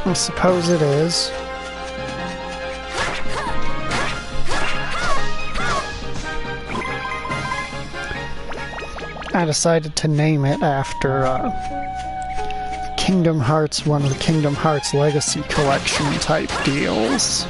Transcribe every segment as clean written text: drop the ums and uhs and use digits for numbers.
I suppose it is. I decided to name it after Kingdom Hearts, one of the Kingdom Hearts Legacy Collection type deals.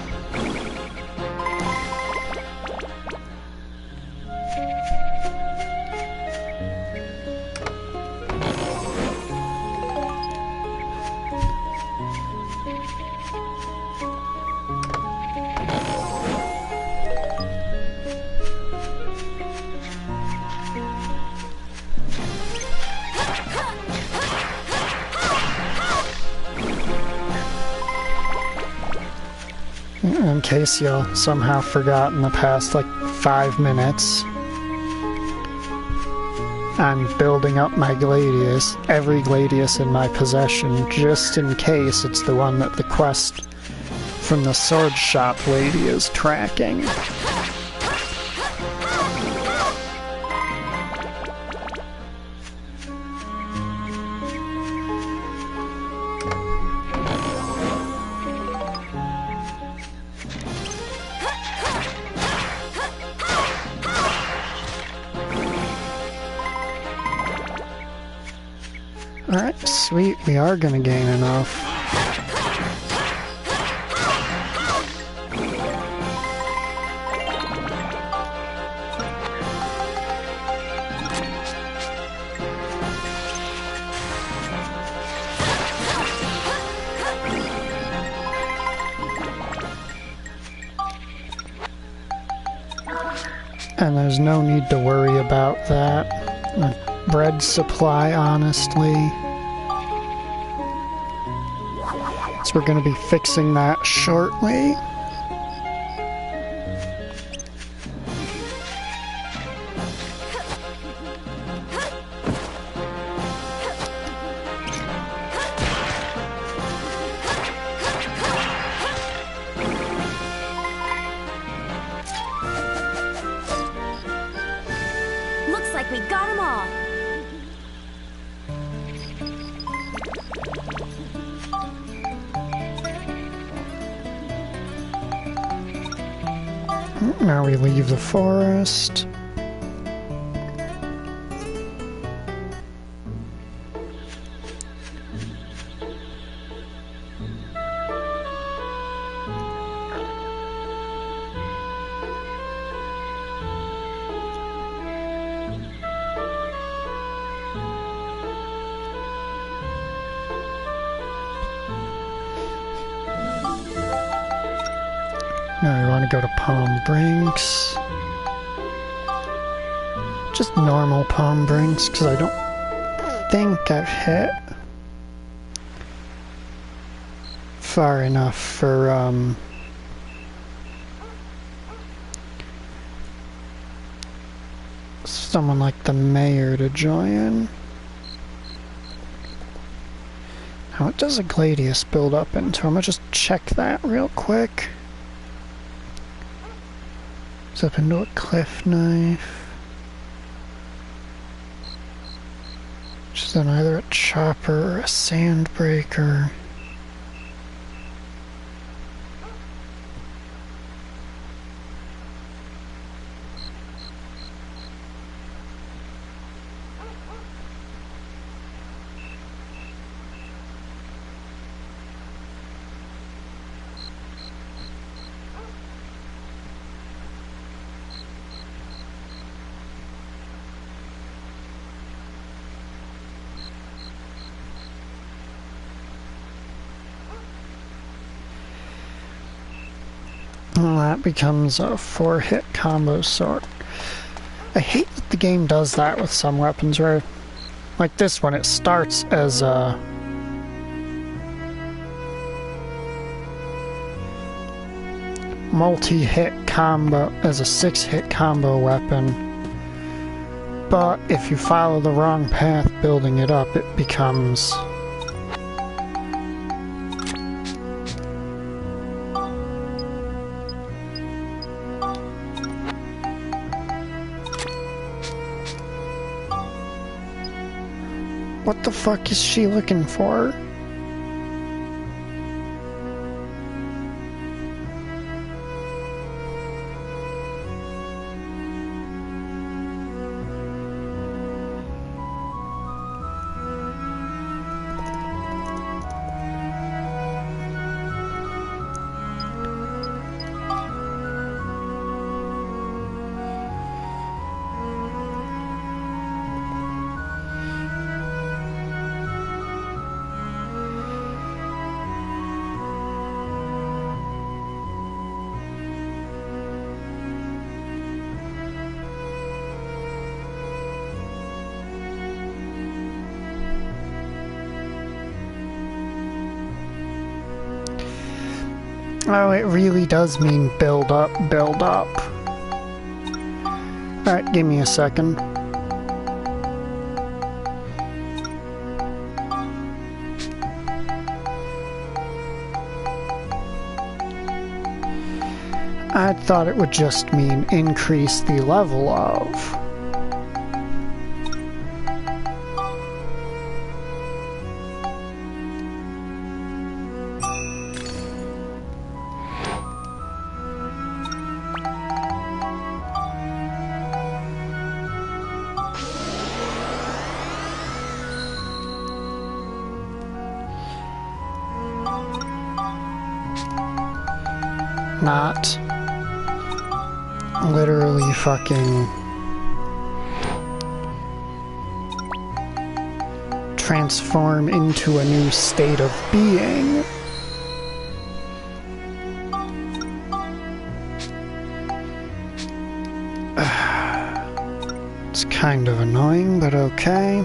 In case you'll somehow forgot in the past, like, 5 minutes, I'm building up my Gladius, every Gladius in my possession, just in case it's the one that the quest from the sword shop lady is tracking. Alright, sweet, we are gonna gain enough. And there's no need to worry about that. Bread supply, honestly. So we're going to be fixing that shortly. Looks like we got them all. Now we leave the forest. Now we want to go to Palm Brinks. Just normal Palm Brinks, because I don't think I've hit far enough for, someone like the mayor to join. Now, what does a Gladius build up into? I'm gonna just check that real quick. It's up into a cliff knife. Which is then either a chopper or a sand breaker. And that becomes a 4-hit combo sword. I hate that the game does that with some weapons, where, like this one, it starts as a multi-hit combo, as a 6-hit combo weapon, but if you follow the wrong path building it up, it becomes what the fuck is she looking for? Oh, it really does mean build up, build up. Alright, give me a second. I thought it would just mean increase the level of. Not literally fucking transform into a new state of being. It's kind of annoying, but okay.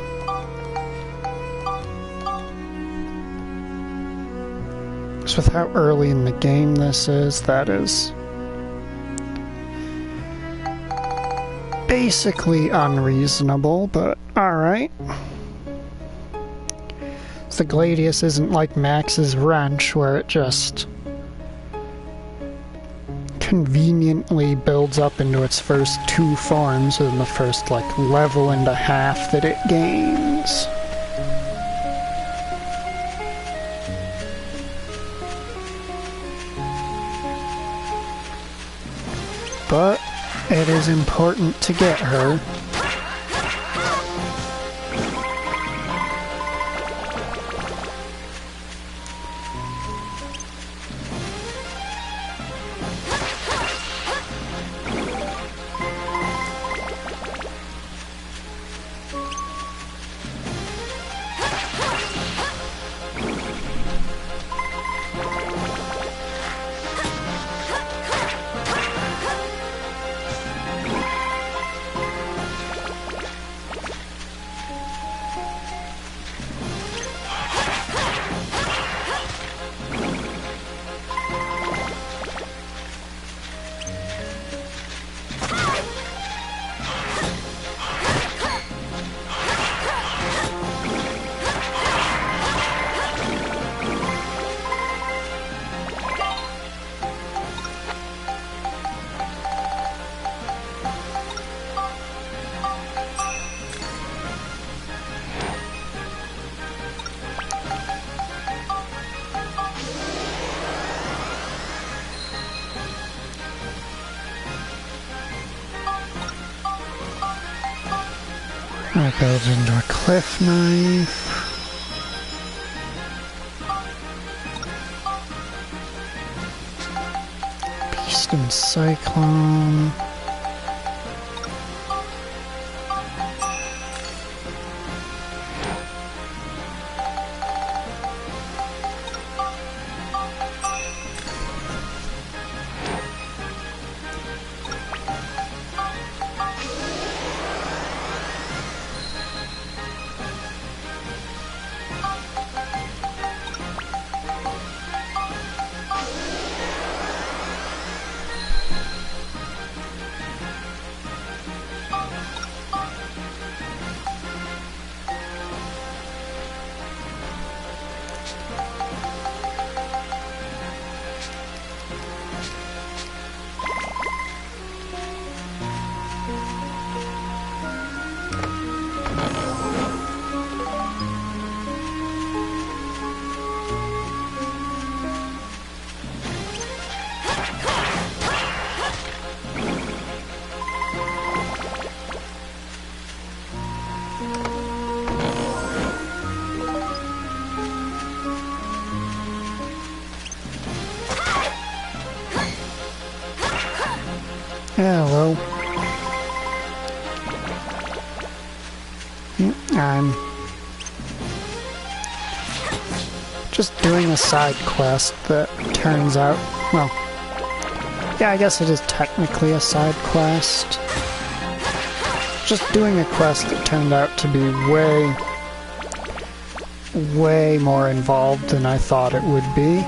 With how early in the game this is, that is basically unreasonable, but alright. The Gladius isn't like Max's Wrench, where it just conveniently builds up into its first 2 forms within the first, like, level and a half that it gains. But it is important to get her. That builds into a cliff knife. Beast and Cyclone. Hello. I'm just doing a side quest that turns out, well, yeah, I guess it is technically a side quest. Just doing a quest that turned out to be way more involved than I thought it would be.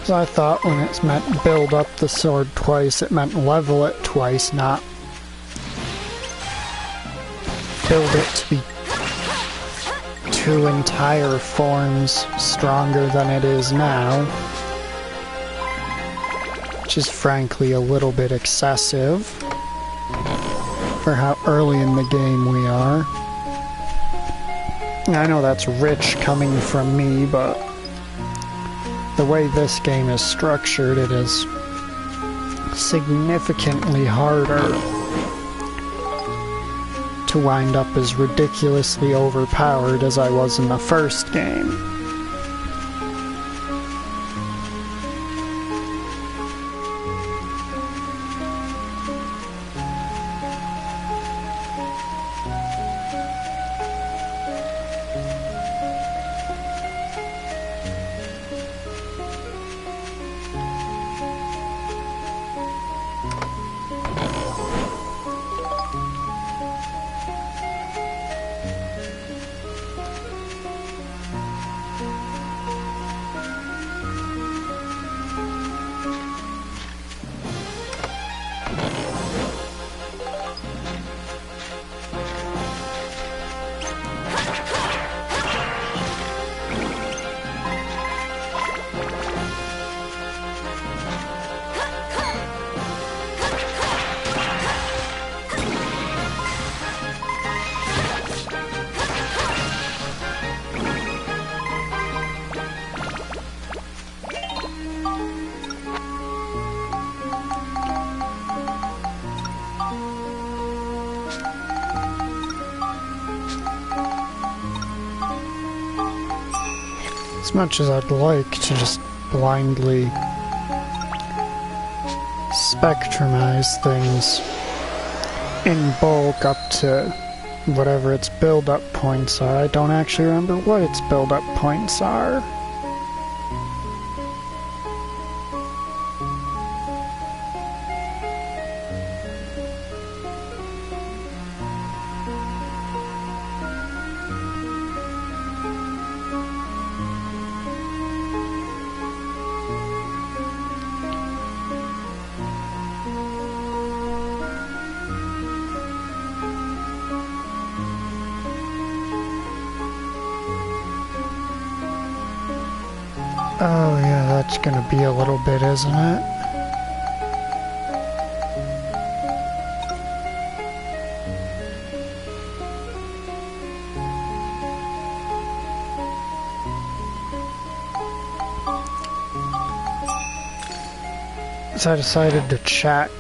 So I thought when it's meant build up the sword twice, it meant level it twice, not build it to be 2 entire forms stronger than it is now. Which is frankly a little bit excessive for how early in the game we are. I know that's rich coming from me, but the way this game is structured, it is significantly harder to wind up as ridiculously overpowered as I was in the first game. As much as I'd like to just blindly spectrumize things in bulk up to whatever its build-up points are, I don't actually remember what its build-up points are. Oh yeah, that's gonna be a little bit, isn't it? So I decided to check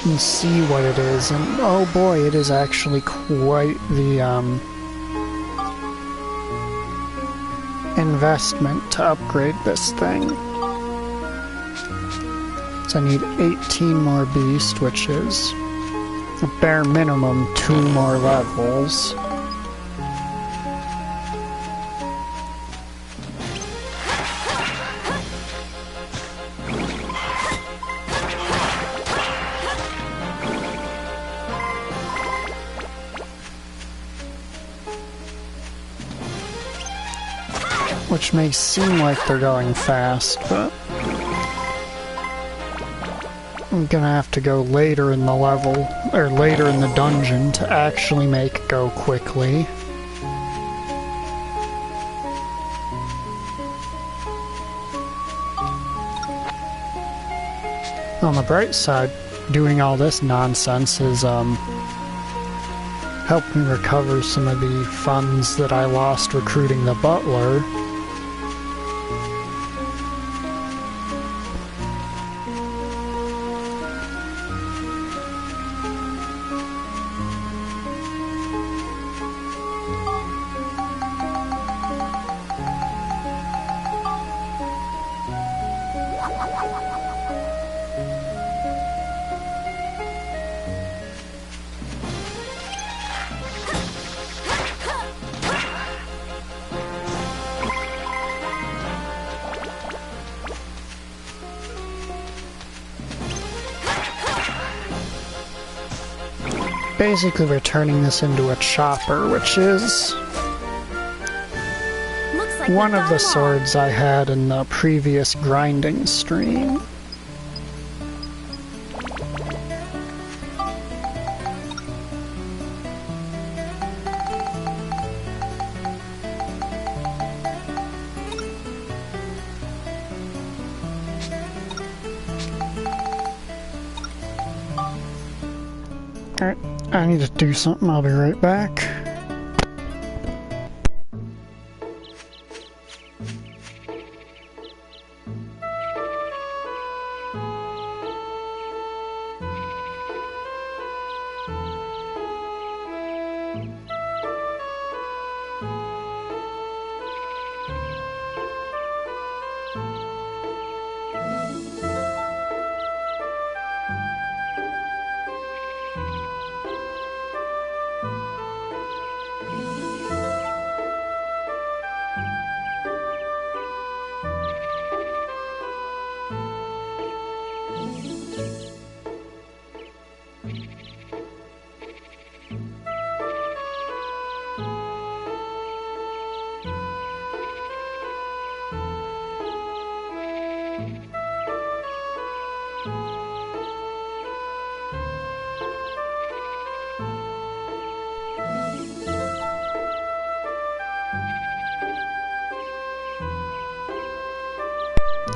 and see what it is, and oh boy, it is actually quite the investment to upgrade this thing. So I need 18 more beast, which is a bare minimum 2 more levels. Which may seem like they're going fast, but I'm gonna have to go later in the level, or later in the dungeon to actually make it go quickly. On the bright side, doing all this nonsense has help me recover some of the funds that I lost recruiting the butler. Basically, we're turning this into a chopper, which is Looks like one we of got the 'em all. swords I had in the previous grinding stream. Alright, I need to do something, I'll be right back.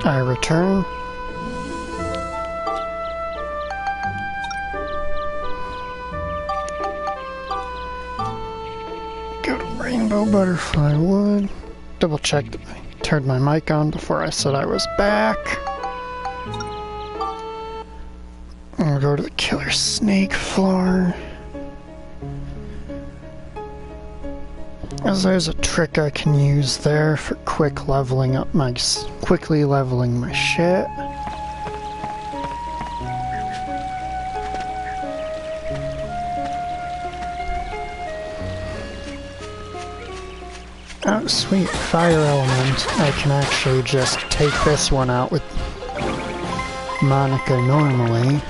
I return. Go to Rainbow Butterfly Wood. Double check that I turned my mic on before I said I was back. I'm gonna go to the Killer Snake floor. As there's a trick I can use there for quickly leveling my shit. Oh, sweet, fire element. I can actually just take this one out with Monica normally.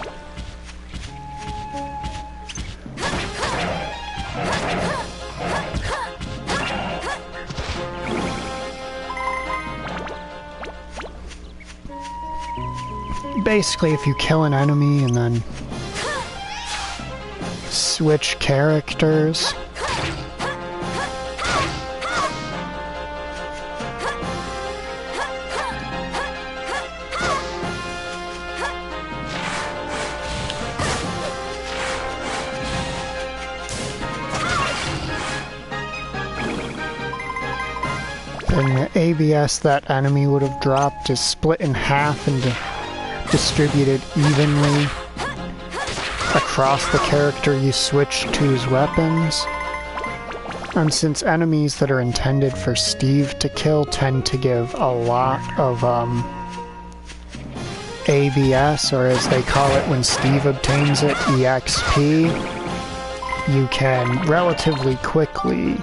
Basically, if you kill an enemy and then switch characters, then the ABS that enemy would have dropped is split in half and distributed evenly across the character you switch to's weapons. And since enemies that are intended for Steve to kill tend to give a lot of ABS, or as they call it when Steve obtains it, EXP, you can relatively quickly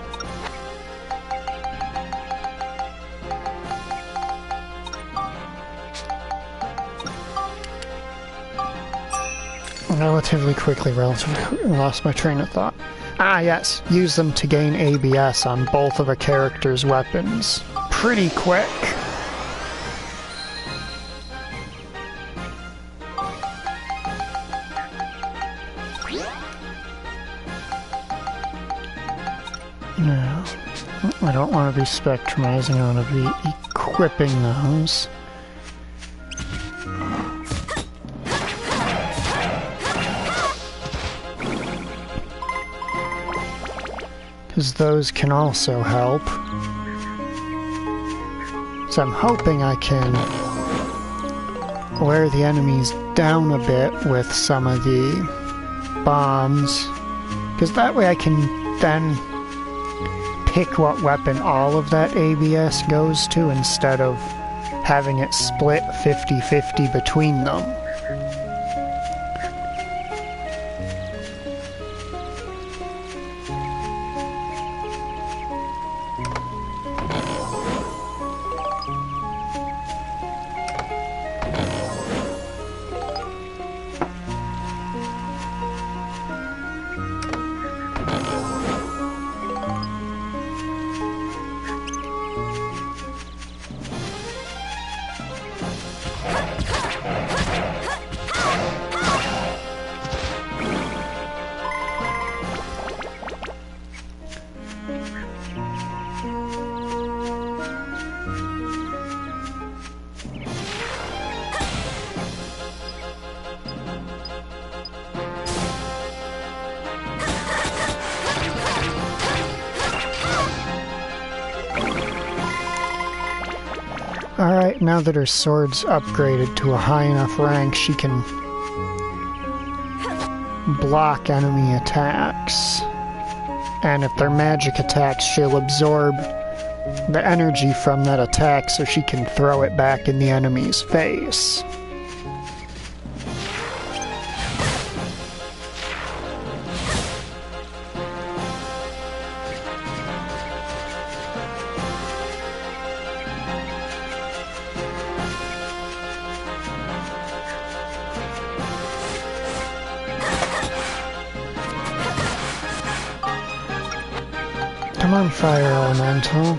lost my train of thought. Ah yes, use them to gain ABS on both of a character's weapons. Pretty quick. No, I don't want to be spectrumizing, I want to be equipping those. because those can also help. So I'm hoping I can wear the enemies down a bit with some of the bombs, because that way I can then pick what weapon all of that ABS goes to instead of having it split 50-50 between them. Alright, now that her sword's upgraded to a high enough rank, she can block enemy attacks. And if they're magic attacks, she'll absorb the energy from that attack so she can throw it back in the enemy's face. Come on, Fire Elemental.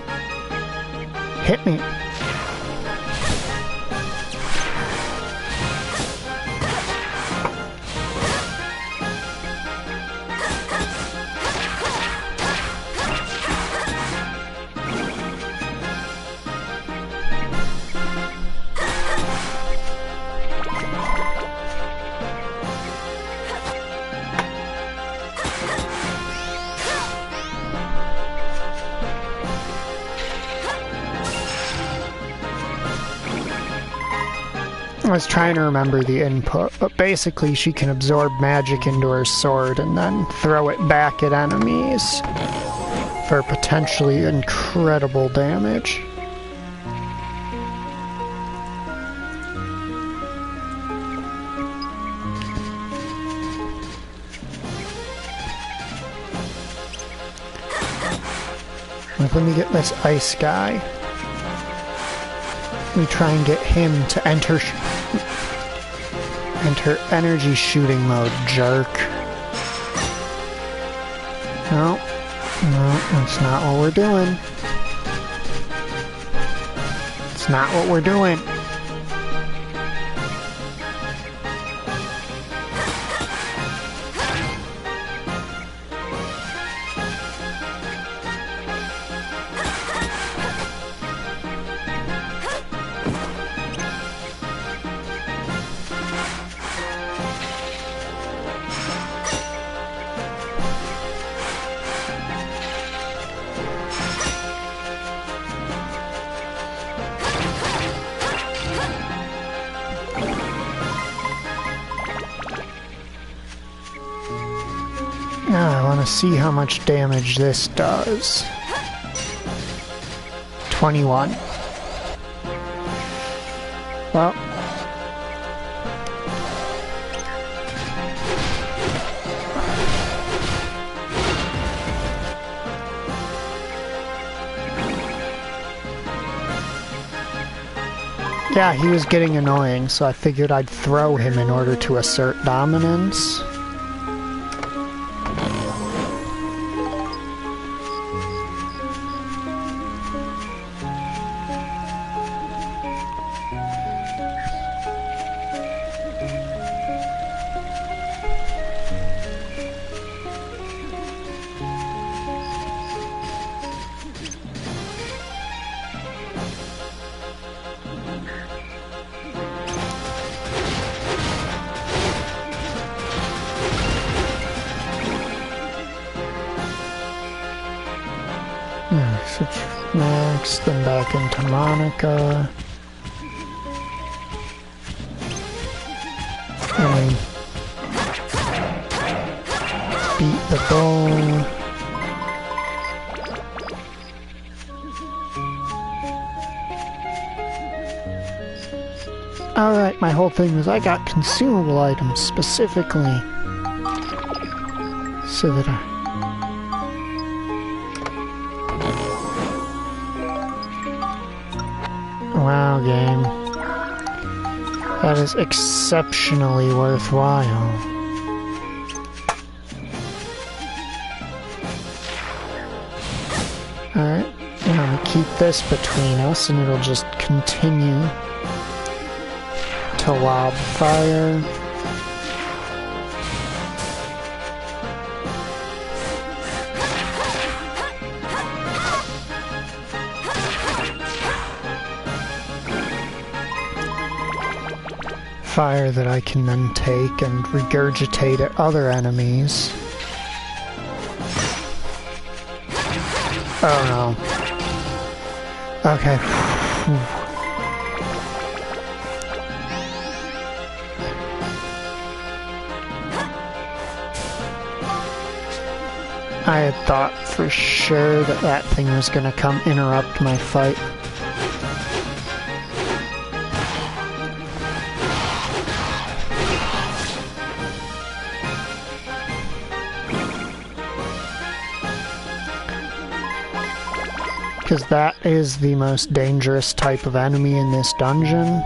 Hit me. I was trying to remember the input, but basically she can absorb magic into her sword and then throw it back at enemies for potentially incredible damage. Let me get this ice guy. Let me try and get him to enter energy shooting mode, jerk. No, that's not what we're doing. It's not what we're doing. Now I want to see how much damage this does. 21. Well. Yeah, he was getting annoying, so I figured I'd throw him in order to assert dominance. Switch Max, then back into Monica. And beat the bull. Alright, my whole thing was I got consumable items specifically so that Wow, game. That is exceptionally worthwhile. Alright, now we keep this between us and it'll just continue to lob fire. Fire that I can then take and regurgitate at other enemies. Oh no. Okay. I had thought for sure that that thing was gonna come interrupt my fight. Because that is the most dangerous type of enemy in this dungeon.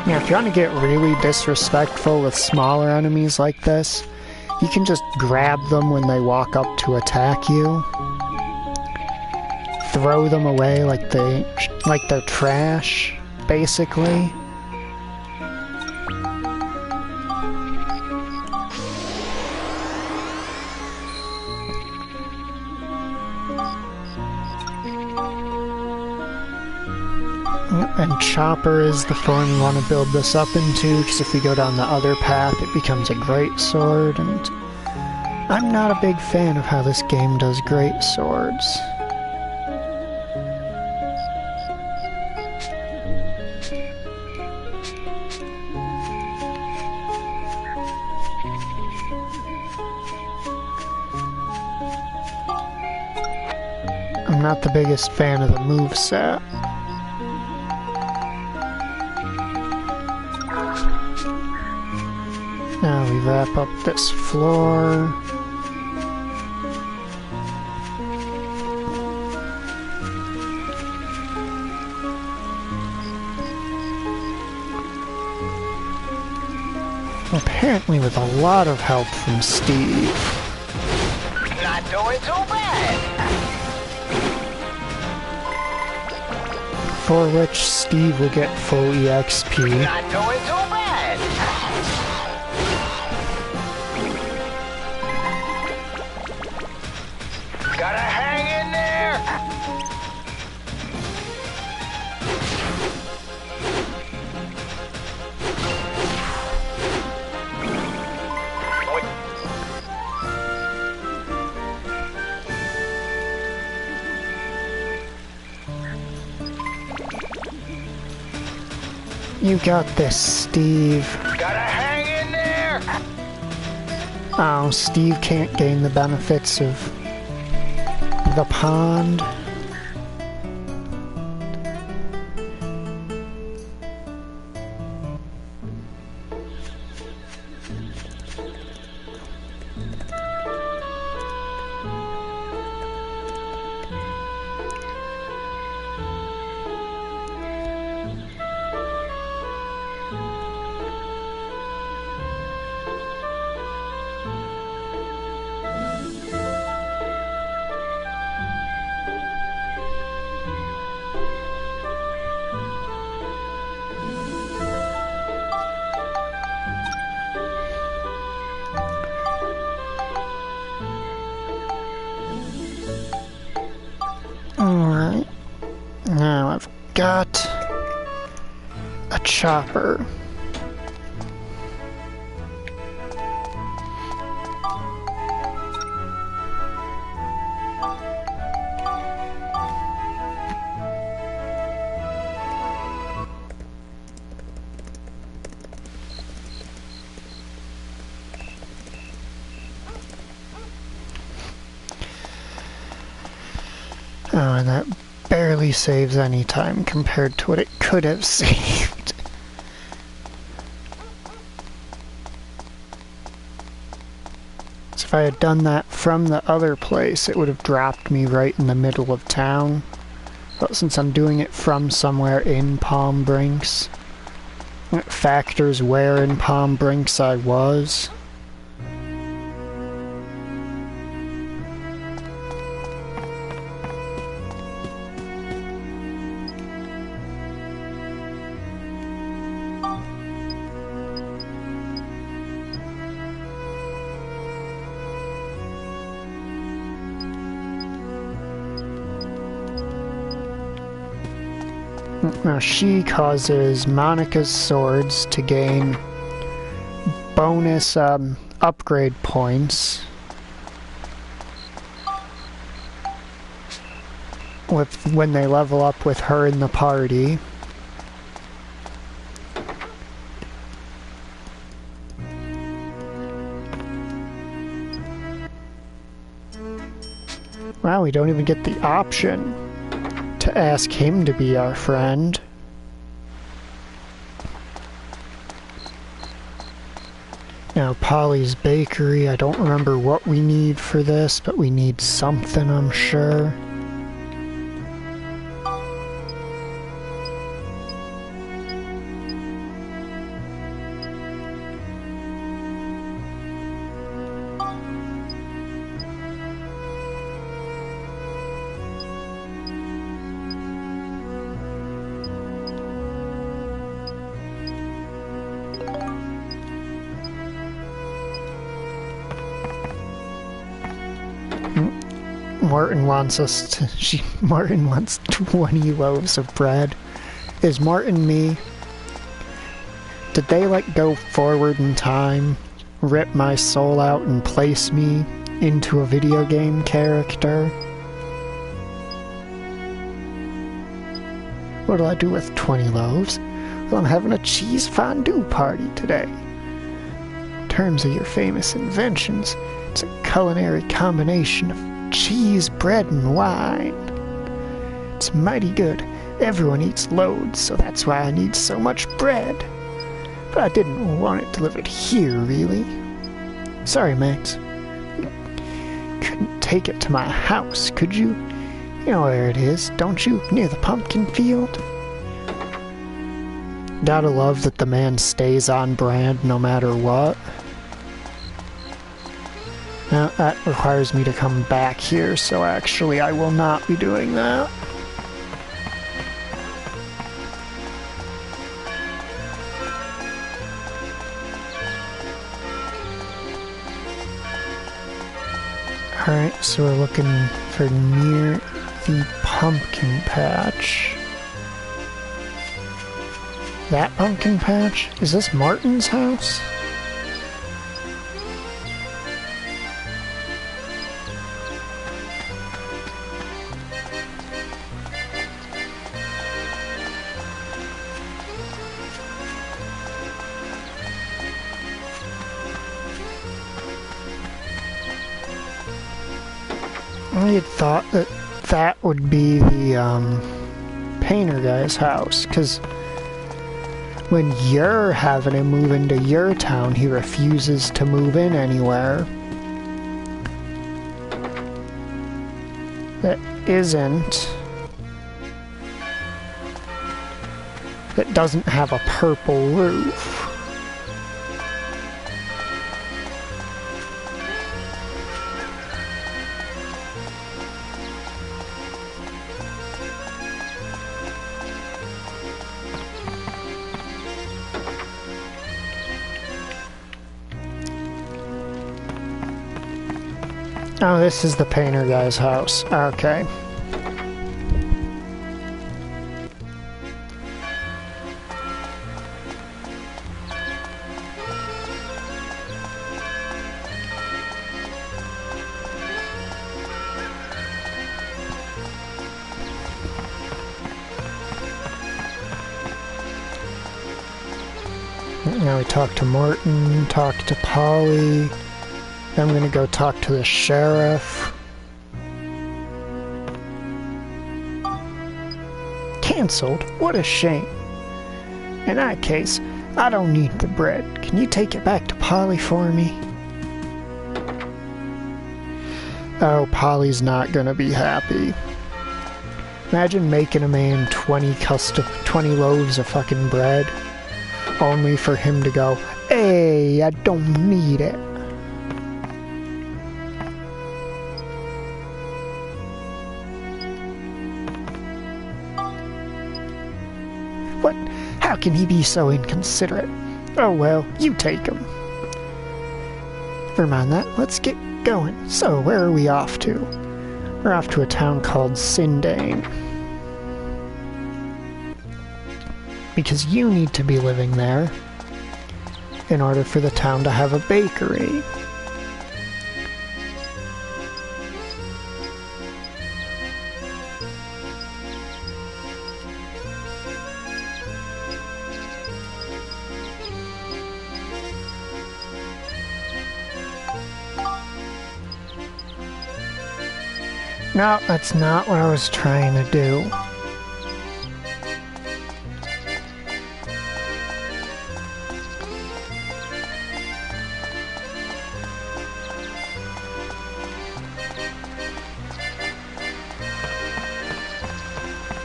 Yeah, if you want to get really disrespectful with smaller enemies like this, you can just grab them when they walk up to attack you. Throw them away like they're trash, basically. And Chopper is the form you want to build this up into, because if we go down the other path, it becomes a great sword, and I'm not a big fan of how this game does great swords. I'm not the biggest fan of the moveset. Now we wrap up this floor. Apparently with a lot of help from Steve. Not doing too bad. For which Steve will get full EXP. Not doing too bad. Gotta hang in there. You got this, Steve. Gotta hang in there. Oh, Steve can't gain the benefits of the pond. chopper. Oh, and that barely saves any time compared to what it could have saved. So if I had done that from the other place, it would have dropped me right in the middle of town. But since I'm doing it from somewhere in Palm Brinks, it factors where in Palm Brinks I was. Now she causes Monica's swords to gain bonus upgrade points when they level up with her in the party. Wow, we don't even get the option to ask him to be our friend. Now, Polly's Bakery, I don't remember what we need for this, but we need something, I'm sure. Martin wants us to... Martin wants 20 loaves of bread. Is Martin me? Did they, like, go forward in time, rip my soul out and place me into a video game character? What'll I do with 20 loaves? Well, I'm having a cheese fondue party today. In terms of your famous inventions, it's a culinary combination of cheese, bread, and wine. It's mighty good. Everyone eats loads, so that's why I need so much bread. But I didn't want it delivered here, really. Sorry, Max. You couldn't take it to my house, could you? You know where it is, don't you? Near the pumpkin field? Gotta love that the man stays on brand no matter what. Now, that requires me to come back here, so actually I will not be doing that. Alright, so we're looking for near the pumpkin patch. That pumpkin patch? Is this Martin's house? I had thought that that would be the painter guy's house, because when you're having him move into your town, he refuses to move in anywhere that doesn't have a purple roof. Oh, this is the painter guy's house. Okay. Now we talk to Morton, talk to Polly. Then I'm gonna go talk to the sheriff. Cancelled? What a shame. In that case, I don't need the bread. Can you take it back to Polly for me? Oh, Polly's not gonna be happy. Imagine making a man 20 loaves of fucking bread, only for him to go, "Hey, I don't need it." What? How can he be so inconsiderate? Oh well, you take him. Never mind that, let's get going. So, where are we off to? We're off to a town called Sindane. Because you need to be living there in order for the town to have a bakery. No, that's not what I was trying to do.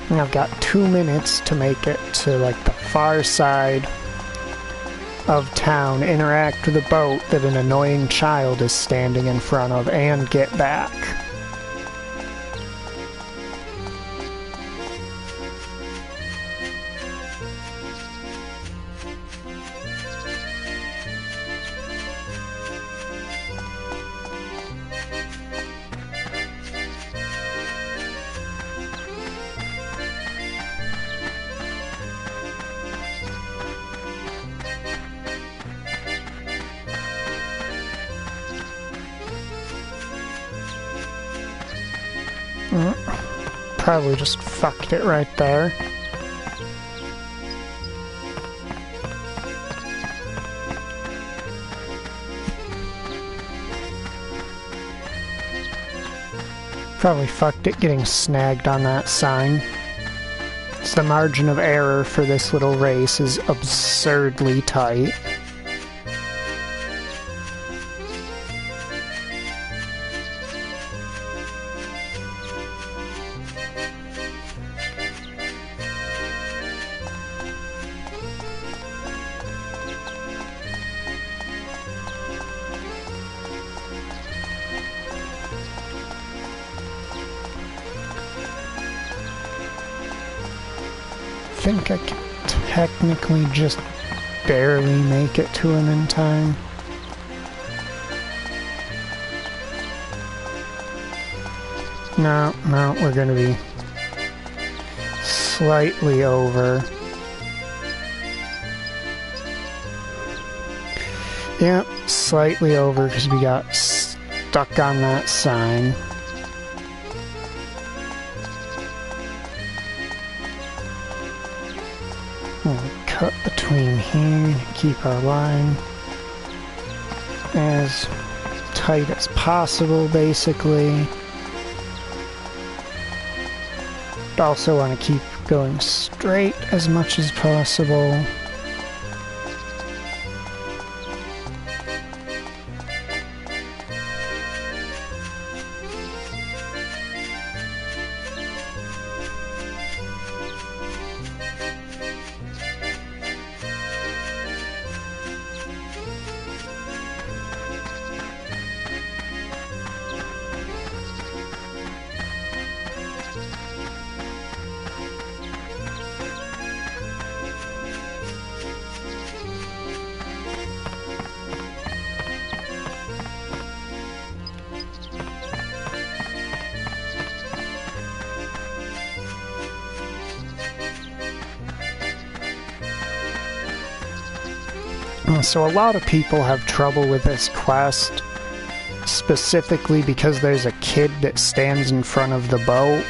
And I've got 2 minutes to make it to, like, the far side of town, interact with a boat that an annoying child is standing in front of, and get back. Probably just fucked it right there. Probably fucked it getting snagged on that sign. So the margin of error for this little race is absurdly tight. I think I can technically just barely make it to him in time. No, we're gonna be slightly over. Yep, slightly over because we got stuck on that sign. We'll cut between here, keep our line as tight as possible, basically. Also want to keep going straight as much as possible. So a lot of people have trouble with this quest, specifically because there's a kid that stands in front of the boat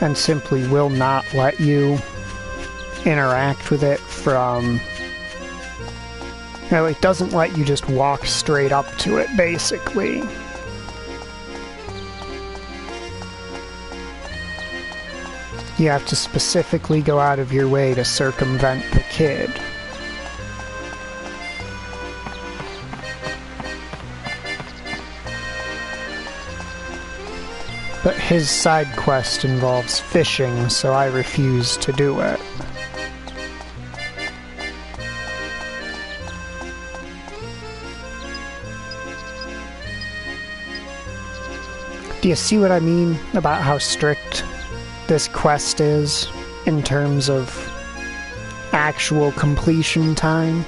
and simply will not let you interact with it from... No, it doesn't let you just walk straight up to it, basically. You have to specifically go out of your way to circumvent the kid. But his side quest involves fishing, so I refuse to do it. Do you see what I mean about how strict this quest is in terms of actual completion time?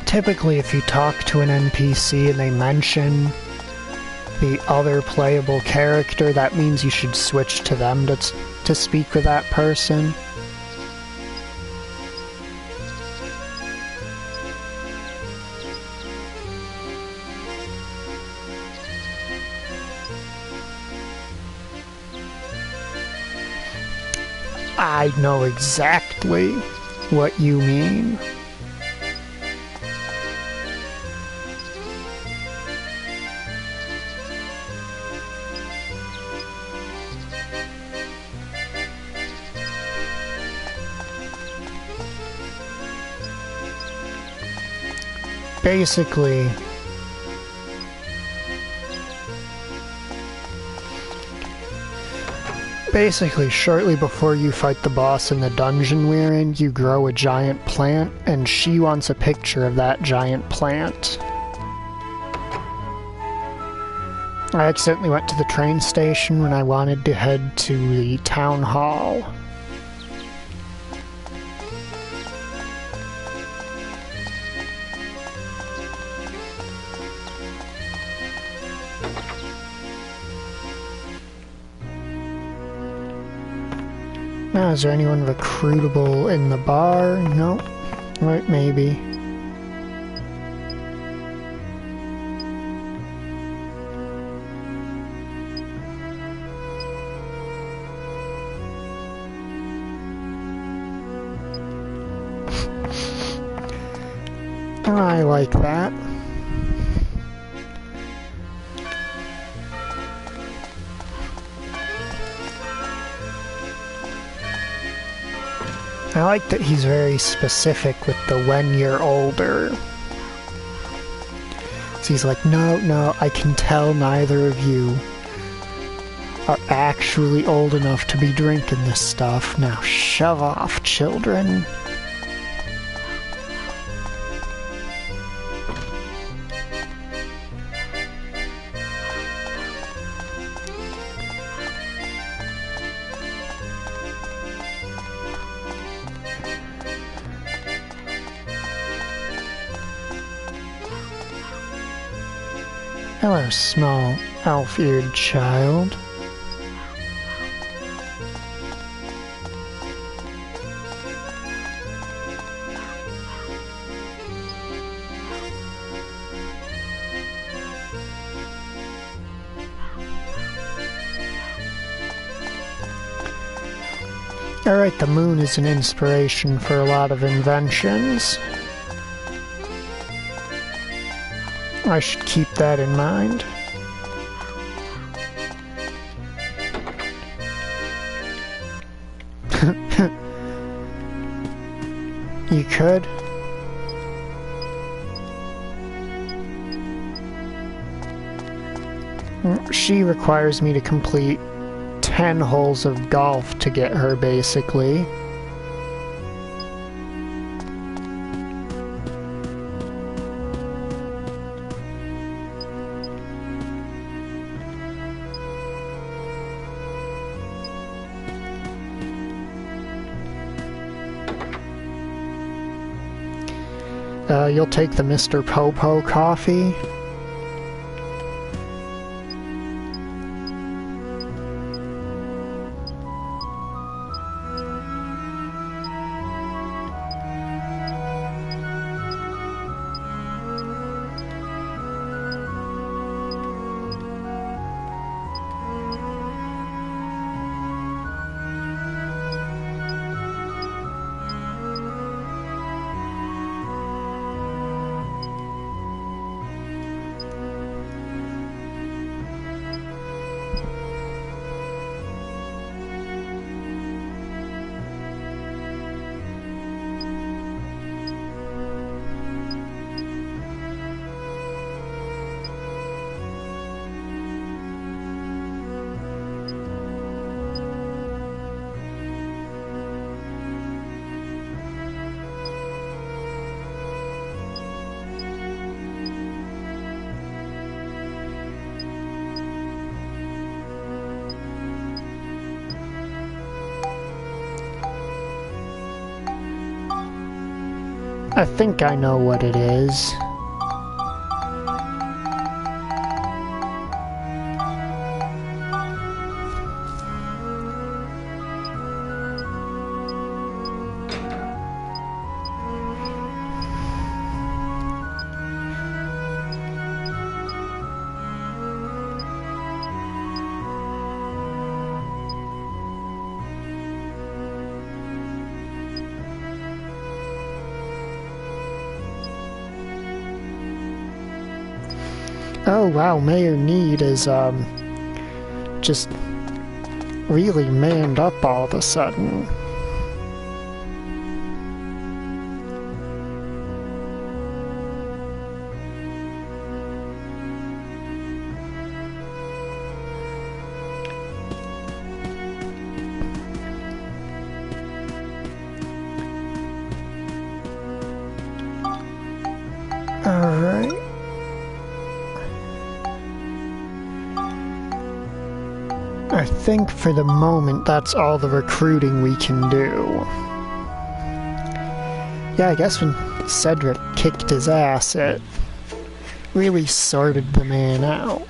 Typically, if you talk to an NPC and they mention the other playable character, that means you should switch to them to speak with that person. I know exactly what you mean. Basically, shortly before you fight the boss in the dungeon we're in, you grow a giant plant, and she wants a picture of that giant plant. I accidentally went to the train station when I wanted to head to the town hall. Now, is there anyone recruitable in the bar? No. Right, maybe. I like that. I like that he's very specific with the when you're older. So he's like, no, I can tell neither of you are actually old enough to be drinking this stuff. Now shove off, children. Hello, small, elf-eared child. Alright, the moon is an inspiration for a lot of inventions. I should keep that in mind. You could. She requires me to complete 10 holes of golf to get her, basically. You'll take the Mr. Popo coffee? I think I know what it is. Oh wow, Mayor Need is, just really manned up all of a sudden. Alright. I think for the moment that's all the recruiting we can do. Yeah, I guess when Cedric kicked his ass, it really sorted the man out.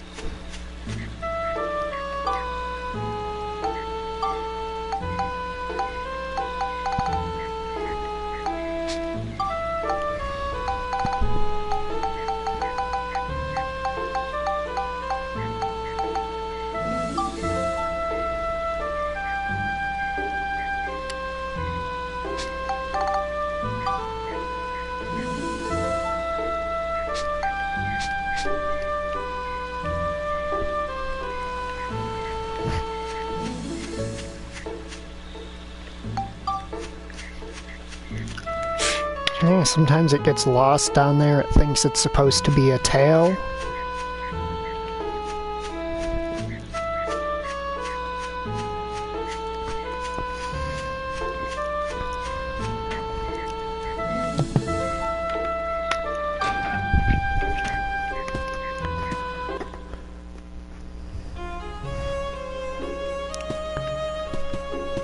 Yeah, sometimes it gets lost down there. It thinks it's supposed to be a tail.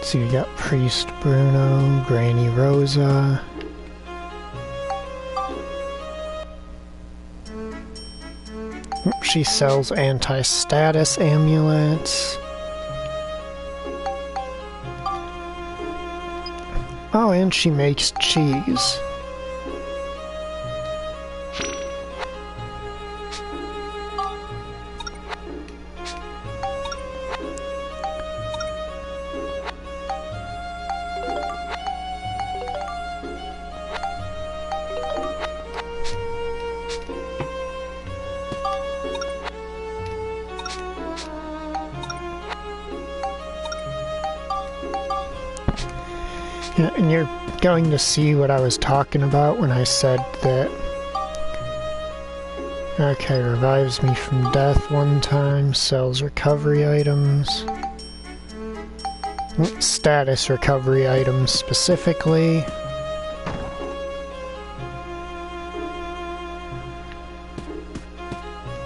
So you got Priest Bruno, Granny Rosa. She sells anti-status amulets. Oh, and she makes cheese. And you're going to see what I was talking about when I said that. Okay, revives me from death one time, sells recovery items. Status recovery items specifically.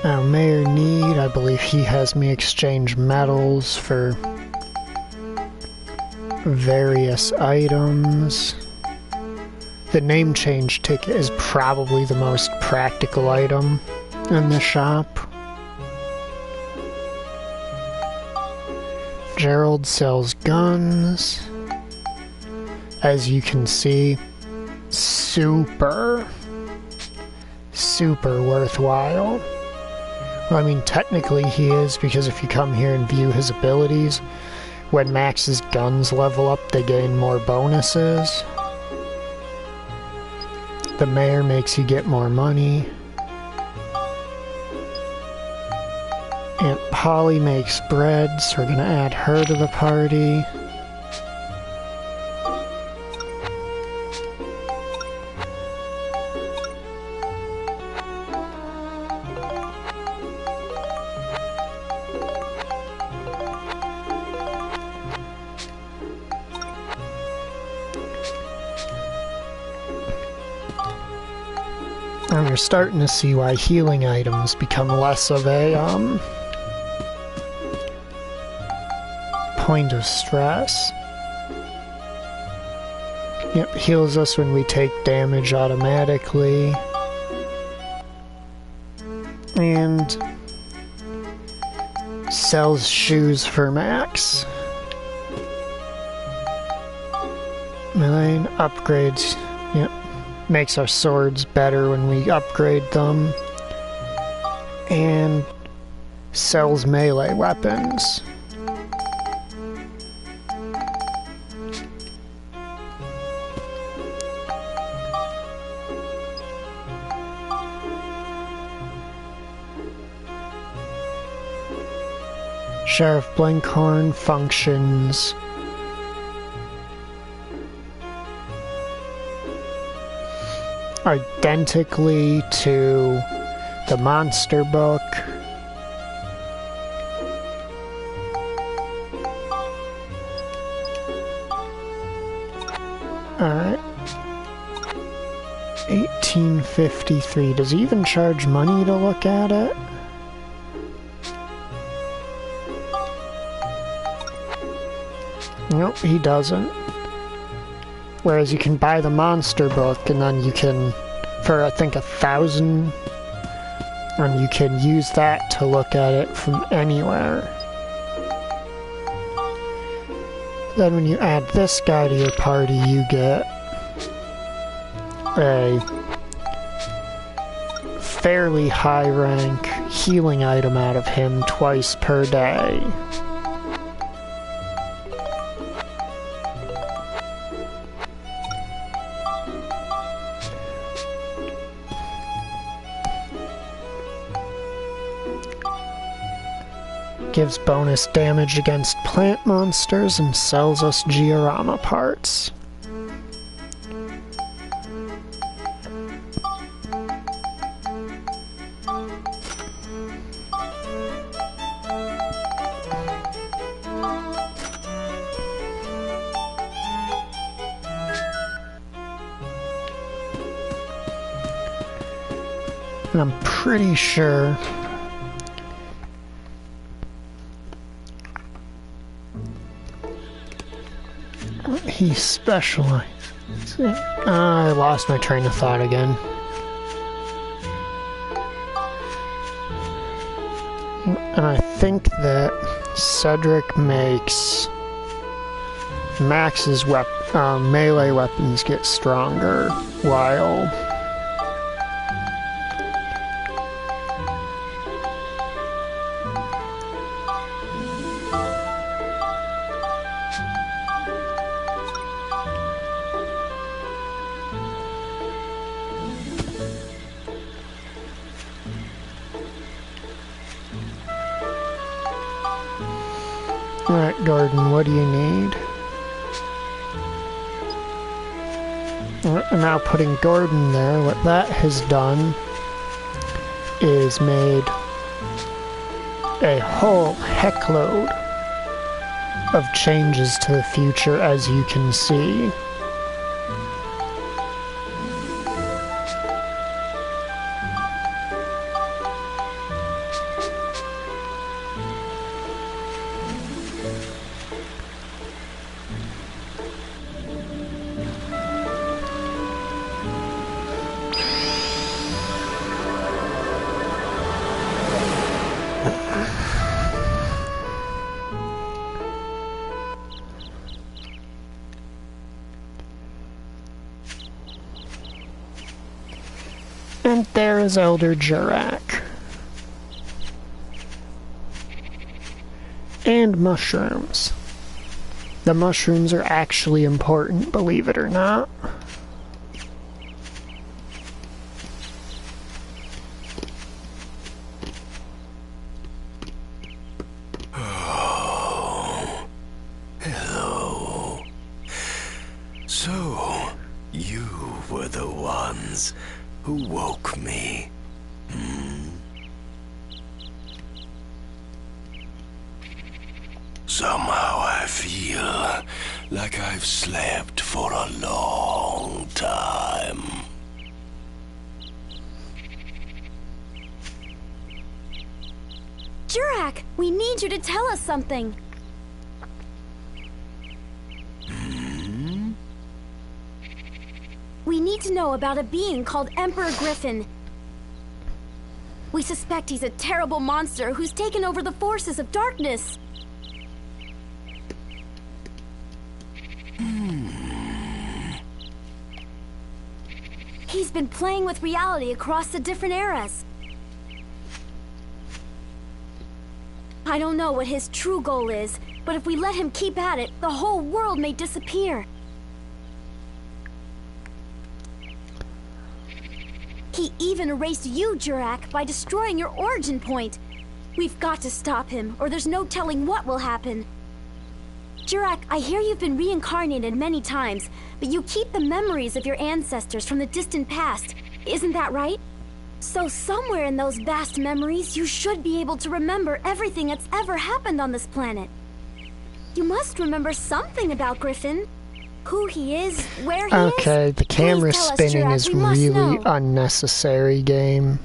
Oh, Mayor Need, I believe he has me exchange metals for various items. The name change ticket is probably the most practical item in the shop. Gerald sells guns. As you can see, super worthwhile. Well, I mean, technically he is, because if you come here and view his abilities, when Max's guns level up, they gain more bonuses. The mayor makes you get more money. Aunt Polly makes bread, so we're gonna add her to the party. And you're starting to see why healing items become less of a, point of stress. Yep, heals us when we take damage automatically. And sells shoes for max. Melee upgrades. Yep. Makes our swords better when we upgrade them. And sells melee weapons. Sheriff Blinkhorn functions identically to the monster book. Alright. 1853. Does he even charge money to look at it? Nope, he doesn't. Whereas you can buy the monster book and then you can, for I think 1,000, and you can use that to look at it from anywhere. Then when you add this guy to your party, you get a fairly high rank healing item out of him twice per day. Gives bonus damage against plant monsters and sells us diorama parts. And I'm pretty sure he specializes. I lost my train of thought again. And I think that Cedric makes Max's melee weapons get stronger while Alright, Gordon, what do you need? And now putting Gordon there, what that has done is made a whole heckload of changes to the future, as you can see. And there is Elder Jurak. And mushrooms. The mushrooms are actually important, believe it or not. Oh, hello. So, you were the ones who woke me. Somehow I feel like I've slept for a long time. Jurak, we need you to tell us something. need to know about a being called Emperor Griffin. We suspect he's a terrible monster who's taken over the forces of darkness. He's been playing with reality across the different eras. I don't know what his true goal is, but if we let him keep at it, the whole world may disappear. He even erased you, Jurak, by destroying your origin point. We've got to stop him, or there's no telling what will happen. Jurak, I hear you've been reincarnated many times, but you keep the memories of your ancestors from the distant past. Isn't that right? So somewhere in those vast memories, you should be able to remember everything that's ever happened on this planet. You must remember something about Griffin. Who he is, where he is. Okay, the camera Please tell us, spinning Jurak, is we must really know. unnecessary, game.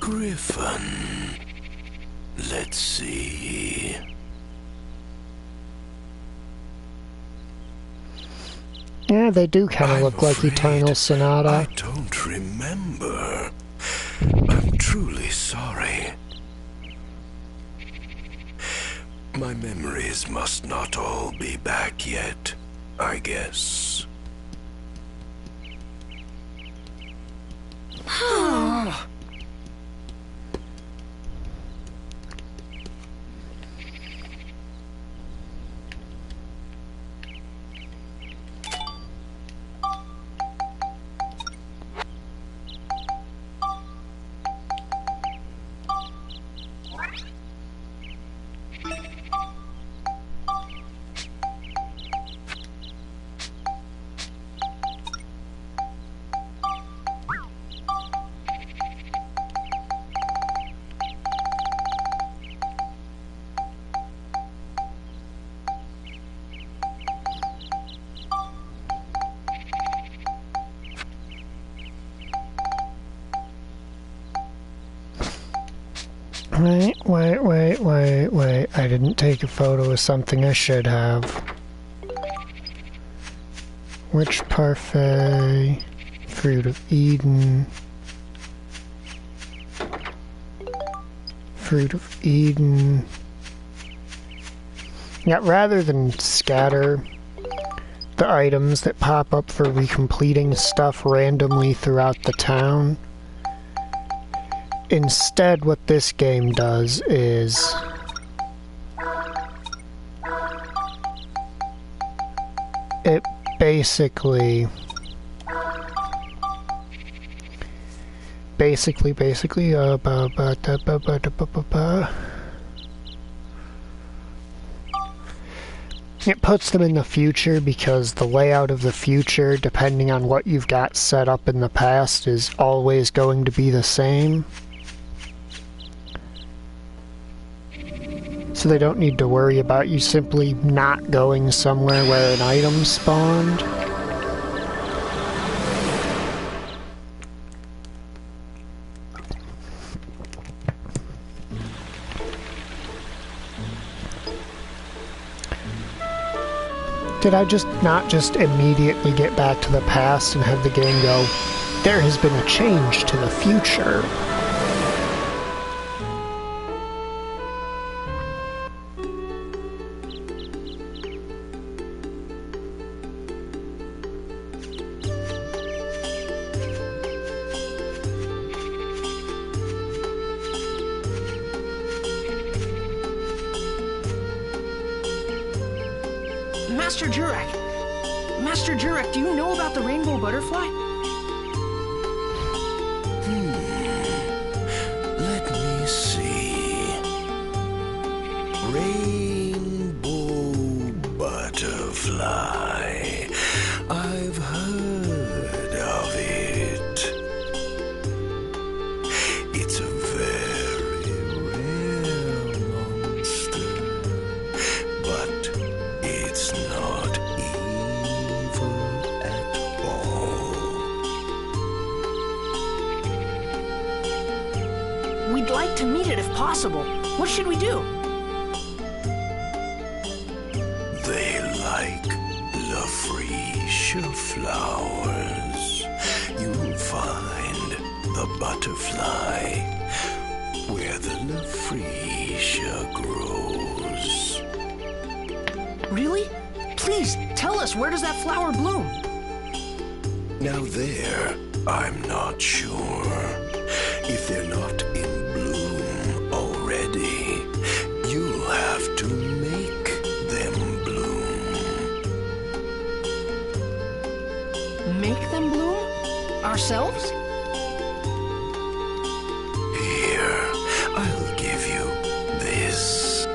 Griffin. Let's see. Yeah, they do kind of I'm look like afraid Eternal Sonata. I don't remember. I'm truly sorry. My memories must not all be back yet, I guess. Wait. I didn't take a photo of something I should have. Which parfait? Fruit of Eden. Fruit of Eden. Yeah, rather than scatter the items that pop up for recompleting stuff randomly throughout the town, instead what this game does is it basically it puts them in the future, because the layout of the future, depending on what you've got set up in the past, is always going to be the same. So they don't need to worry about you simply not going somewhere where an item spawned. Did I not just immediately get back to the past and have the game go, there has been a change to the future? Master Jurak, do you know about the rainbow butterfly? Let me see. Rainbow butterfly. I've heard of it. It's a very rare monster, but it's not evil at all. We'd like to meet it if possible. What should we do? They like the free freesia flowers, you'll find the butterfly where the freesia grows. Really? Please, tell us, where does that flower bloom? Now there, I'm not sure. If they're not in bloom already, you'll have to make them bloom. Make them bloom? Ourselves? Here, I'll give you this.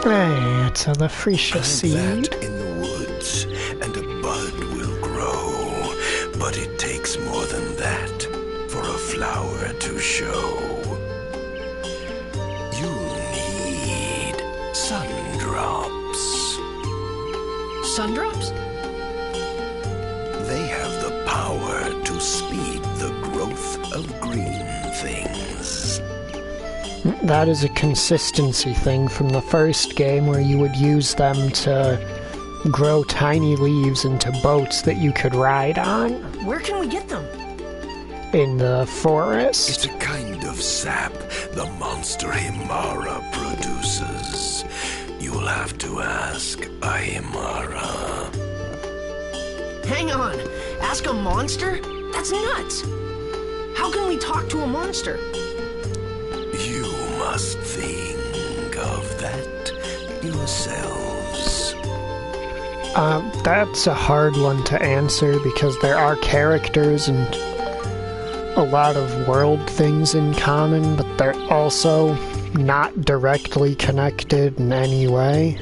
Hey, it's a freesia seed. That in the woods, and a bud will grow. But it takes more than that for a flower to show. You'll need sundrops. Sundrops? They have the power to speed the growth of green things. That is a consistency thing from the first game where you would use them to grow tiny leaves into boats that you could ride on. Where can we get them? In the forest. It's a kind of sap the monster Himara produces. You'll have to ask Himara. Hang on. Ask a monster? That's nuts. How can we talk to a monster? You must think of that yourselves. That's a hard one to answer because there are characters and a lot of world things in common, but they're also not directly connected in any way.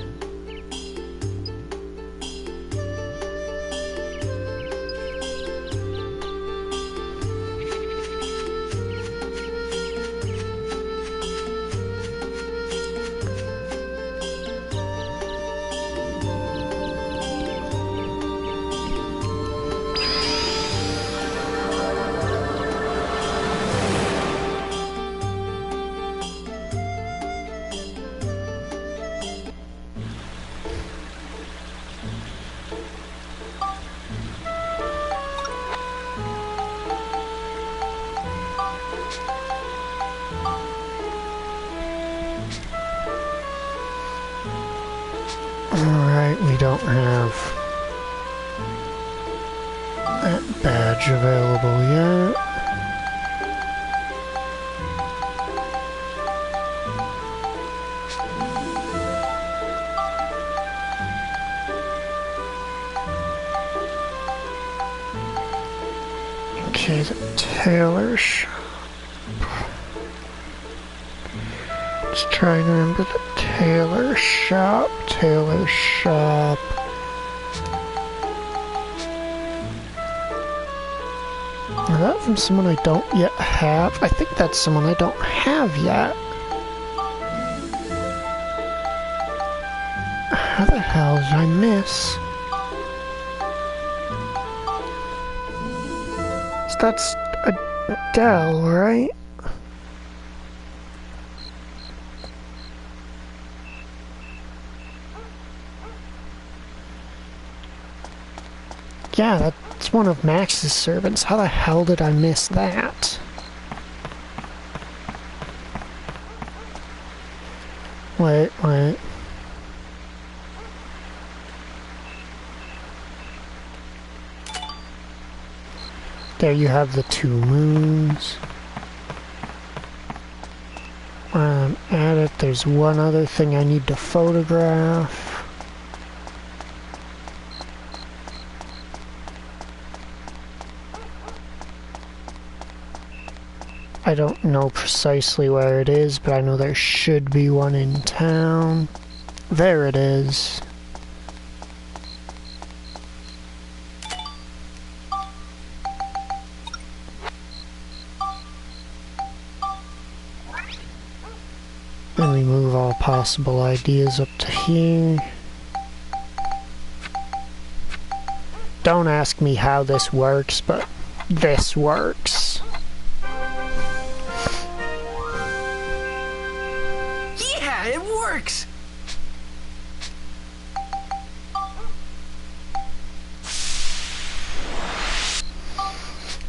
Alright, we don't have that badge available yet. Okay, the tailor shop. Just trying to remember the tailor shop. Tailor shop. Is that from someone I don't yet have? I think that's someone I don't have yet. How the hell did I miss? So that's Adele, right? Yeah, that's one of Max's servants. How the hell did I miss that? Wait. There you have the 2 moons. At it, there's one other thing I need to photograph. I don't know precisely where it is, but I know there should be one in town. There it is. Then we move all possible ideas up to here. Don't ask me how this works, but this works. Yeah, it works!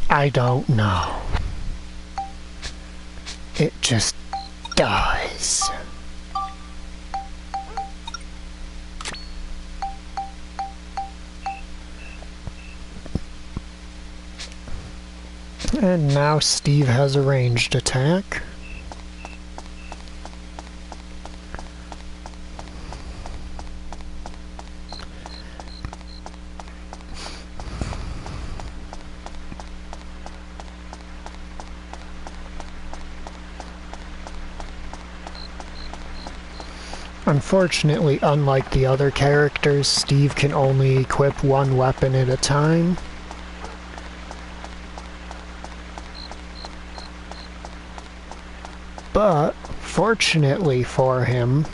I don't know. It just does. And now Steve has a ranged attack. Unfortunately, unlike the other characters, Steve can only equip one weapon at a time. But, fortunately for him,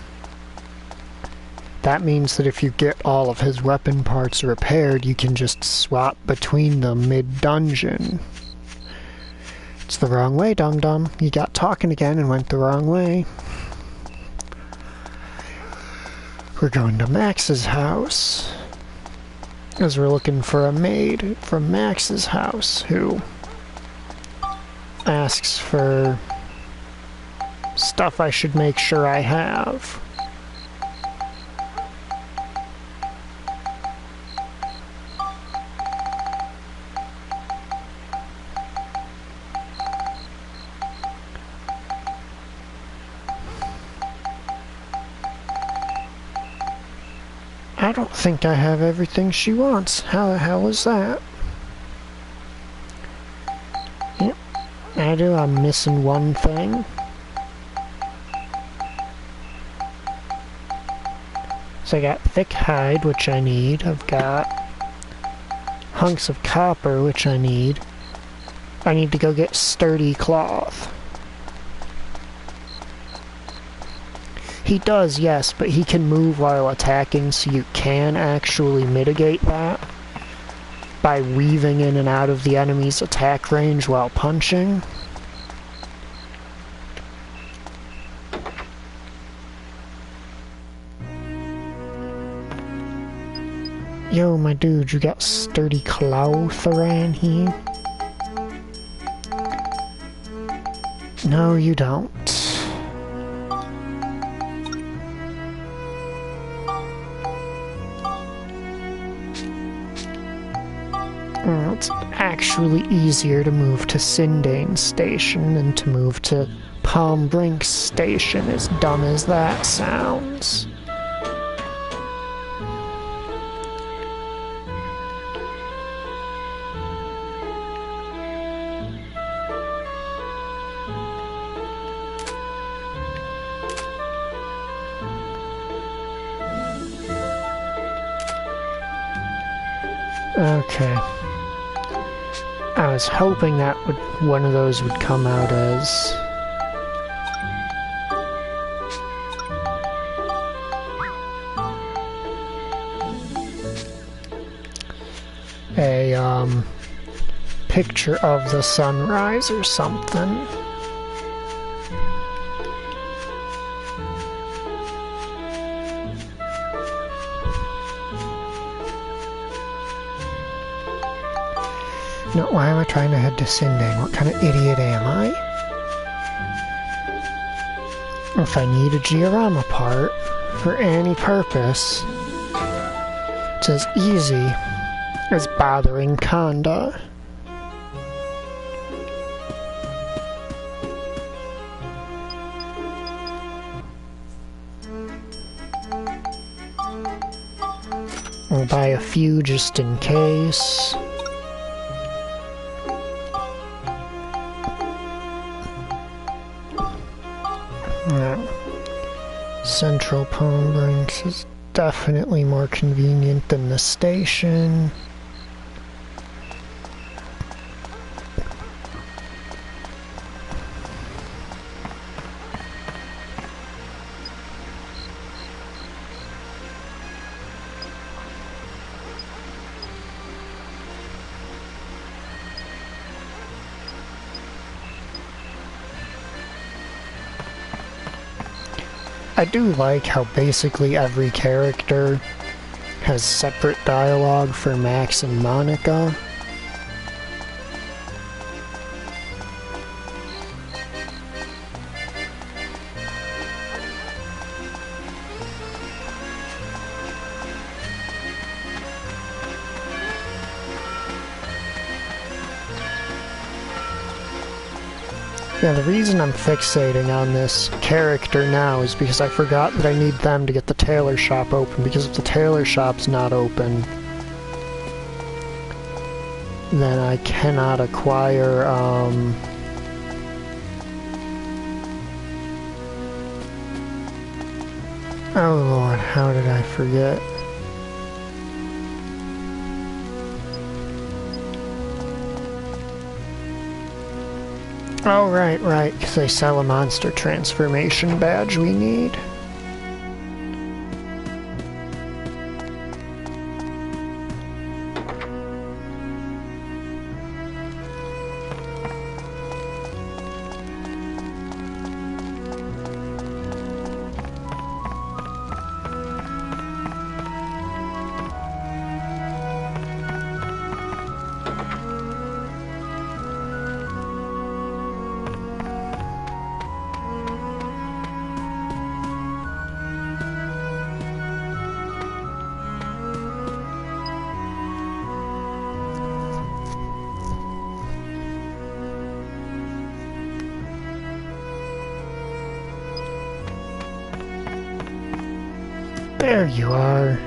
that means that if you get all of his weapon parts repaired, you can just swap between them mid-dungeon. It's the wrong way, dum-dum. You got talking again and went the wrong way. We're going to Max's house, as we're looking for a maid from Max's house who asks for stuff I should make sure I have. I don't think I have everything she wants. How the hell is that? Yep, I do. I'm missing one thing. So I got thick hide, which I need. I've got hunks of copper, which I need. I need to go get sturdy cloth. He does, yes, but he can move while attacking, so you can actually mitigate that by weaving in and out of the enemy's attack range while punching. Yo, my dude, you got sturdy cloth around here? No, you don't. It's actually easier to move to Sindane Station than to move to Palm Brinks Station, as dumb as that sounds. Okay. I was hoping that one of those would come out as a picture of the sunrise or something. No, why am I trying to head to Sindane? What kind of idiot am I? If I need a diorama part for any purpose, it's as easy as bothering Conda. I'll buy a few just in case. Central Palm Brinks is definitely more convenient than the station. I do like how basically every character has separate dialogue for Max and Monica. Yeah, the reason I'm fixating on this character now is because I forgot that I need them to get the tailor shop open, because if the tailor shop's not open, then I cannot acquire, oh Lord, how did I forget? Oh, right, because they sell a monster transformation badge we need. There you are.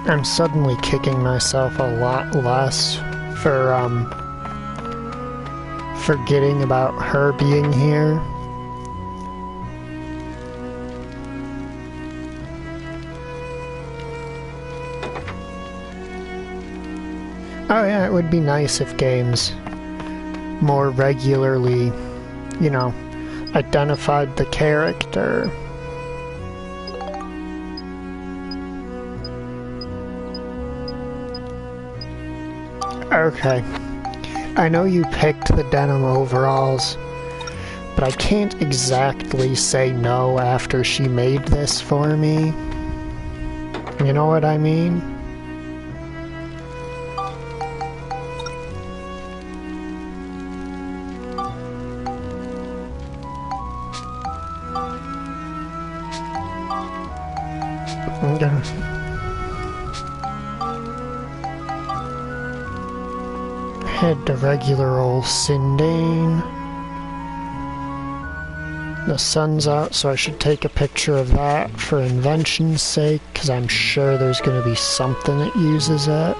I'm suddenly kicking myself a lot less for, forgetting about her being here. Oh yeah, it would be nice if games more regularly, you know, identified the character. Okay. I know you picked the denim overalls, but I can't exactly say no after she made this for me. You know what I mean? I'm gonna... head to regular old Sindane. The sun's out, so I should take a picture of that for invention's sake, because I'm sure there's going to be something that uses it.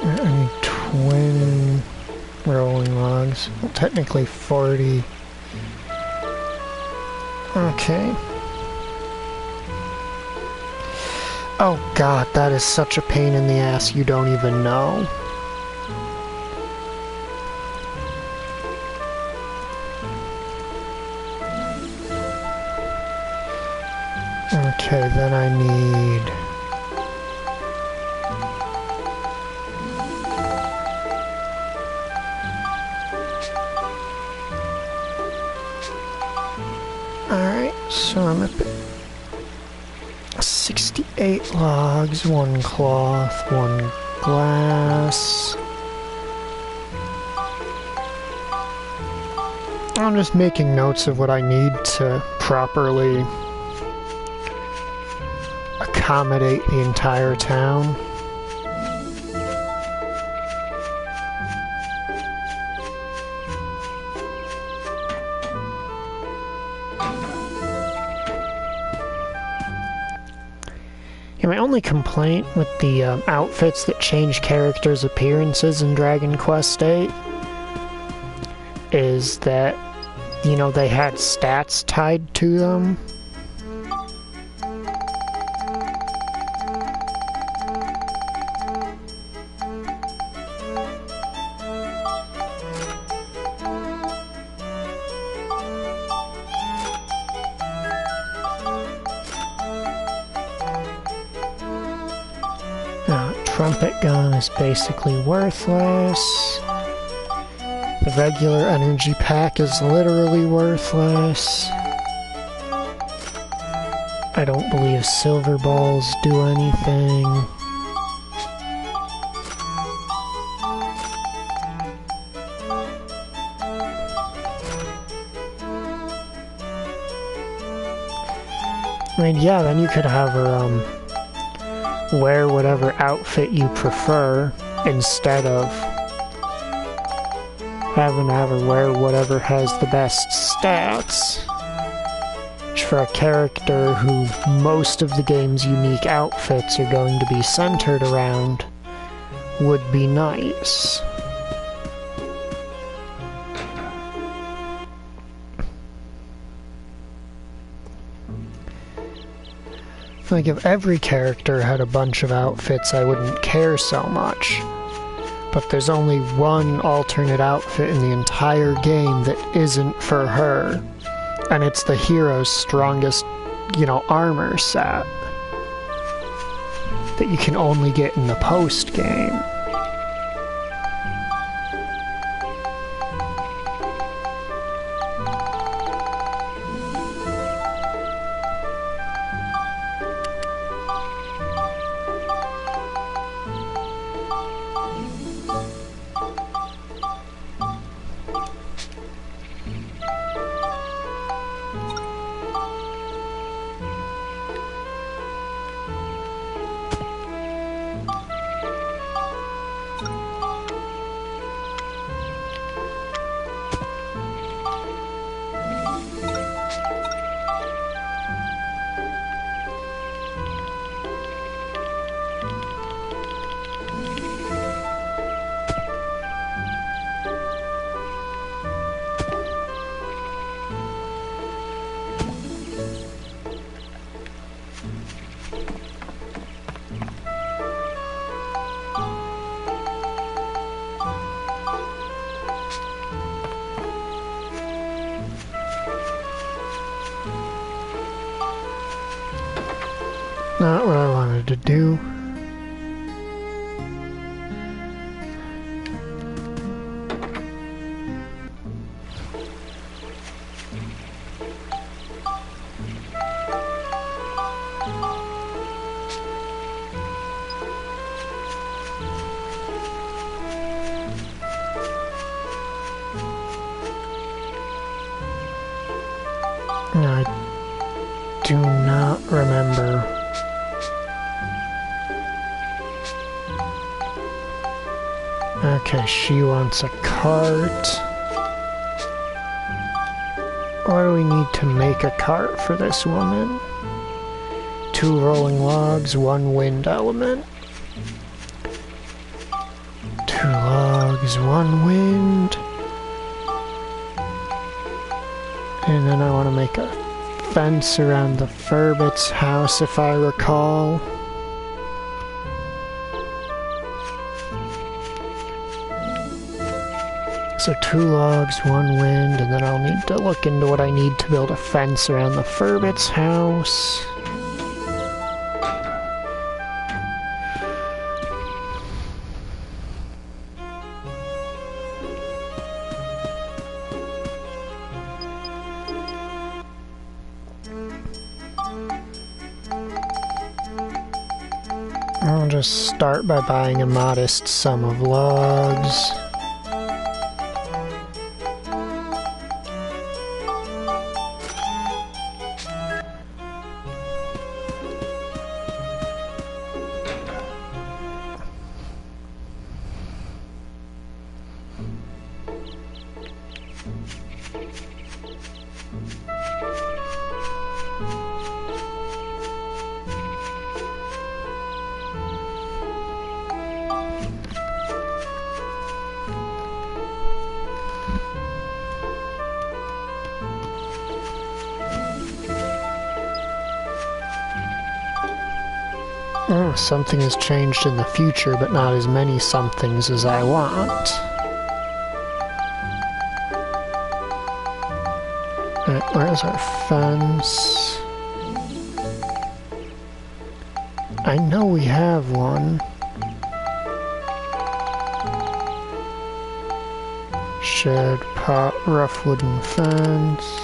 I need 20 rolling logs. Well, technically 40. Okay. Oh god, that is such a pain in the ass you don't even know. Okay, then I need... Alright, So I'm at 68 logs, 1 cloth, 1 glass. I'm just making notes of what I need to properly accommodate the entire town. Yeah, my only complaint with the outfits that change characters' appearances in Dragon Quest VIII is that, you know, they had stats tied to them. Trumpet gun is basically worthless. The regular energy pack is literally worthless. I don't believe silver balls do anything. I mean, yeah, then you could have her, wear whatever outfit you prefer instead of having to have her wear whatever has the best stats. Which for a character who most of the game's unique outfits are going to be centered around would be nice. Like, if every character had a bunch of outfits, I wouldn't care so much. But there's only one alternate outfit in the entire game that isn't for her. And it's the hero's strongest, you know, armor set. That you can only get in the post-game. Not what I wanted to do. I do not remember. Okay, she wants a cart. What do we need to make a cart for this woman? 2 rolling logs, 1 wind element. 2 logs, 1 wind. And then I want to make a fence around the Furbit's house, if I recall. So 2 logs, 1 wind, and then I'll need to look into what I need to build a fence around the Furbit's house. I'll just start by buying a modest sum of logs. Oh, something has changed in the future, but not as many somethings as I want. Alright, where's our fence? I know we have one. Shed, pot, rough wooden fence.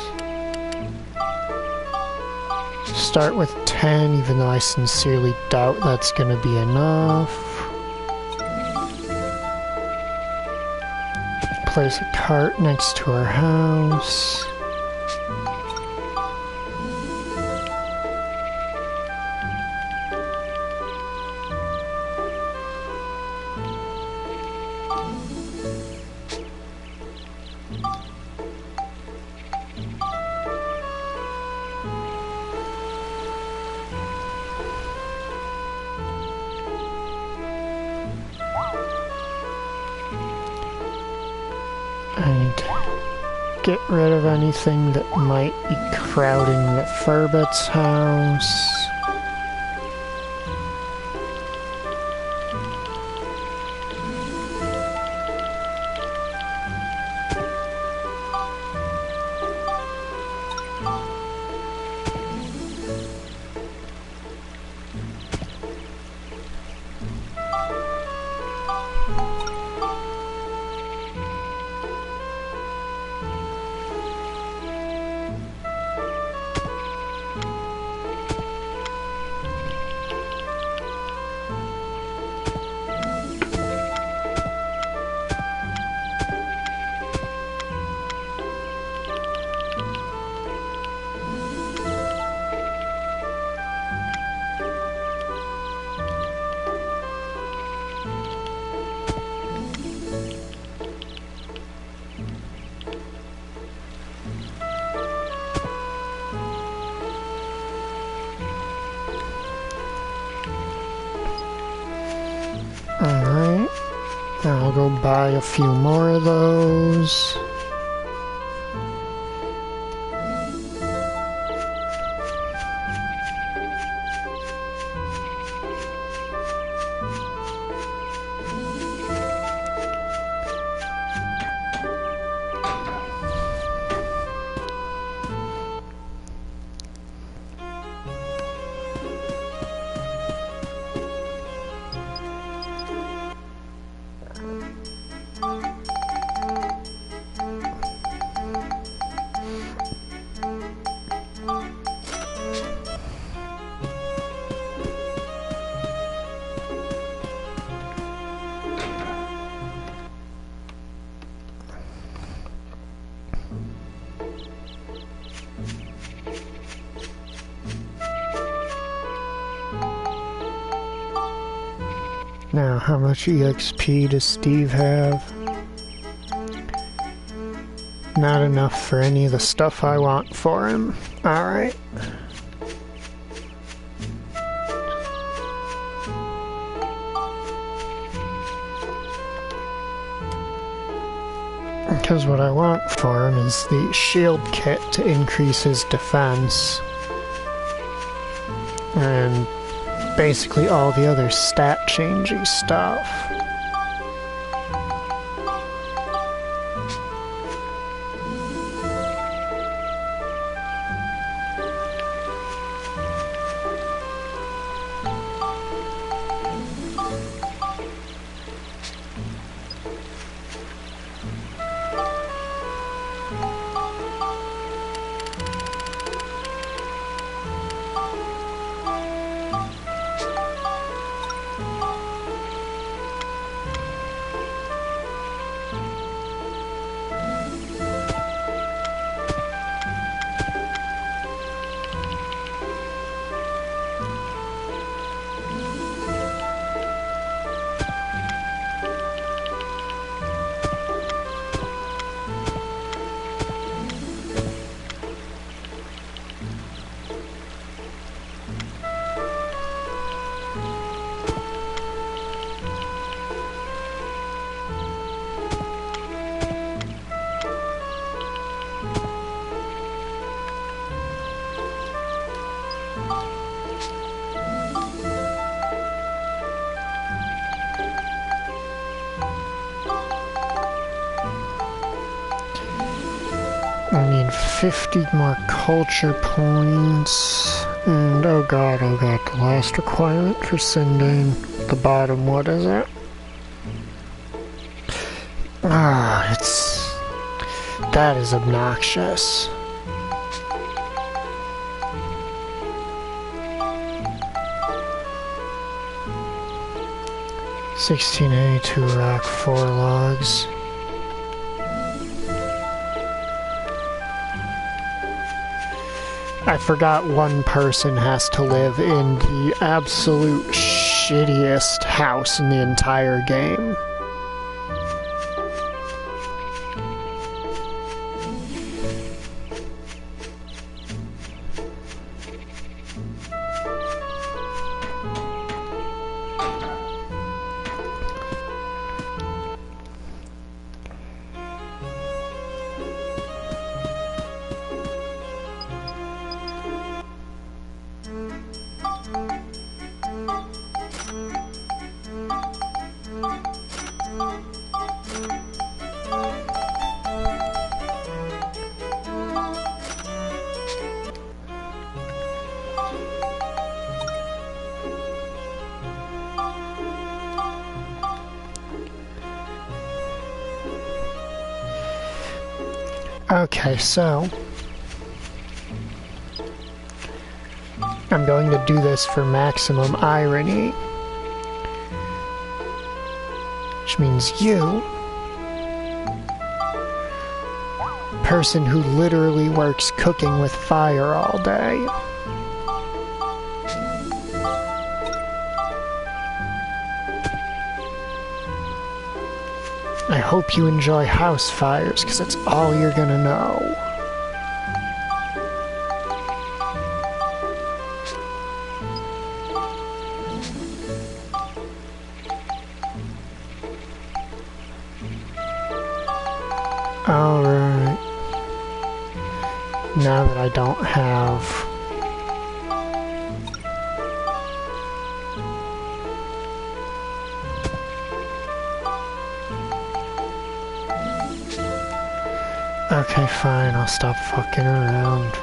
Start with 10, even though I sincerely doubt that's gonna be enough. Place a cart next to our house. And get rid of anything that might be crowding the Furbit's house. Alright, I'll go buy a few more of those. Now, how much EXP does Steve have? Not enough for any of the stuff I want for him. Alright. Because what I want for him is the shield kit to increase his defense. And basically all the other stat changing stuff. I need 50 more culture points. And oh god, the last requirement for sending the bottom, what is it? That is obnoxious. $16.82 2 rock, 4 logs. I forgot one person has to live in the absolute shittiest house in the entire game. Okay, so I'm going to do this for maximum irony, which means you, person who literally works cooking with fire all day, I hope you enjoy house fires, because that's all you're gonna know. Alright. Now that I don't have... Okay, fine, I'll stop fucking around.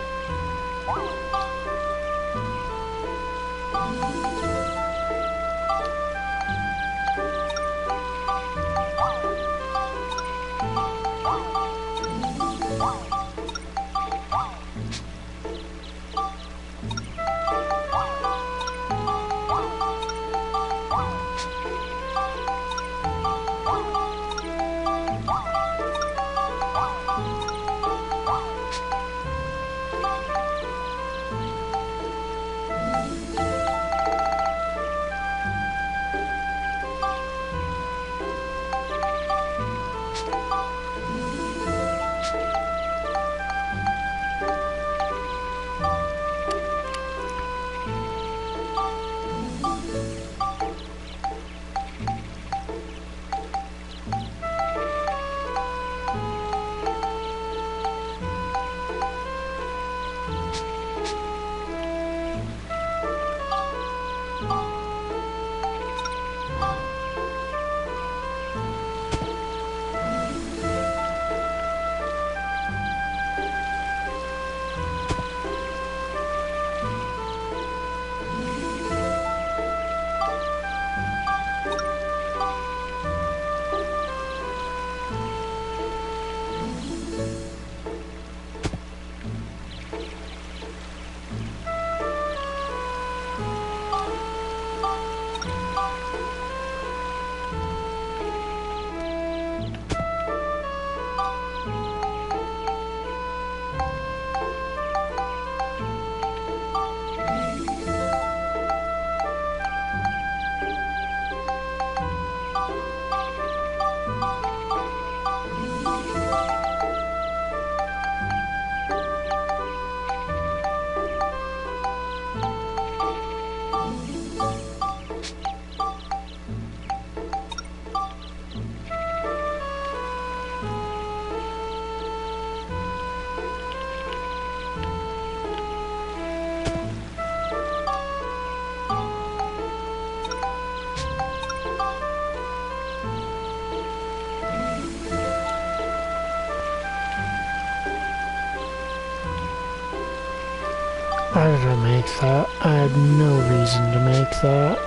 Why did I make that? I had no reason to make that.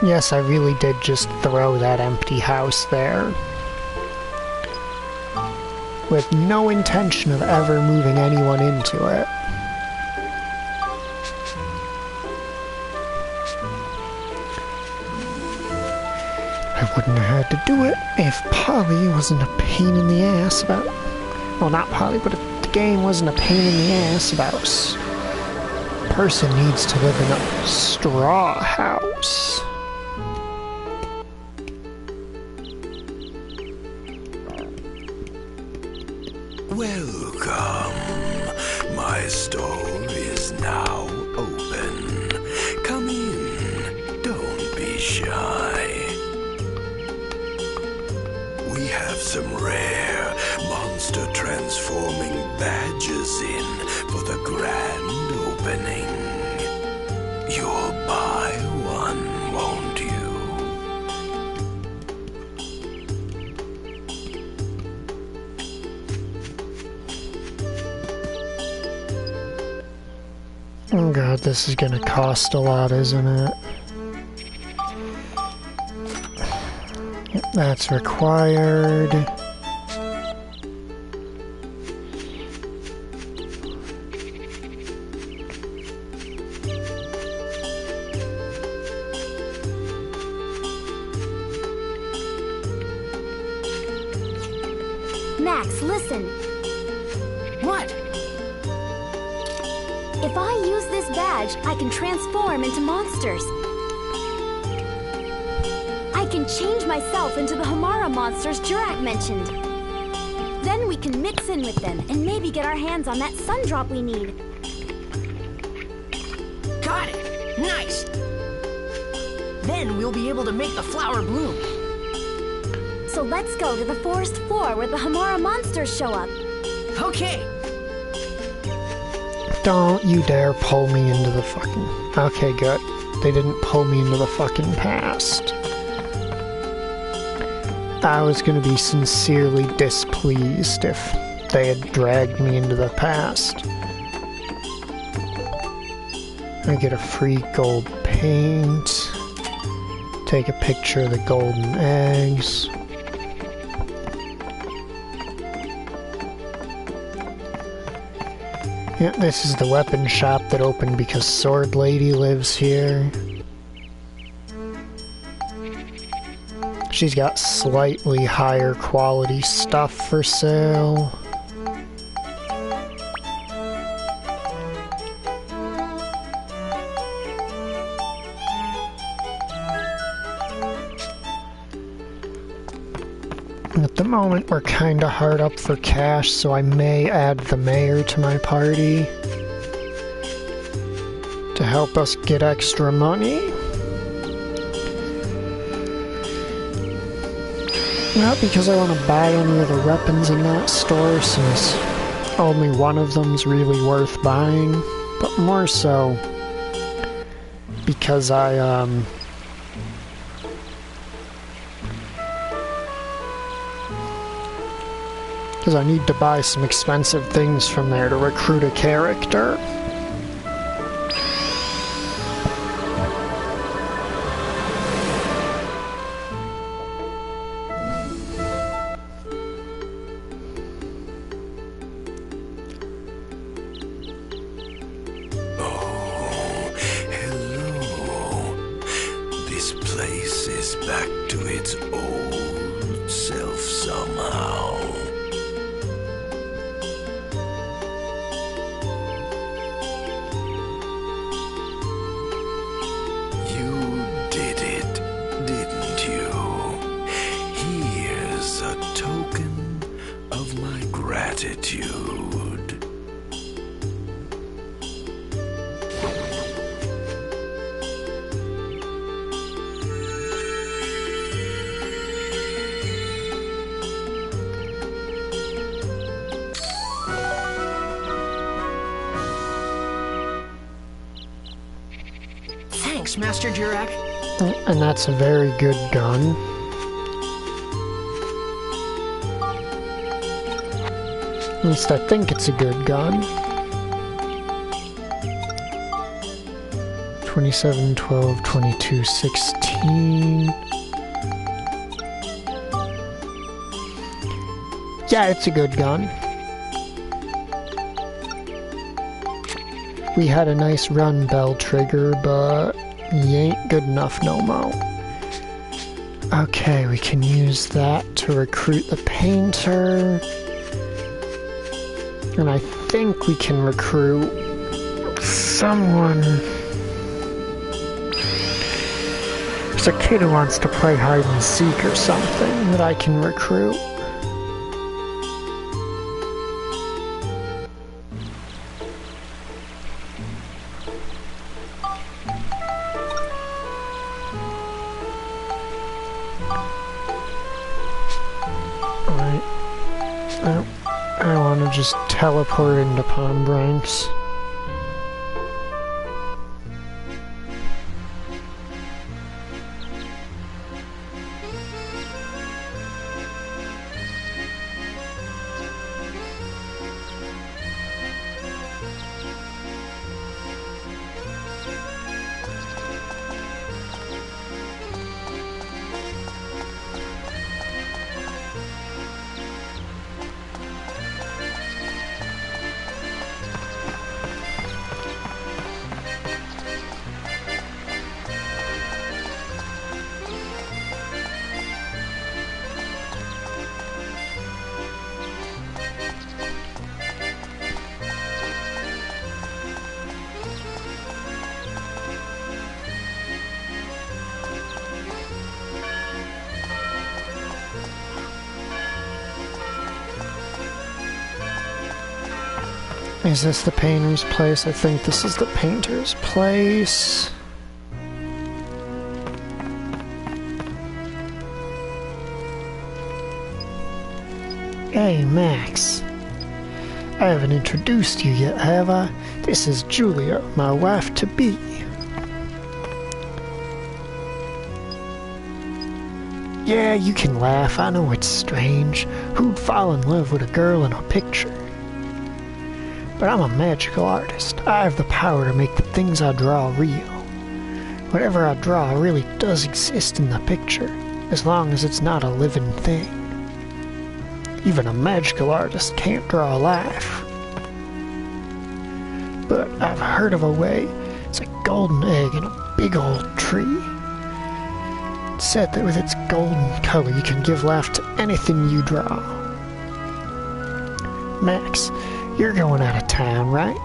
Yes, I really did just throw that empty house there. With no intention of ever moving anyone into it. I wouldn't have had to do it if Polly wasn't a pain in the ass about... Well, not Polly, but if the game wasn't a pain in the ass about... Person needs to live in a straw house. Welcome. My store is now open. Come in. Don't be shy. We have some rare monster transforming badges in for the grand opening. You'll buy one, won't you? Oh god, this is gonna cost a lot, isn't it? Yep, that's required. Max, listen. What? If I use this badge, I can transform into monsters. I can change myself into the Hamara monsters Jurak mentioned. Then we can mix in with them and maybe get our hands on that sundrop we need. Got it! Nice! Then we'll be able to make the flower bloom. So let's go to the forest floor where the Hamara monsters show up. Okay! Don't you dare pull me into the fucking... Okay, good. They didn't pull me into the fucking past. I was gonna be sincerely displeased if they had dragged me into the past. I get a free gold paint. Take a picture of the golden eggs. Yeah, this is the weapon shop that opened because Sword Lady lives here. She's got slightly higher quality stuff for sale. At the moment, we're kinda hard up for cash, so I may add the mayor to my party to help us get extra money. Not because I want to buy any of the weapons in that store, since only one of them's really worth buying, but more so because because I need to buy some expensive things from there to recruit a character. token of my gratitude. Thanks, Master Jurak. And that's a very good gun. At least I think it's a good gun. 27, 12, 22, 16. Yeah, it's a good gun. We had a nice run, Bell Trigger, but you ain't good enough no mo. Okay, we can use that to recruit the painter. And I think we can recruit someone. There's a kid who wants to play hide and seek or something that I can recruit. I want to just teleport into Palm Branks. Is this the painter's place? I think this is the painter's place. Hey, Max. I haven't introduced you yet, have I? This is Julia, my wife-to-be. Yeah, you can laugh. I know it's strange. Who'd fall in love with a girl in a picture? But I'm a magical artist. I have the power to make the things I draw real. Whatever I draw really does exist in the picture, as long as it's not a living thing. Even a magical artist can't draw life. But I've heard of a way. It's a golden egg in a big old tree. It's said that with its golden color you can give life to anything you draw. Max, you're going out of town, right?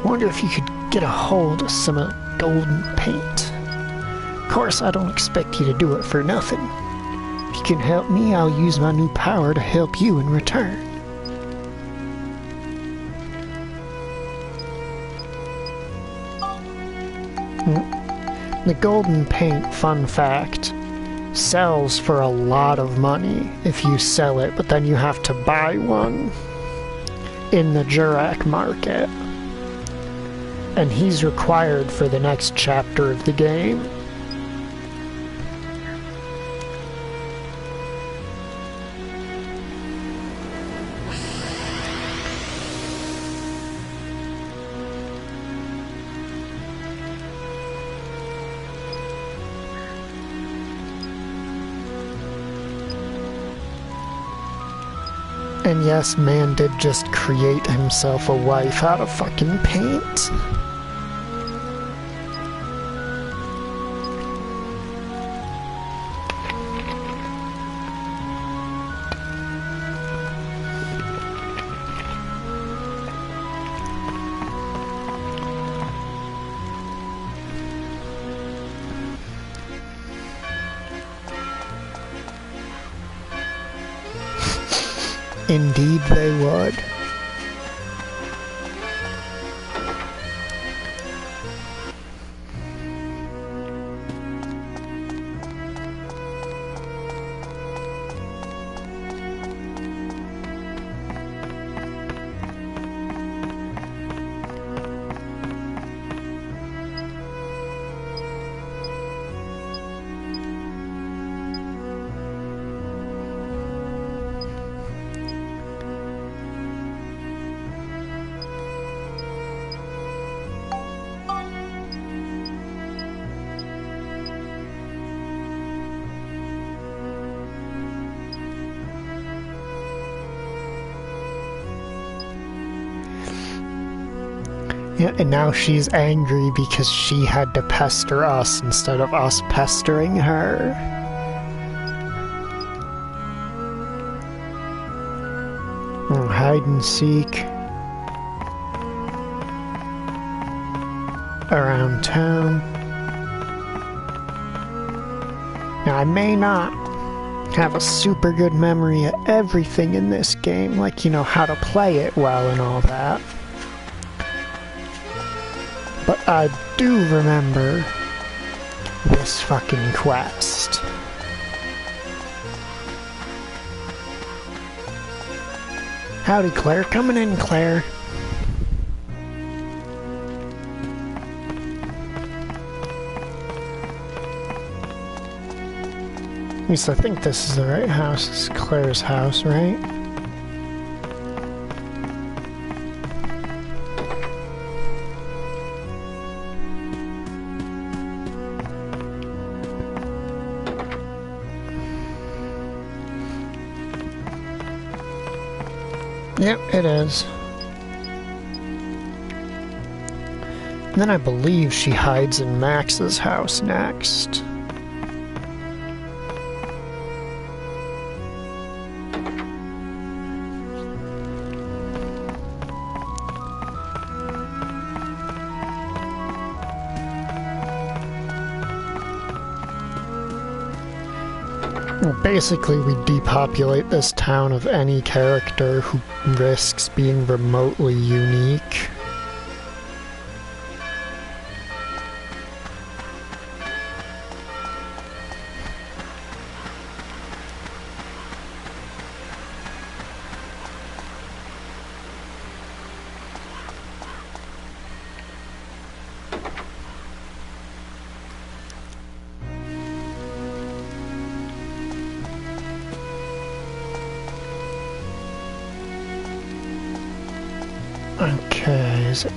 Wonder if you could get a hold of some golden paint. Of course, I don't expect you to do it for nothing. If you can help me, I'll use my new power to help you in return. The golden paint, fun fact, sells for a lot of money if you sell it, but then you have to buy one in the Jurak market, and he's required for the next chapter of the game. And yes, man did just create himself a wife out of fucking paint. Indeed they would. Yeah, and now she's angry because she had to pester us instead of us pestering her. Hide and seek. Around town. Now, I may not have a super good memory of everything in this game, like, you know, how to play it well and all that. But I do remember this fucking quest. Howdy, Claire. Coming in, Claire. At least I think this is the right house. This is Claire's house, right? Yep, it is. And then I believe she hides in Max's house next. Basically, we depopulate this town of any character who risks being remotely unique. Okay, is it...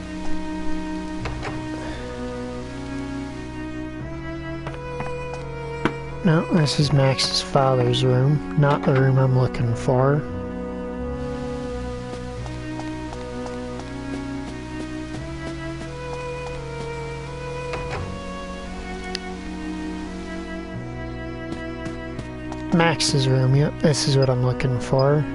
No, this is Max's father's room, not the room I'm looking for. Max's room, yep, this is what I'm looking for.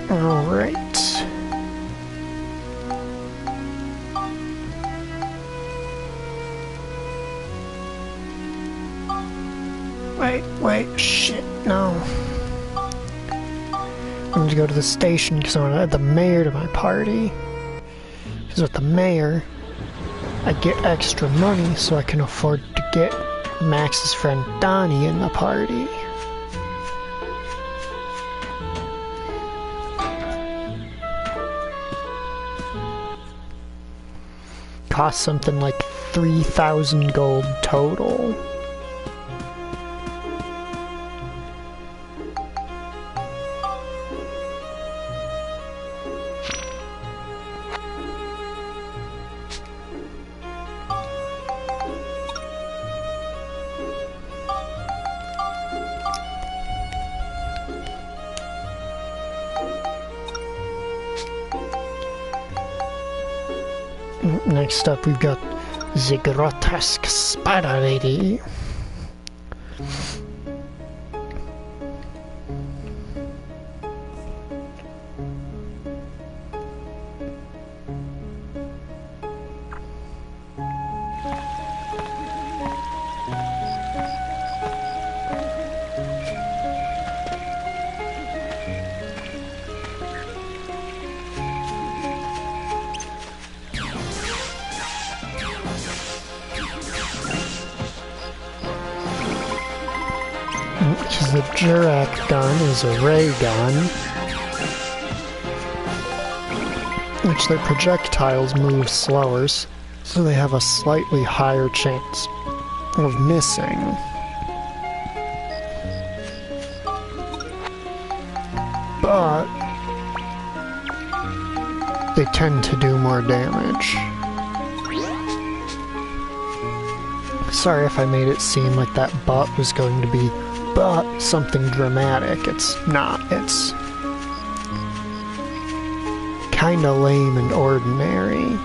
Alright. Wait, shit, no. I'm going to go to the station because I want to add the mayor to my party. Because with the mayor, I get extra money so I can afford to get Max's friend Donnie in the party. Cost something like 3,000 gold total. Next up, we've got the grotesque spider lady. Because the Jurak gun is a ray gun, which their projectiles move slower, so they have a slightly higher chance of missing. But they tend to do more damage. Sorry if I made it seem like that butt was going to be but something dramatic. It's not. It's kinda lame and ordinary.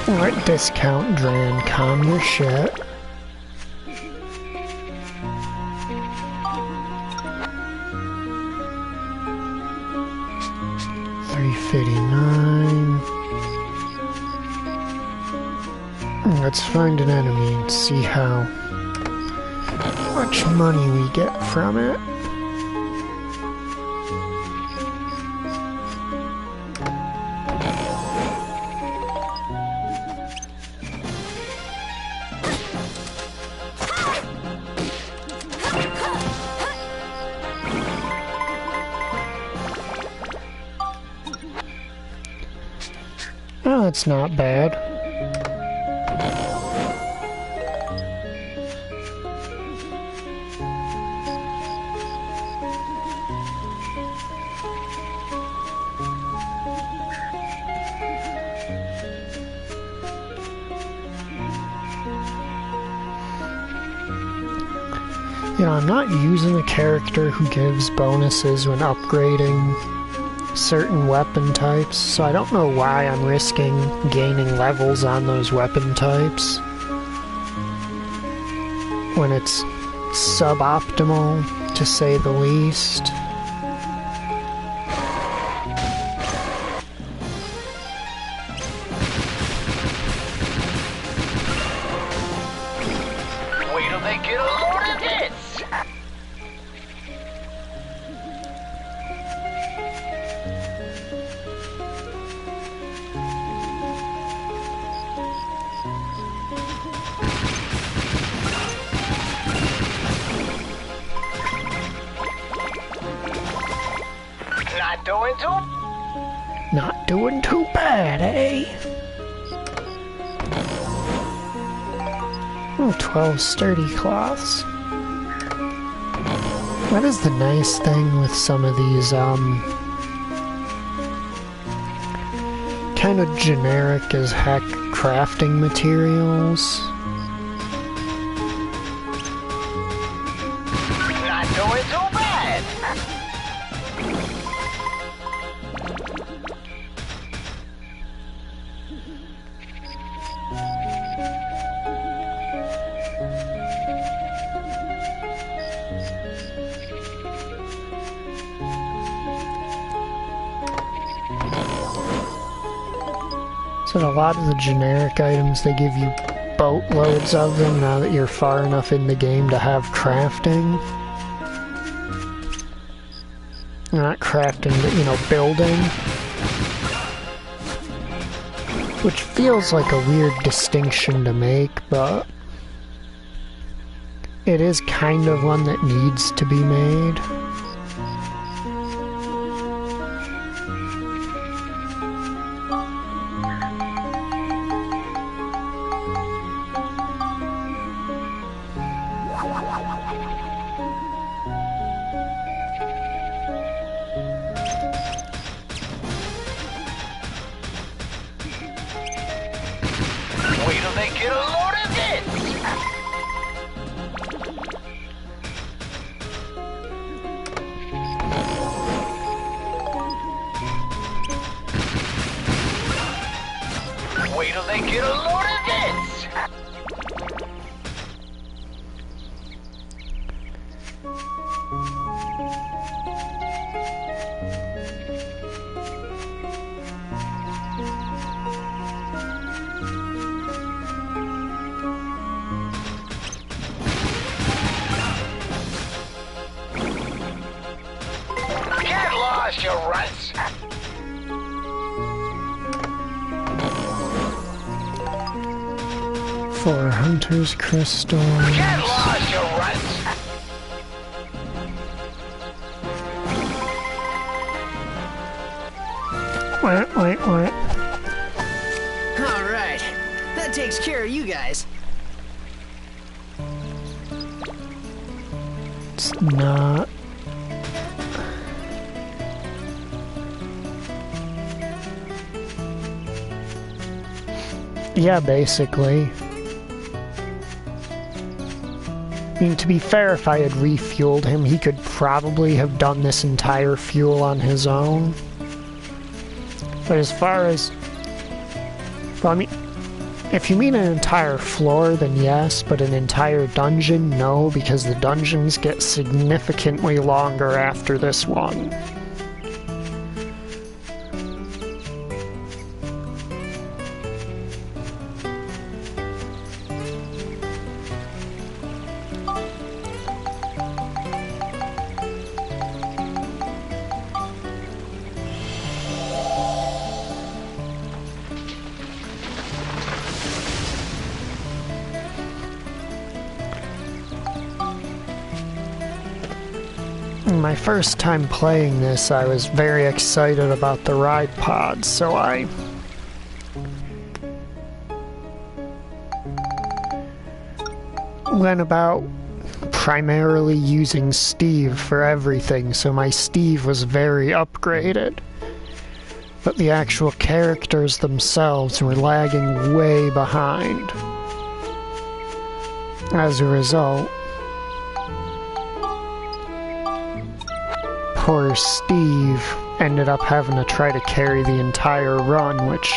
Alright, discount Dran, calm your shit. $3.59. Let's find an enemy and see how much money we get from it. Oh, that's not bad. You know, I'm not using a character who gives bonuses when upgrading certain weapon types, so I don't know why I'm risking gaining levels on those weapon types when it's suboptimal, to say the least. Wait till they get a load of this! Not doing too bad, eh? 12 sturdy cloths. That is the nice thing with some of these, kind of generic as heck crafting materials. Not doing too bad! So a lot of the generic items, they give you boatloads of them now that you're far enough in the game to have crafting. Not crafting, but, you know, building. Which feels like a weird distinction to make, but it is kind of one that needs to be made. Wait till they get a load of this! Wait till they get a load of this! Get lost, you runts! For Hunter's Crystals. Get lost, you runts! Wait. Alright, that takes care of you guys. It's not. Yeah, basically. I mean, to be fair, if I had refueled him, he could probably have done this entire fuel on his own. But as far as... Well, I mean, if you mean an entire floor, then yes, but an entire dungeon, no, because the dungeons get significantly longer after this one. My first time playing this, I was very excited about the ride pods, so I went about primarily using Steve for everything, so my Steve was very upgraded. But the actual characters themselves were lagging way behind. As a result, poor Steve ended up having to try to carry the entire run, which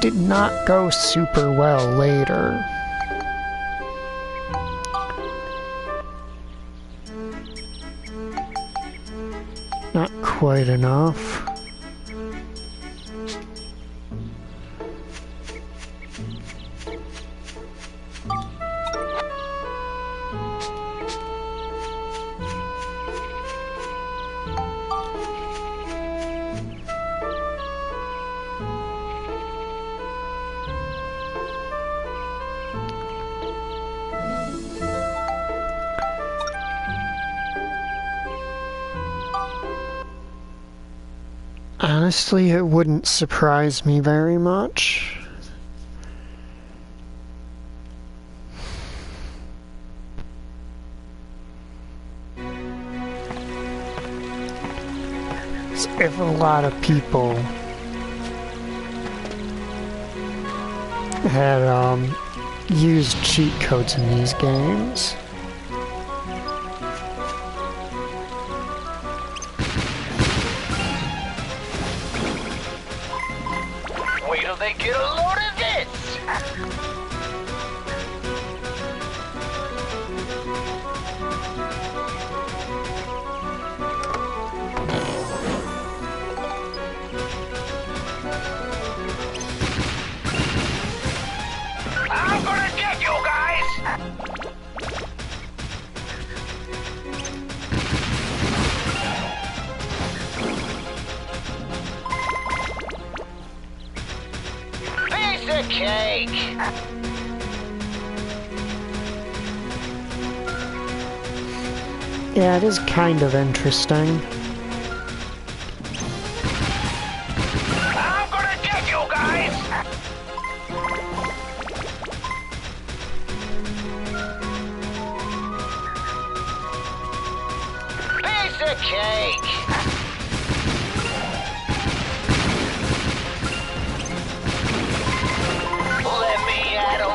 did not go super well later. Not quite enough. Honestly, it wouldn't surprise me very much. So if a lot of people had used cheat codes in these games, Wait till they get a load of this! I'm gonna get you guys! of cake. Yeah, it is kind of interesting. I'm gonna get you guys. Piece of cake. Let me at 'em.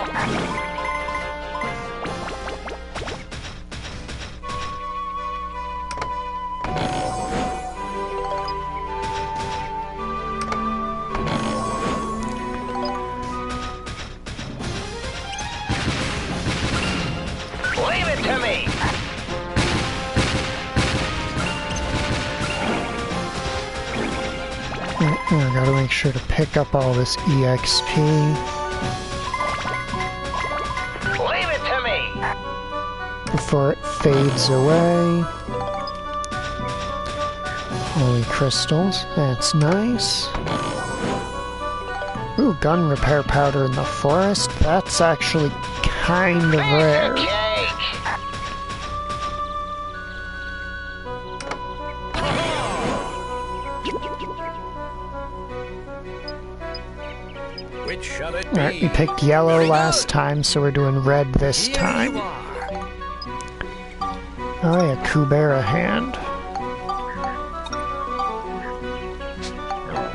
Leave it to me. I gotta make sure to pick up all this EXP Leave it to me. before it fades away. Holy crystals, that's nice. Ooh, gun repair powder in the forest. That's actually kind of rare. Piece of cake. Which shall it Alright, we picked yellow last time, so we're doing red this time. Oh yeah, Kubera hand.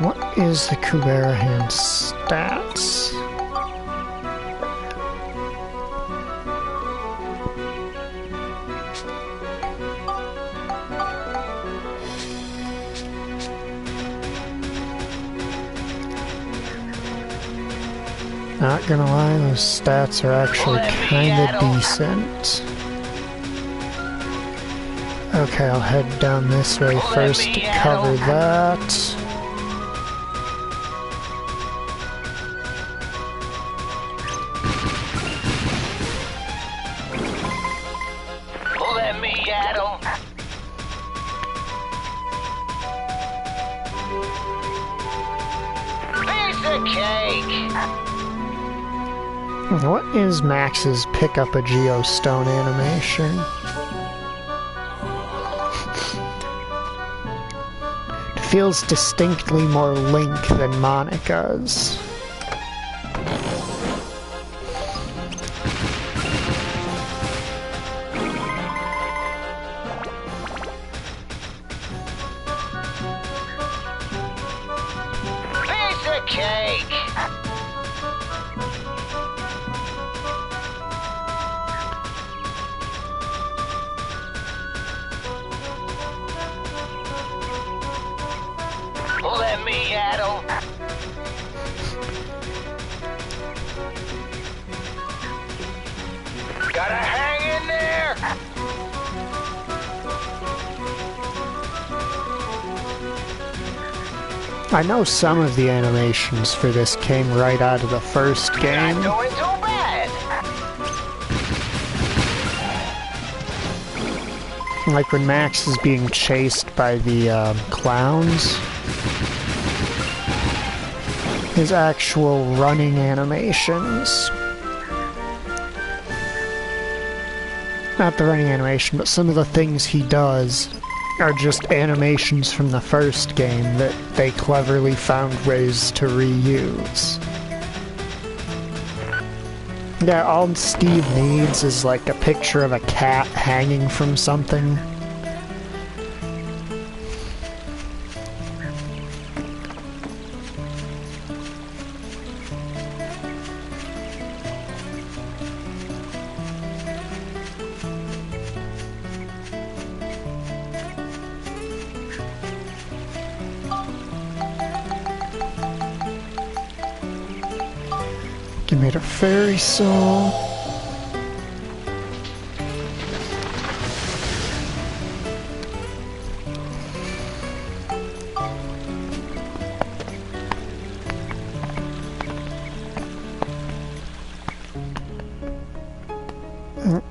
What is the Kubera hand stats? Not gonna lie, those stats are actually kinda decent. Okay, I'll head down this way first to cover that. Let me at 'em. Piece of cake. What is Max's pick up a geostone animation? It feels distinctly more Link than Monica's. Piece of cake. Let me at 'em. Gotta hang in there. I know some of the animations for this came right out of the first Not game. doing too bad. Like when Max is being chased by the clowns. His actual running animations. Not the running animation, but some of the things he does are just animations from the first game that they cleverly found ways to reuse. Yeah, all Steve needs is like a picture of a cat hanging from something. Give me the fairy soul.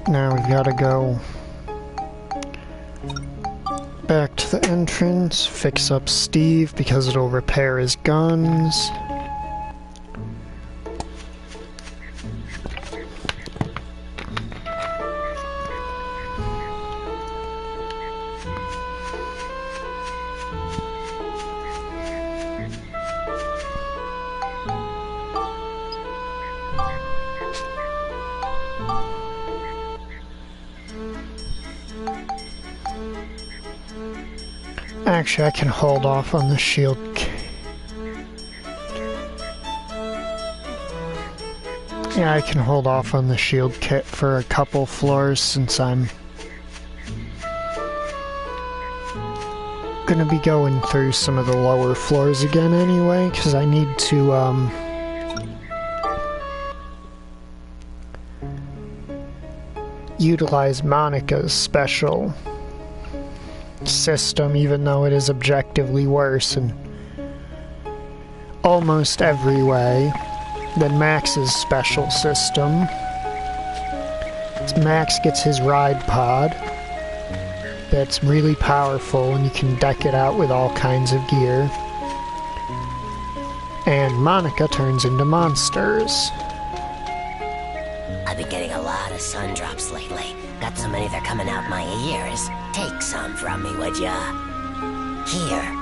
Now we've got to go back to the entrance, fix up Steve because it'll repair his guns. Actually, I can hold off on the shield. Yeah, I can hold off on the shield kit for a couple floors since I'm gonna be going through some of the lower floors again anyway, because I need to, utilize Monica's special system, even though it is objectively worse in almost every way than Max's special system. Max gets his ride pod that's really powerful and you can deck it out with all kinds of gear. And Monica turns into monsters. I've been getting a lot of sun drops lately. Got so many they're coming out my ears. Take some from me, would ya? Here.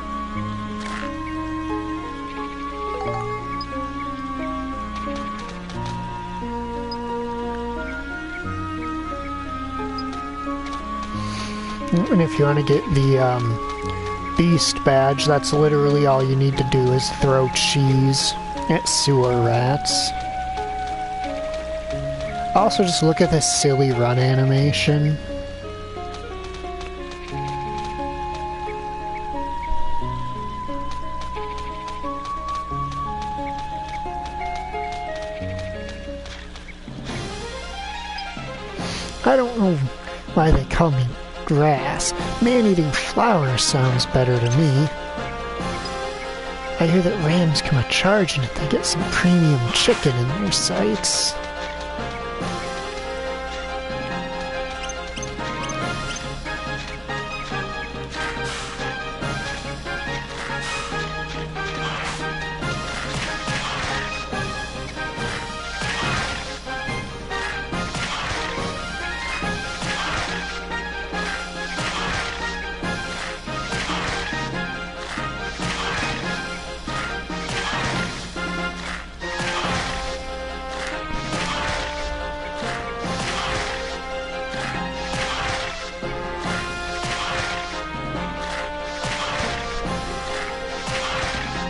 And if you want to get the Beast badge, that's literally all you need to do is throw cheese at sewer rats. Also, just look at this silly run animation. I don't know why they call me grass. Man-eating flowers sounds better to me. I hear that rams come a-charging if they get some premium chicken in their sights.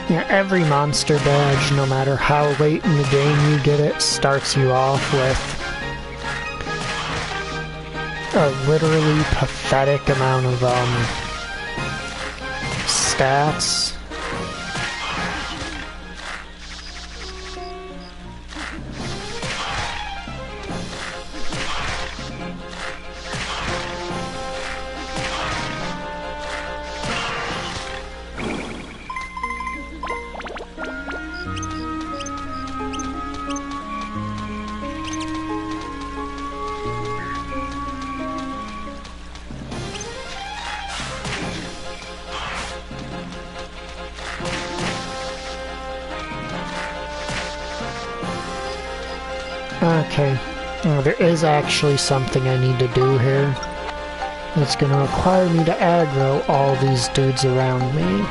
Yeah, every monster badge, no matter how late in the game you get it, starts you off with a literally pathetic amount of stats. Okay, there is actually something I need to do here. It's going to require me to aggro all these dudes around me.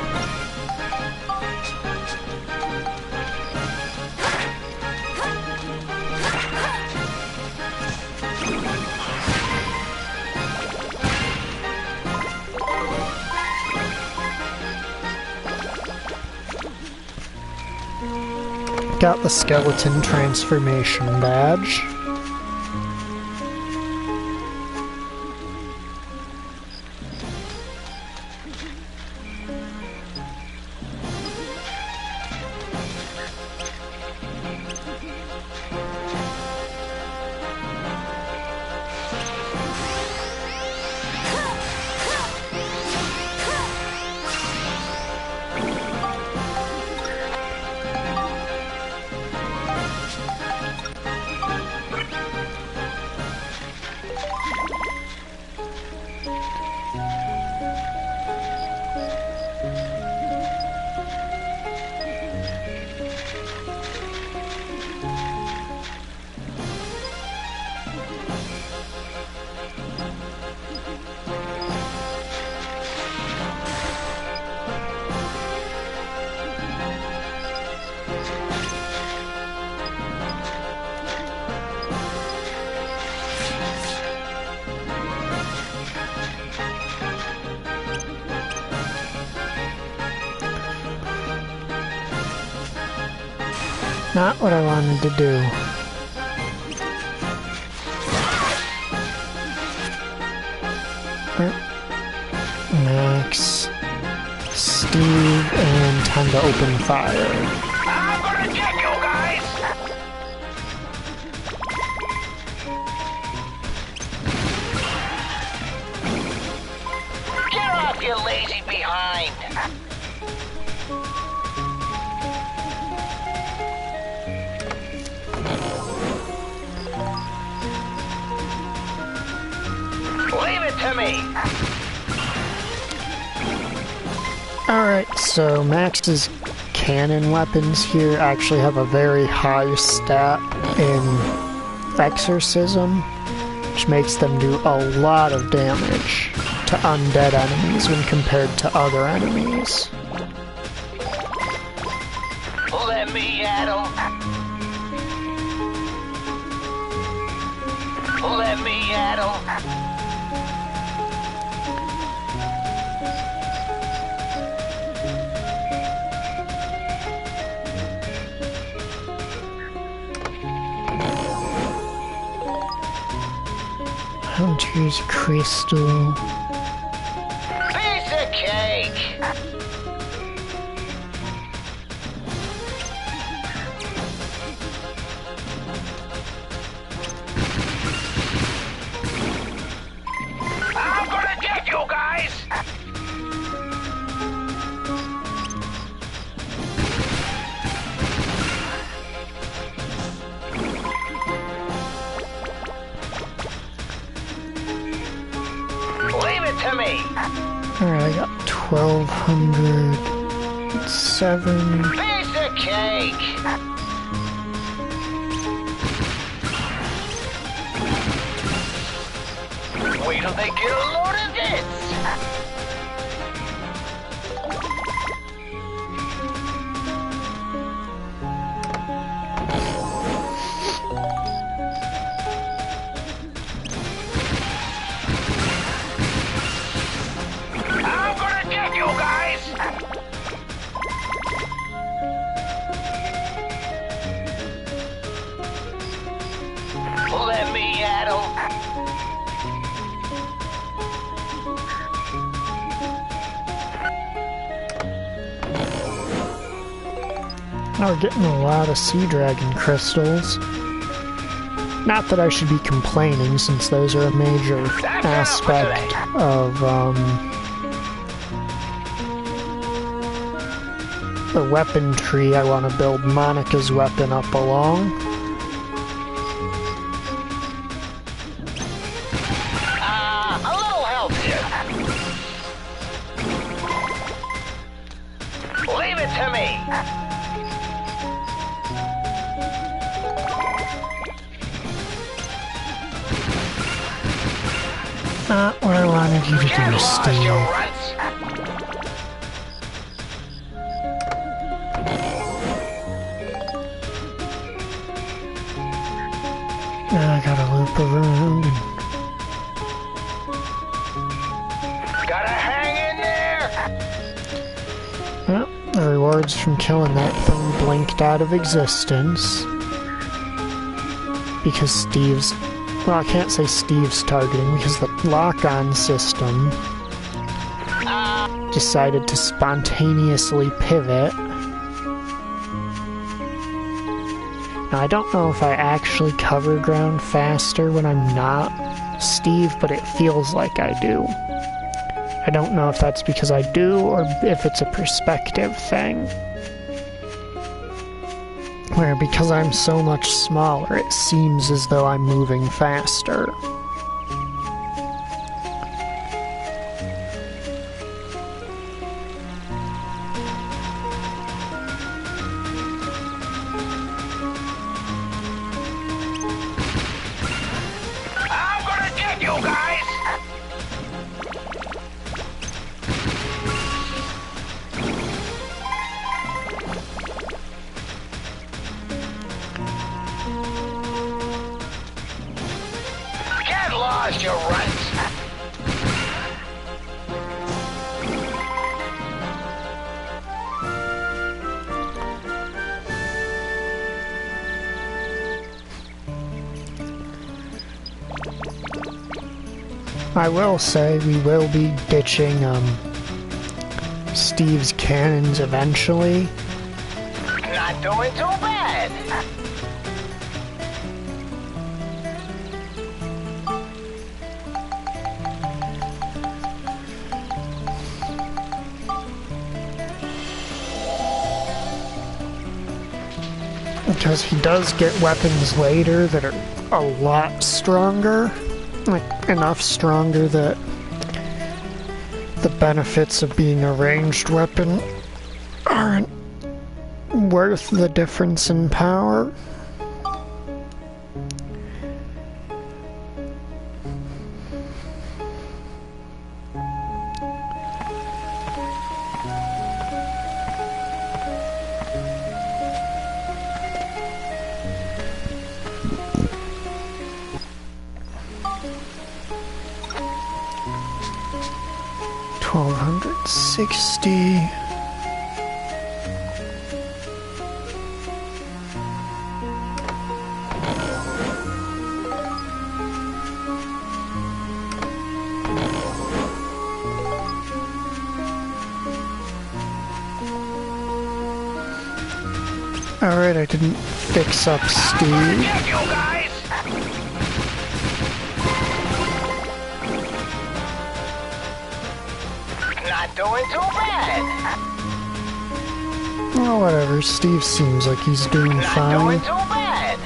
Got the skeleton transformation badge. Not what I wanted to do. Max, Steve, and time to open fire. I'm gonna get you guys! Get off, you lazy behind! Leave it to me! Alright, so Max's cannon weapons here actually have a very high stat in exorcism, which makes them do a lot of damage to undead enemies when compared to other enemies. Let me at 'em. Let me at 'em. Hunter's Crystal. Piece of cake! I'm gonna get you guys! Leave it to me! Alright, I got 1207. Piece of cake! Wait till they get a load of this! I'm gonna get you guys! Let me at 'em. Now we're getting a lot of sea dragon crystals. Not that I should be complaining, since those are a major aspect of the weapon tree I want to build Monica's weapon up along. A little help here. Leave it to me. Not what I wanted you to Get do, lost, you Steve. runts. Now I gotta loop around and... Gotta hang in there. Well, the rewards from killing that thing blinked out of existence. Because Steve's... Well, I can't say Steve's targeting, because the lock-on system decided to spontaneously pivot. Now, I don't know if I actually cover ground faster when I'm not Steve, but it feels like I do. I don't know if that's because I do, or if it's a perspective thing. Where because I'm so much smaller, it seems as though I'm moving faster. I'm gonna get you guys. Get lost, you runts. I will say we will be ditching Steve's cannons eventually. Not doing too bad. Because he does get weapons later that are a lot stronger. Like, enough stronger that the benefits of being a ranged weapon aren't worth the difference in power. $1,260. Alright, I didn't fix up Steve. Get you guys. Not doing too bad. Well, whatever. Steve seems like he's doing Not fine. doing too bad.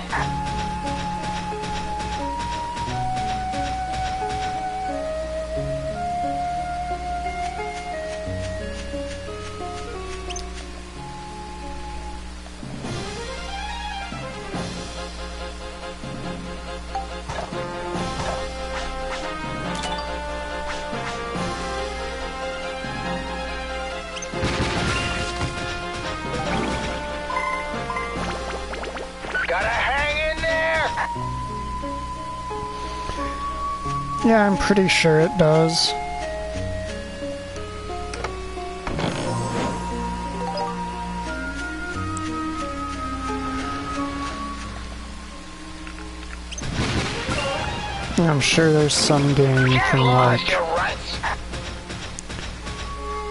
Gotta hang in there. Yeah, I'm pretty sure it does. I'm sure there's some game from like Lost your ruts.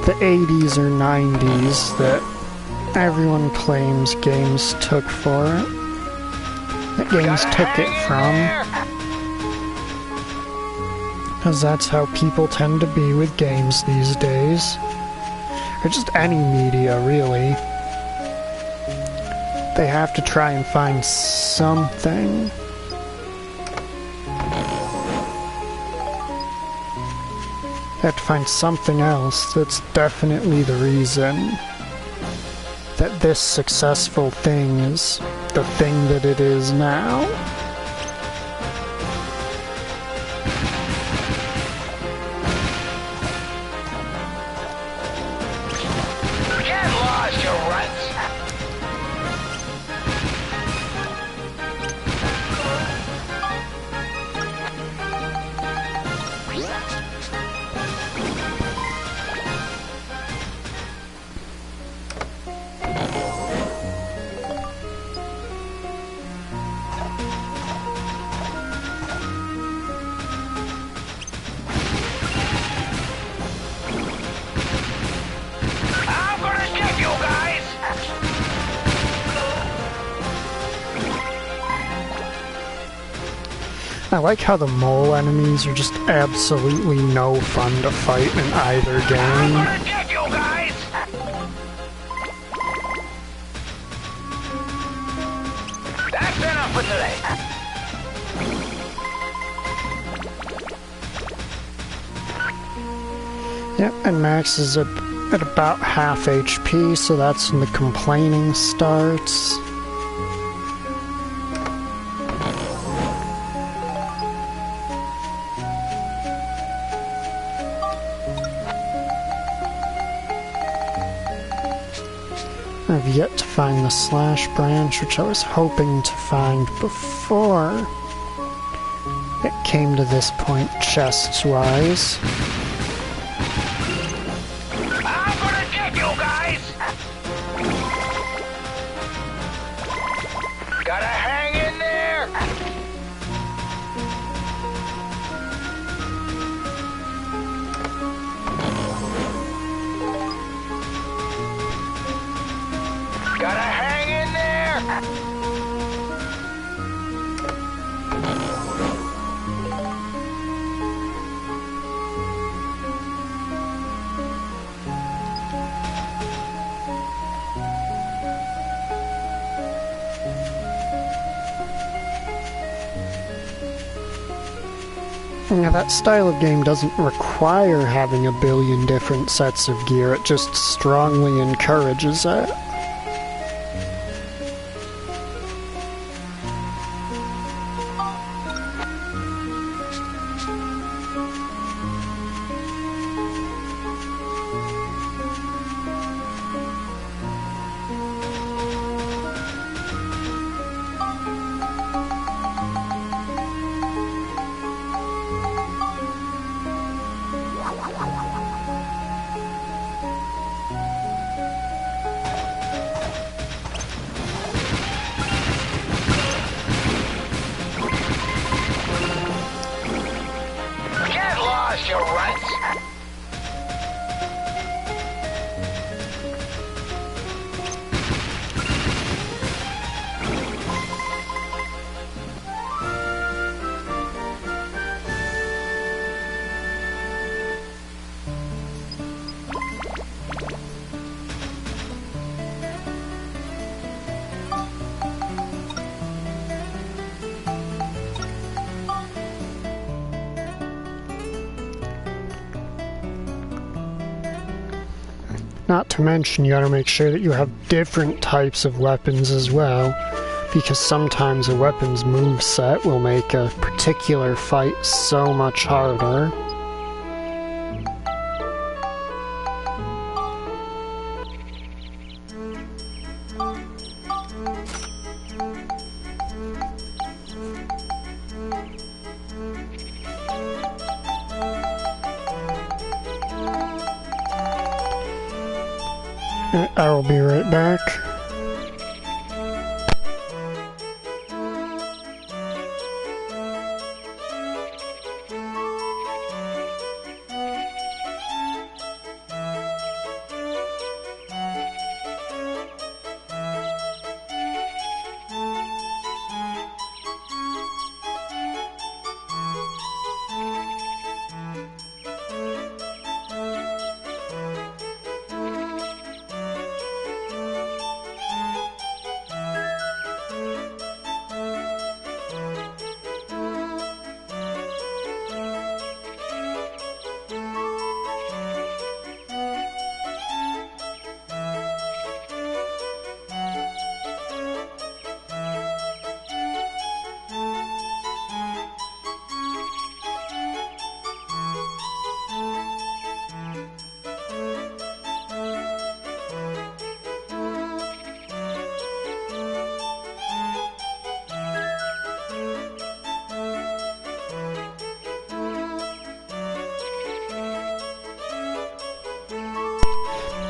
the 80s or 90s that everyone claims games took for it. That games Gotta took hang it in from. there. Because that's how people tend to be with games these days. Or just any media, really. They have to try and find something. They have to find something else that's definitely the reason that this successful thing is the thing that it is now. Get lost your ruts. I'm gonna get you guys. I like how the mole enemies are just absolutely no fun to fight in either I'm game. gonna get you guys. That's enough for today. Yep, and Max is at about half HP, so that's when the complaining starts. I've yet to find the slash branch, which I was hoping to find before it came to this point chests-wise. I'm gonna get you guys. Gotta hang in there. Yeah, that style of game doesn't require having a billion different sets of gear, it just strongly encourages it. Get lost, you runts! Not to mention, you gotta make sure that you have different types of weapons as well, because sometimes a weapon's moveset will make a particular fight so much harder. I will be right back.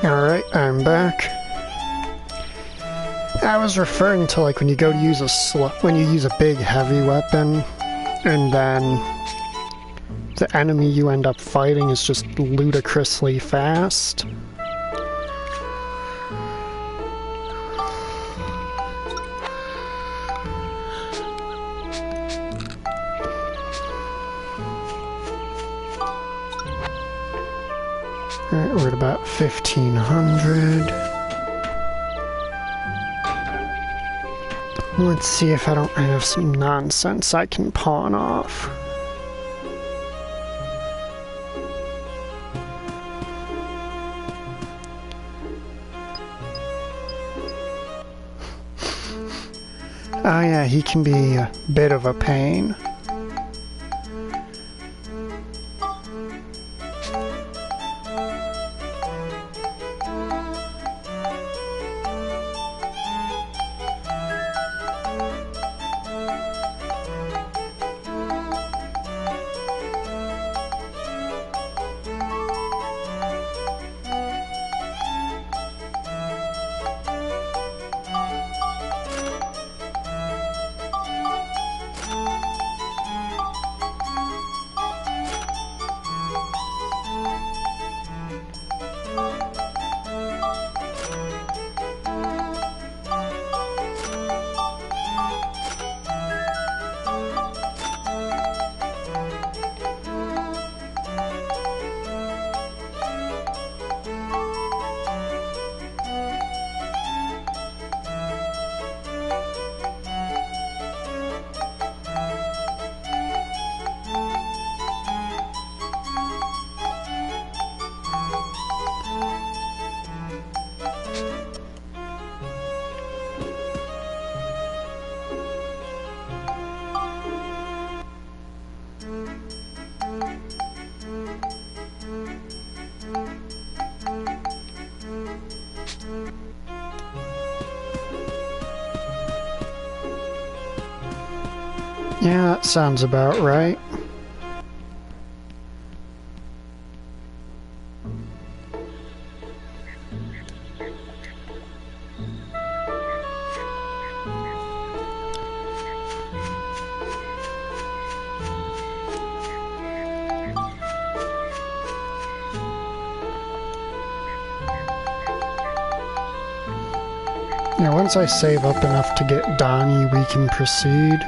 Alright, I'm back. I was referring to like when you go to use when you use a big heavy weapon, and then the enemy you end up fighting is just ludicrously fast. Alright, we're at about 1500. Let's see if I don't have some nonsense I can pawn off. Oh yeah, he can be a bit of a pain. Yeah, that sounds about right. Yeah, once I save up enough to get Donnie, we can proceed.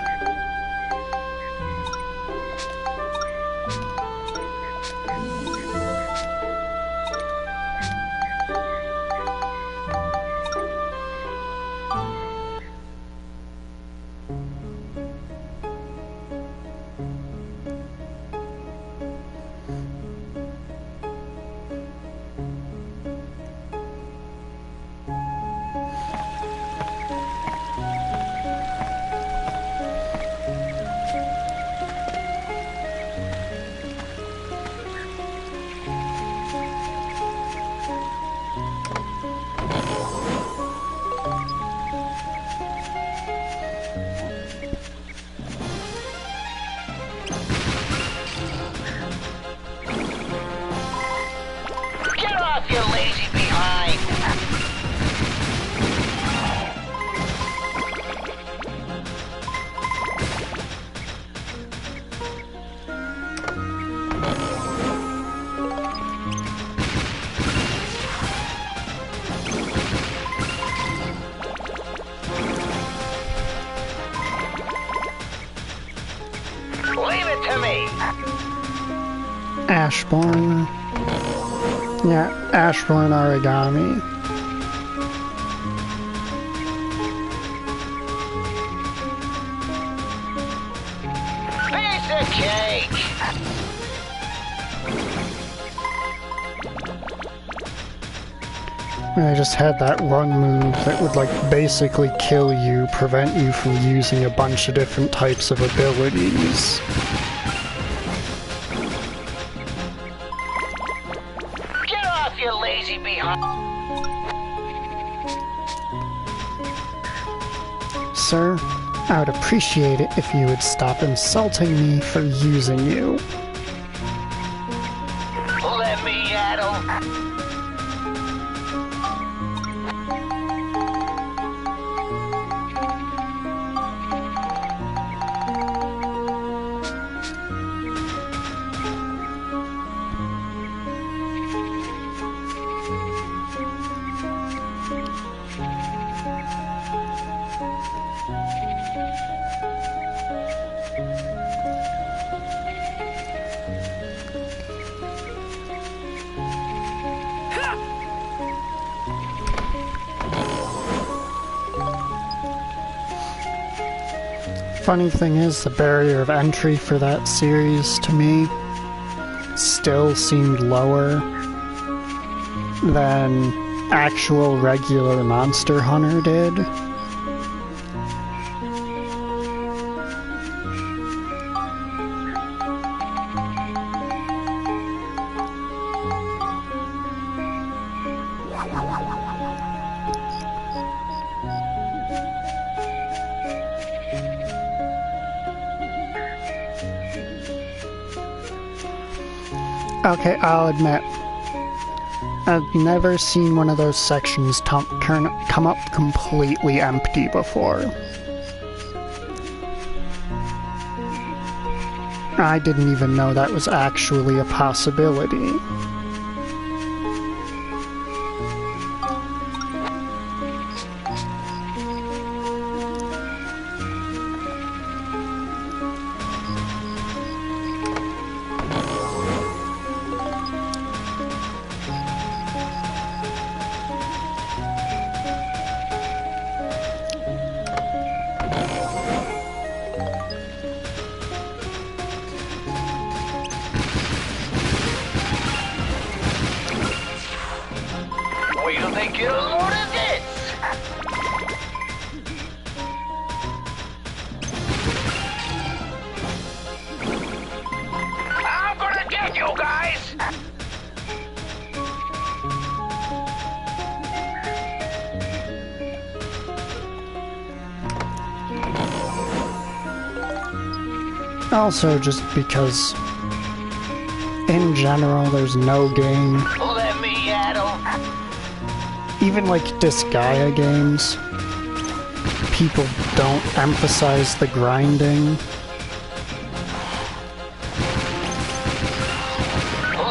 Get off, you lazy behind! Leave it to me! Ashbourne. Yeah, Ashbourne origami. Piece of cake! I just had that one move that would, like, basically kill you, prevent you from using a bunch of different types of abilities. Get off, you lazy behind! Sir, I would appreciate it if you would stop insulting me for using you. Let me at 'em! Funny thing is, the barrier of entry for that series, to me, still seemed lower than actual regular Monster Hunter did. Okay, I'll admit, I've never seen one of those sections come up completely empty before. I didn't even know that was actually a possibility. Wait till they get a load of this! I'm gonna get you guys! Also, just because, in general, there's no game, Let me at 'em. even like Disgaea games, people don't emphasize the grinding.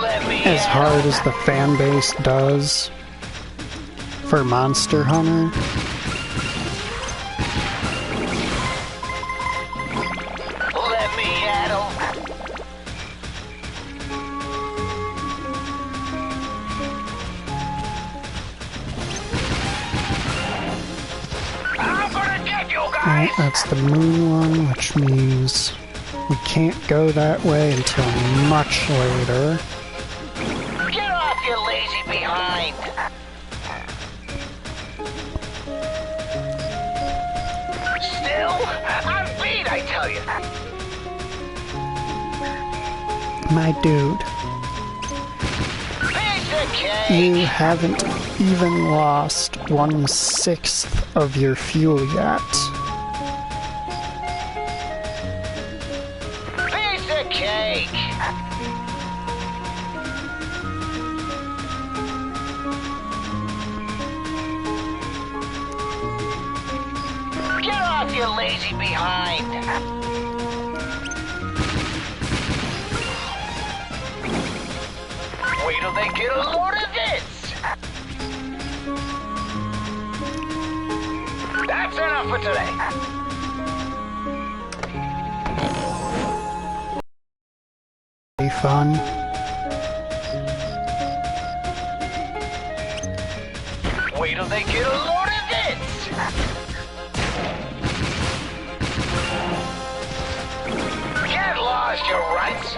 Let me As at 'em. hard as the fan base does for Monster Hunter. Let me at 'em. I'm gonna get you guys. Right, that's the moon one, which means we can't go that way until much later. Get off your lazy behind. Still, I'm beat, I tell you. My dude, Piece of cake. you haven't even lost 1/6 of your fuel yet. Piece of cake. Get off your lazy behind. Wait till they get a load of this. That's enough for today. Be fun. Wait till they get a load of this. Get lost, you runts.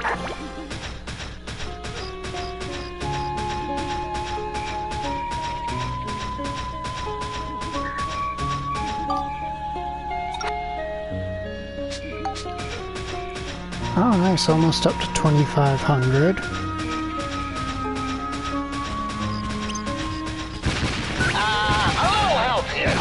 Oh, nice, almost up to 2,500. A little help here.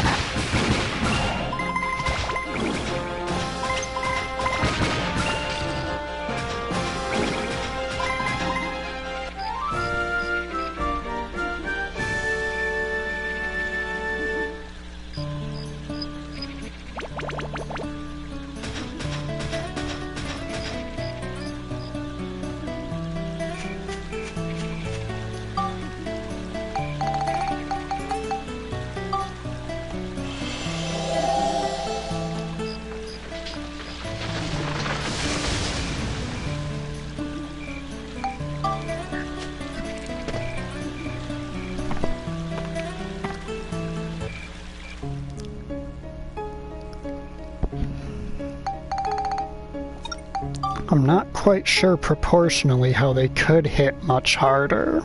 I'm not quite sure proportionally how they could hit much harder.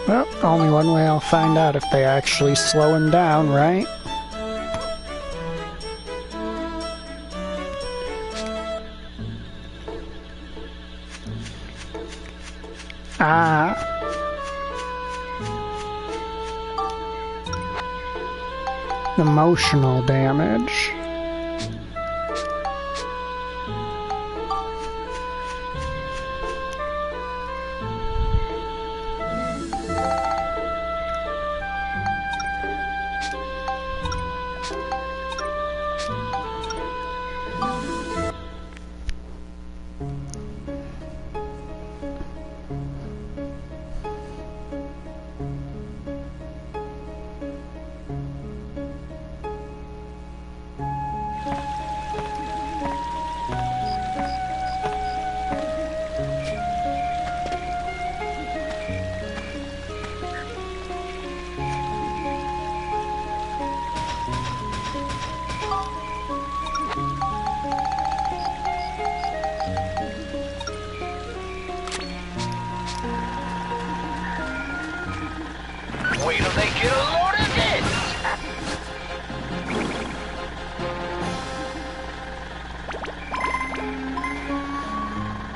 Well, only one way I'll find out if they actually slow him down, right? Ah. Emotional damage.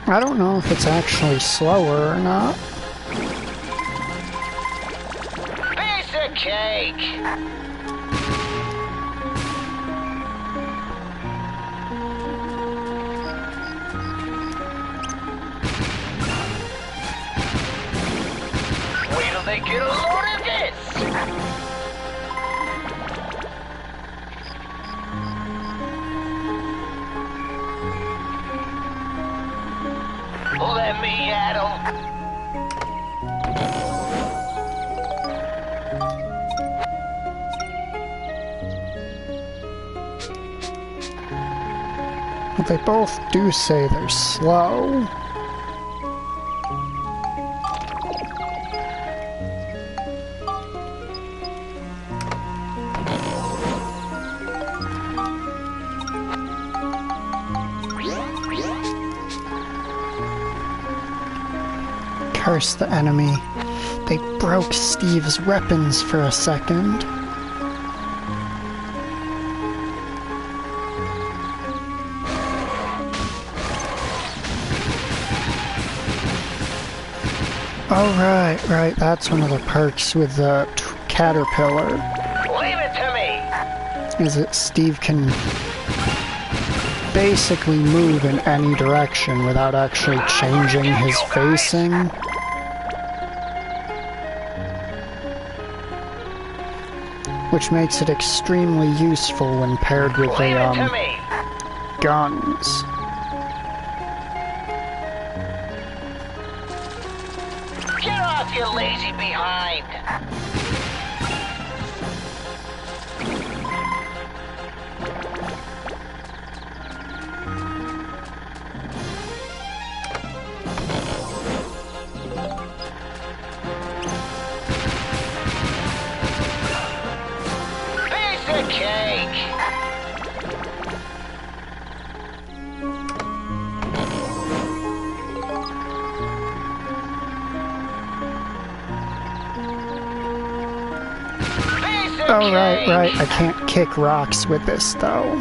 I don't know if it's actually slower or not. Piece of cake! Wait till they get a load of this! Let me at 'em. But they both do say they're slow. Curse the enemy. They broke Steve's weapons for a second. Oh, right, that's one of the perks with the caterpillar. Leave it to me! Is that Steve can basically move in any direction without actually changing his facing. Which makes it extremely useful when paired with Leave it to the, me! guns. Get off, you lazy behind! Piece of cake! Piece of Oh, cake! right, I can't kick rocks with this, though.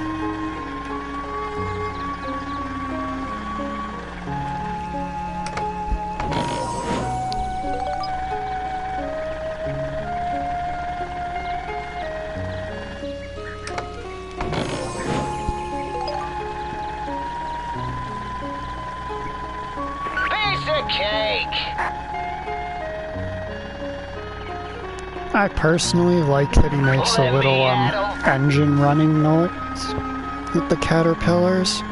Piece of cake! I personally like that he makes a little, engine running noise with the caterpillars.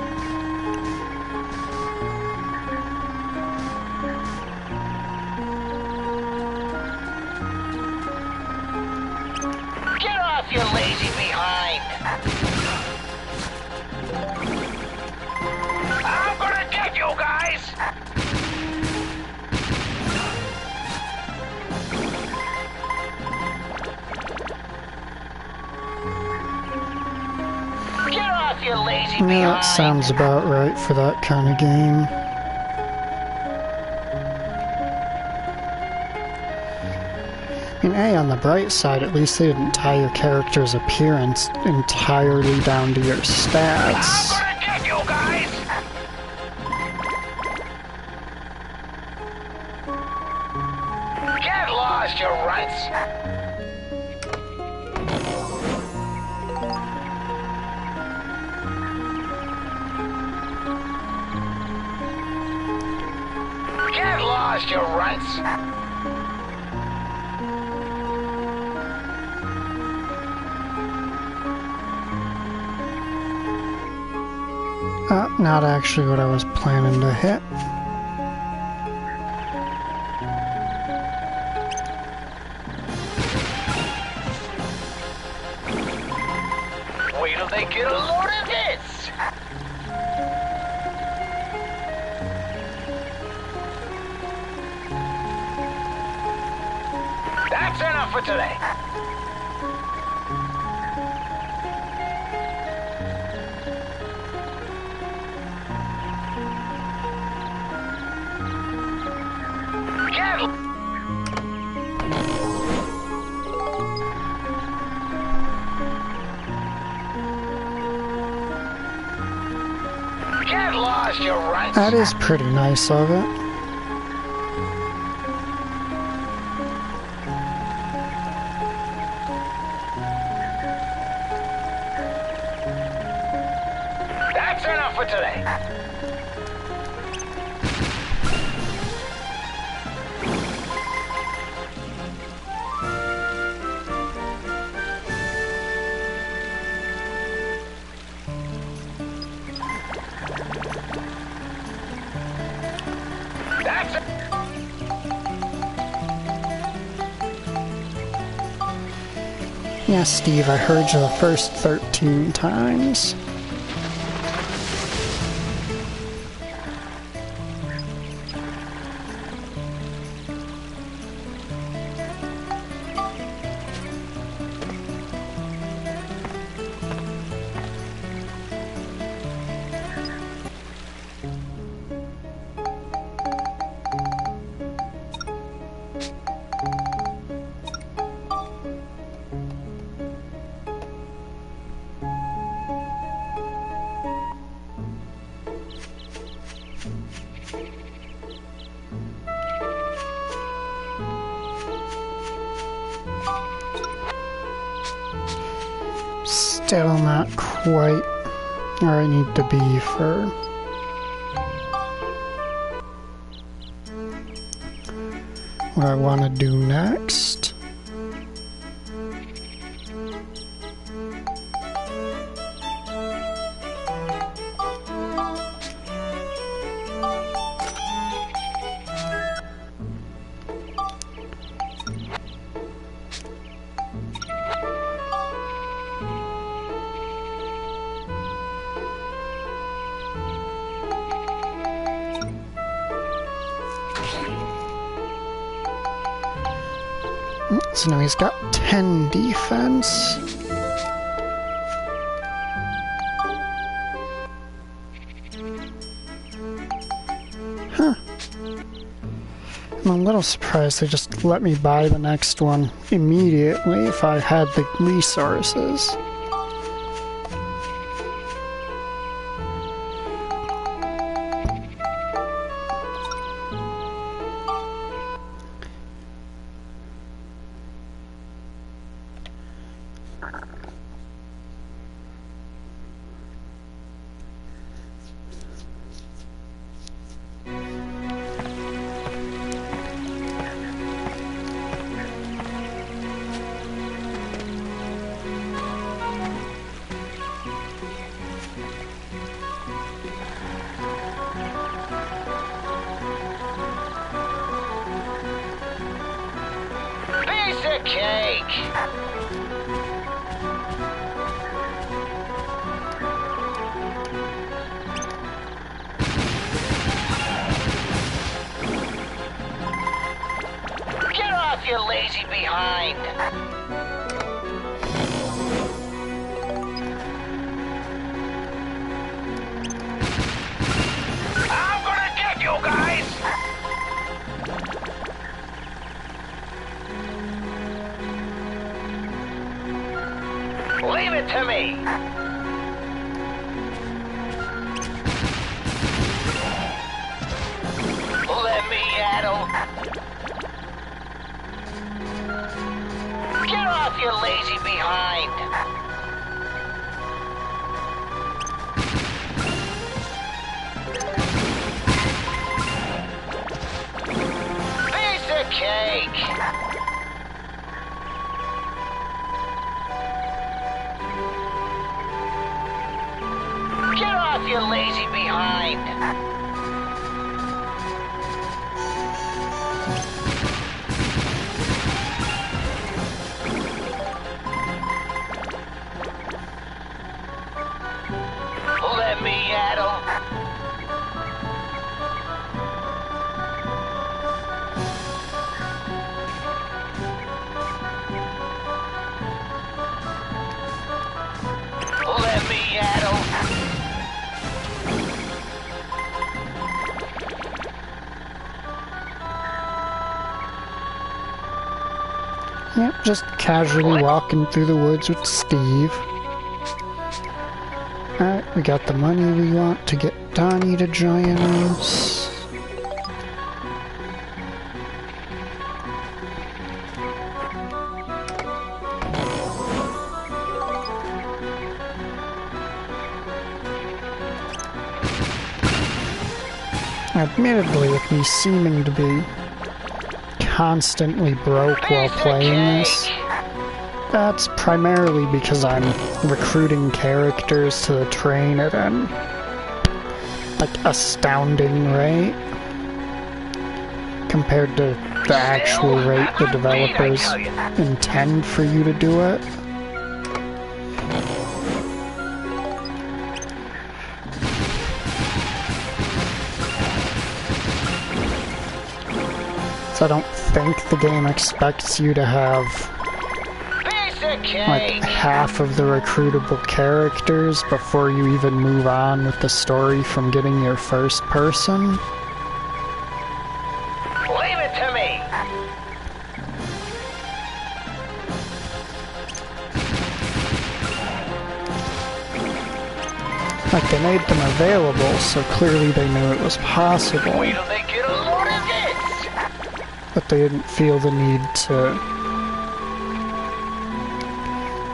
Get off, you lazy behind! I'm gonna get you guys! Get off, you lazy behind! Yeah, that sounds about right for that kind of game. I mean, hey, on the bright side, at least they didn't tie your character's appearance entirely down to your stats. I'm gonna get you guys! Get lost, you runts! Get lost, you runts! Not actually what I was planning to hit. Wait till they get a load of this! That's enough for today. Get lost, you runt. That is pretty nice of it. That's enough for today. That's it. Yeah, Steve, I heard you the first 13 times. Still not quite where I need to be for what I want to do next. So now he's got 10 defense. Huh. I'm a little surprised they just let me buy the next one immediately if I had the resources. Piece of cake. Get off, you lazy behind. I'm gonna get you guys. Leave it to me. Let me addle. Get off, you lazy behind. Piece of cake. Get off, you lazy behind. Let me addle. Let me addle. Yep, just casually walking through the woods with Steve. Alright, we got the money we want to get Donnie to join us. Admittedly, with me seeming to be constantly broke while playing this, that's primarily because I'm recruiting characters to the train at an, like, astounding rate compared to the actual rate the developers intend for you to do it. So I don't think the game expects you to have like half of the recruitable characters before you even move on with the story from getting your first person. Leave it to me. Like, they made them available, so clearly they knew it was possible. Wait till they get a load of this. But they didn't feel the need to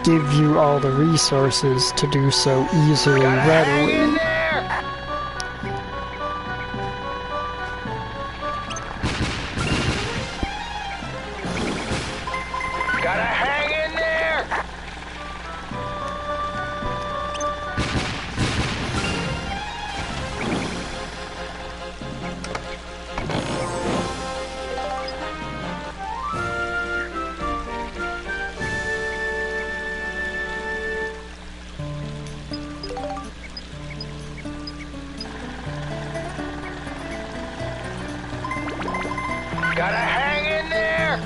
give you all the resources to do so easily, readily. Hang in there. Gotta hang in there. Gotta hang in there.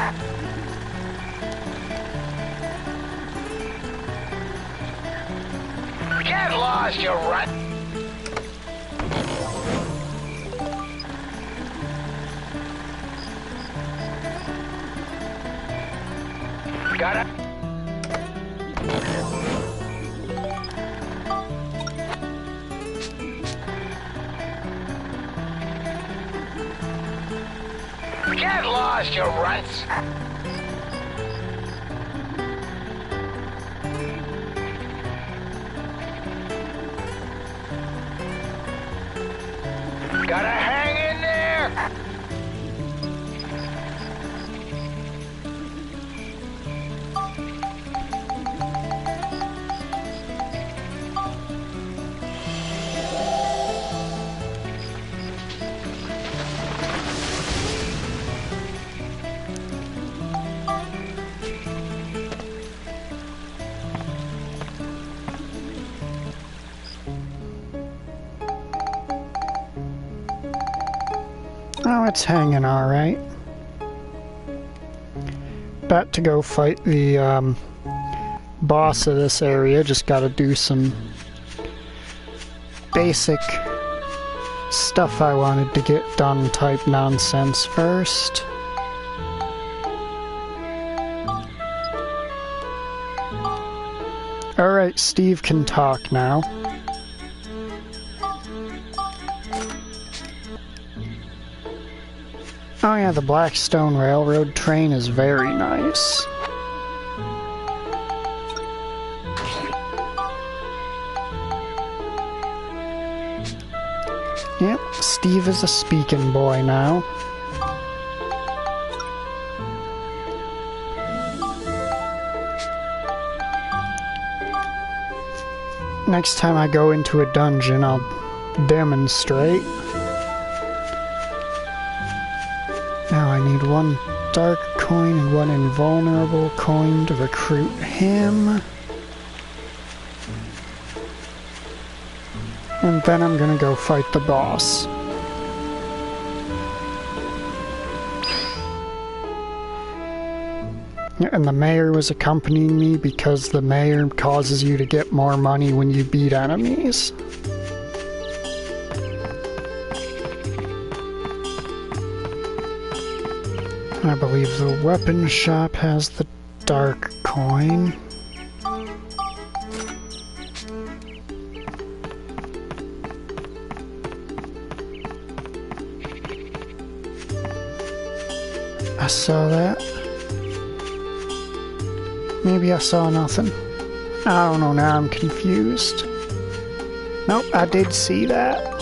Get lost, you rut. Gotta. Get lost, you runts. Gotta hang in there. Oh, it's hanging alright. About to go fight the boss of this area. Just gotta do some basic stuff I wanted to get done type nonsense first. Alright, Steve can talk now. Oh yeah, the Blackstone Railroad train is very nice. Yep, Steve is a speaking boy now. Next time I go into a dungeon, I'll demonstrate. Now I need one dark coin and one invulnerable coin to recruit him. And then I'm gonna go fight the boss. And the mayor was accompanying me because the mayor causes you to get more money when you beat enemies. I believe the weapon shop has the dark coin. I saw that. Maybe I saw nothing. I don't know, now I'm confused. Nope, I did see that.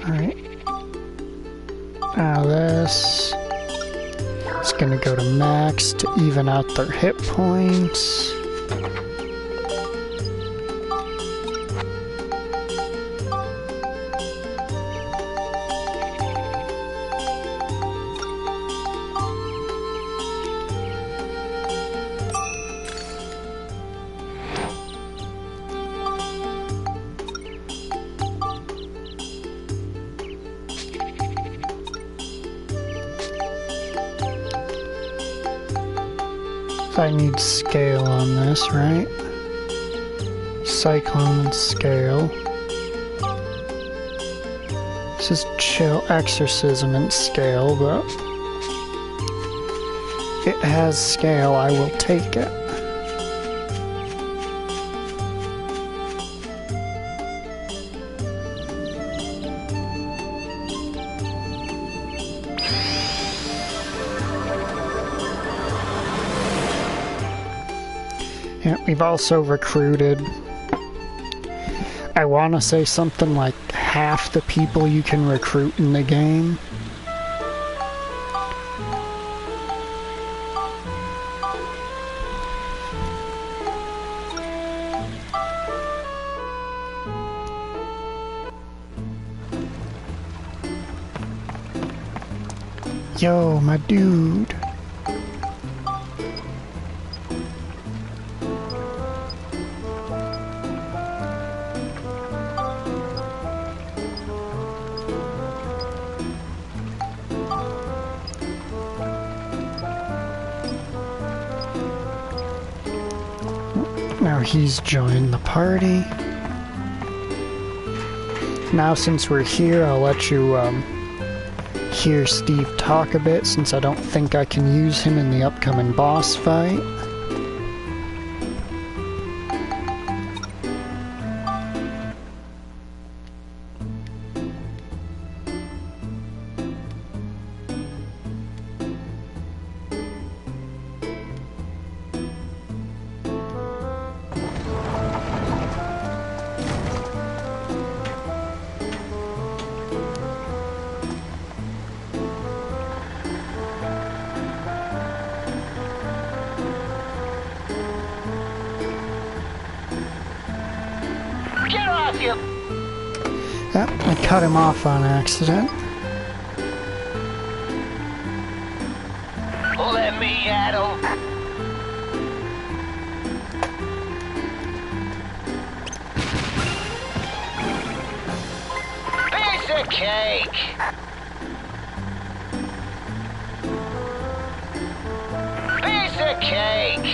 Alright. Now this is gonna go to max to even out their hit points. I need scale on this, right? Cyclone and scale. This is chill exorcism and scale, but it has scale, I will take it. Yeah, we've also recruited, I want to say something like half the people you can recruit in the game. Yo, my dude. Now he's joined the party. Now since we're here, I'll let you hear Steve talk a bit, since I don't think I can use him in the upcoming boss fight. Yep, I cut him off on accident. Let me at him. Piece of cake. Piece of cake.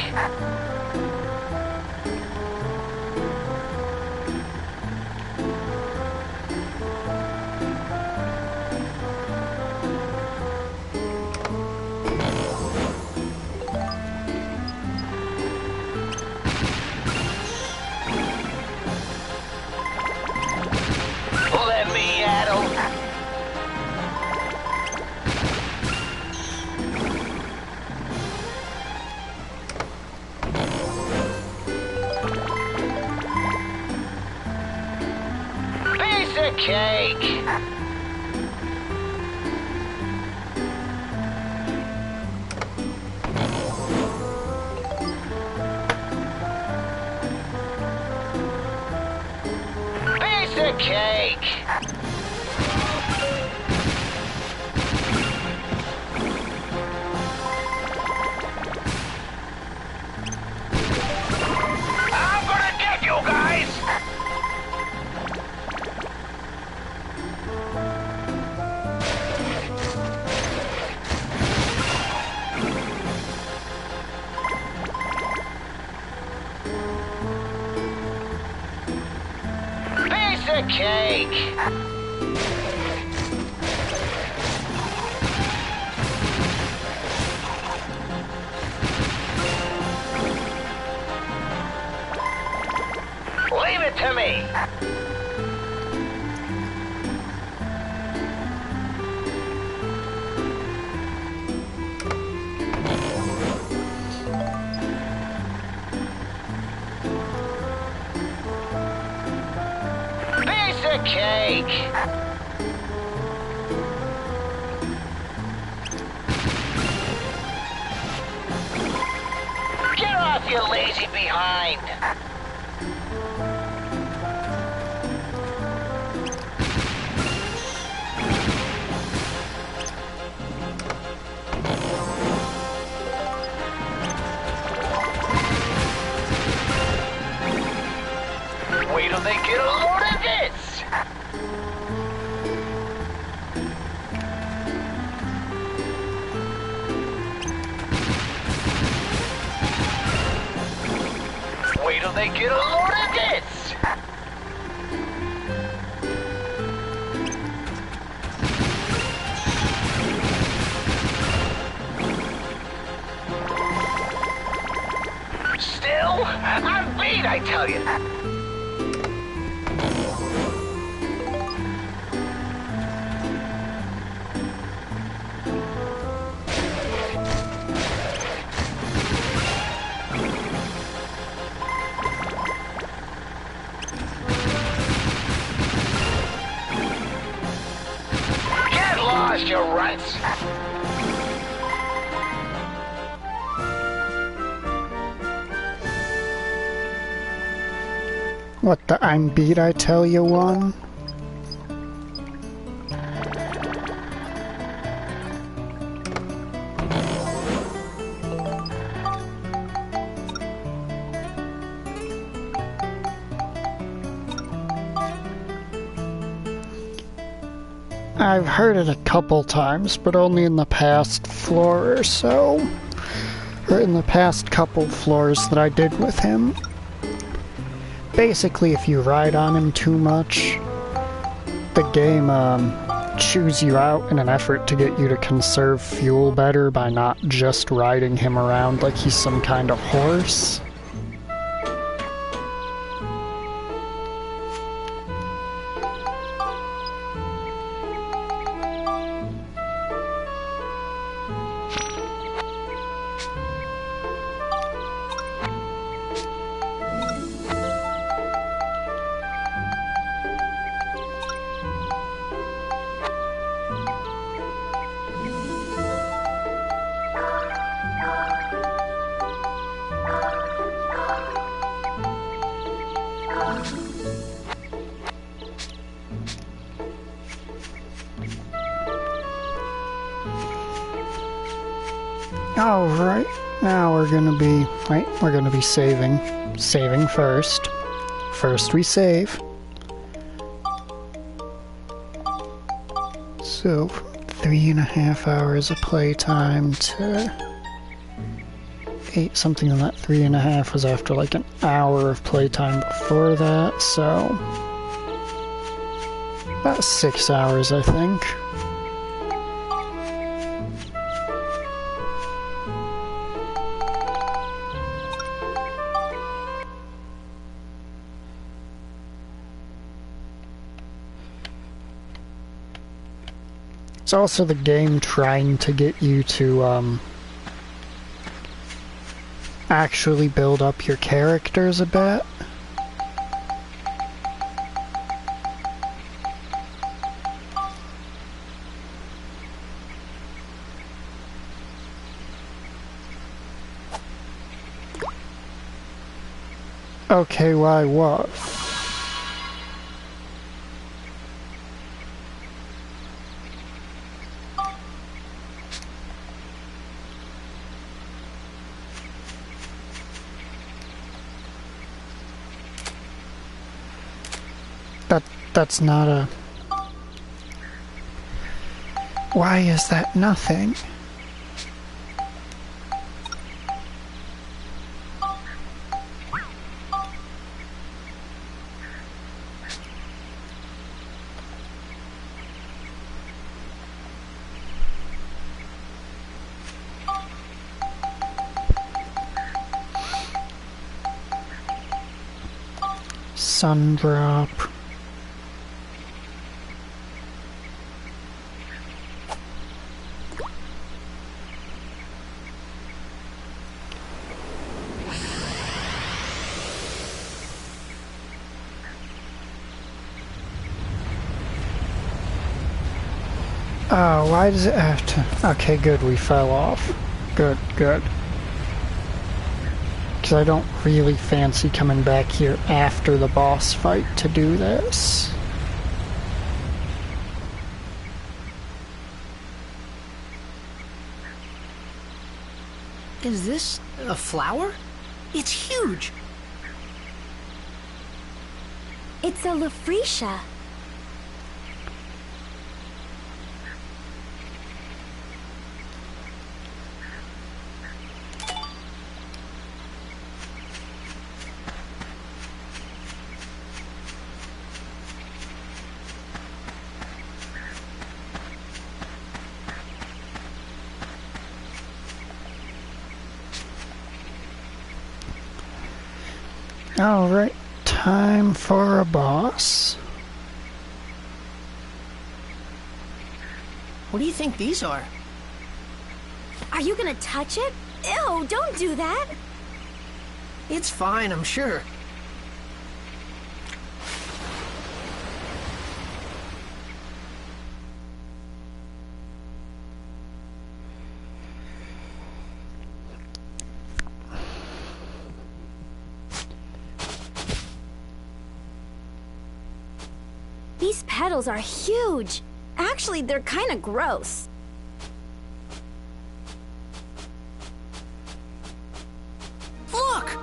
cake. Leave it to me. Piece of cake. Get off, you lazy behind. Wait till they get a load of this! Wait till they get a load of this! Still? I'm beat, I tell you! Get lost, you runts! What the I'm beat I tell you one? I've heard it a couple times, but only in the past floor or so. Or in the past couple floors that I did with him. Basically, if you ride on him too much, the game chews you out in an effort to get you to conserve fuel better by not just riding him around like he's some kind of horse. Alright, now we're gonna be saving. Saving first. First we save. So, 3.5 hours of playtime to 8, something on that 3.5 was after like an hour of playtime before that, so about 6 hours, I think. It's also the game trying to get you to actually build up your characters a bit. Okay, why what? That's not a... Why is that nothing? sun drop. Oh, why does it have to... Okay, good, we fell off. Good, good. Because I don't really fancy coming back here after the boss fight to do this. Is this a flower? It's huge. It's a Lafretia. Alright, time for a boss. What do you think these are? Are you gonna touch it? Ew, don't do that. It's fine, I'm sure. These petals are huge. Actually, they're kind of gross. Look!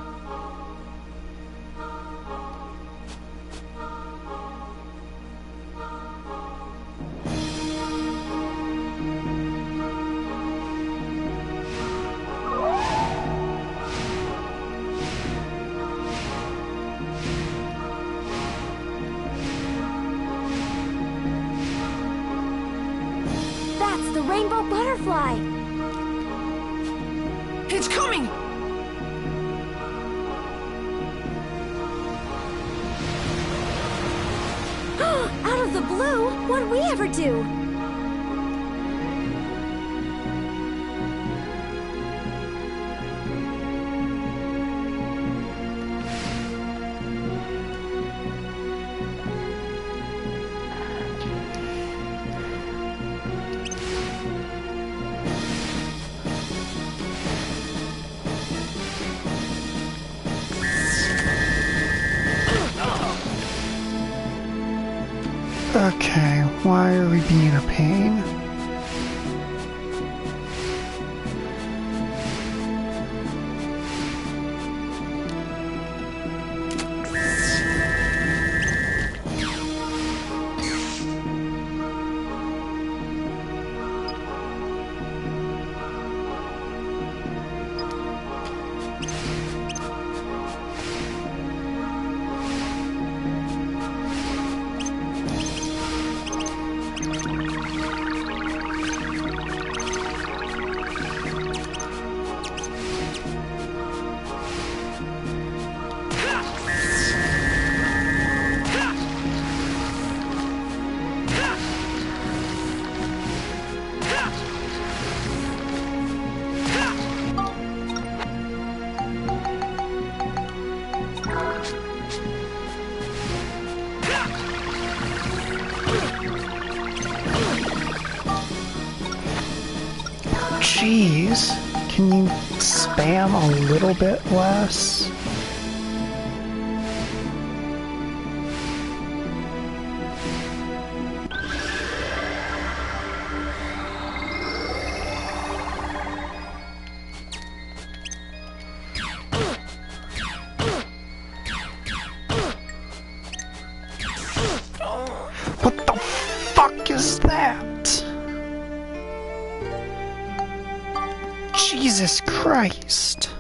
That's the rainbow butterfly. It's coming! Out of the blue? What'd we ever do? Okay, why are we being a pain? Jeez, can you spam a little bit less? What the fuck is that? Jesus Christ.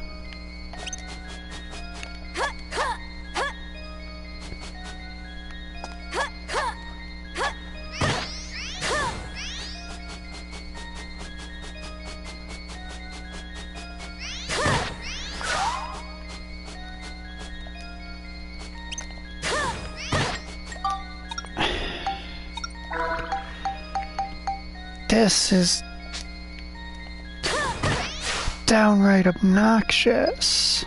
This is downright obnoxious.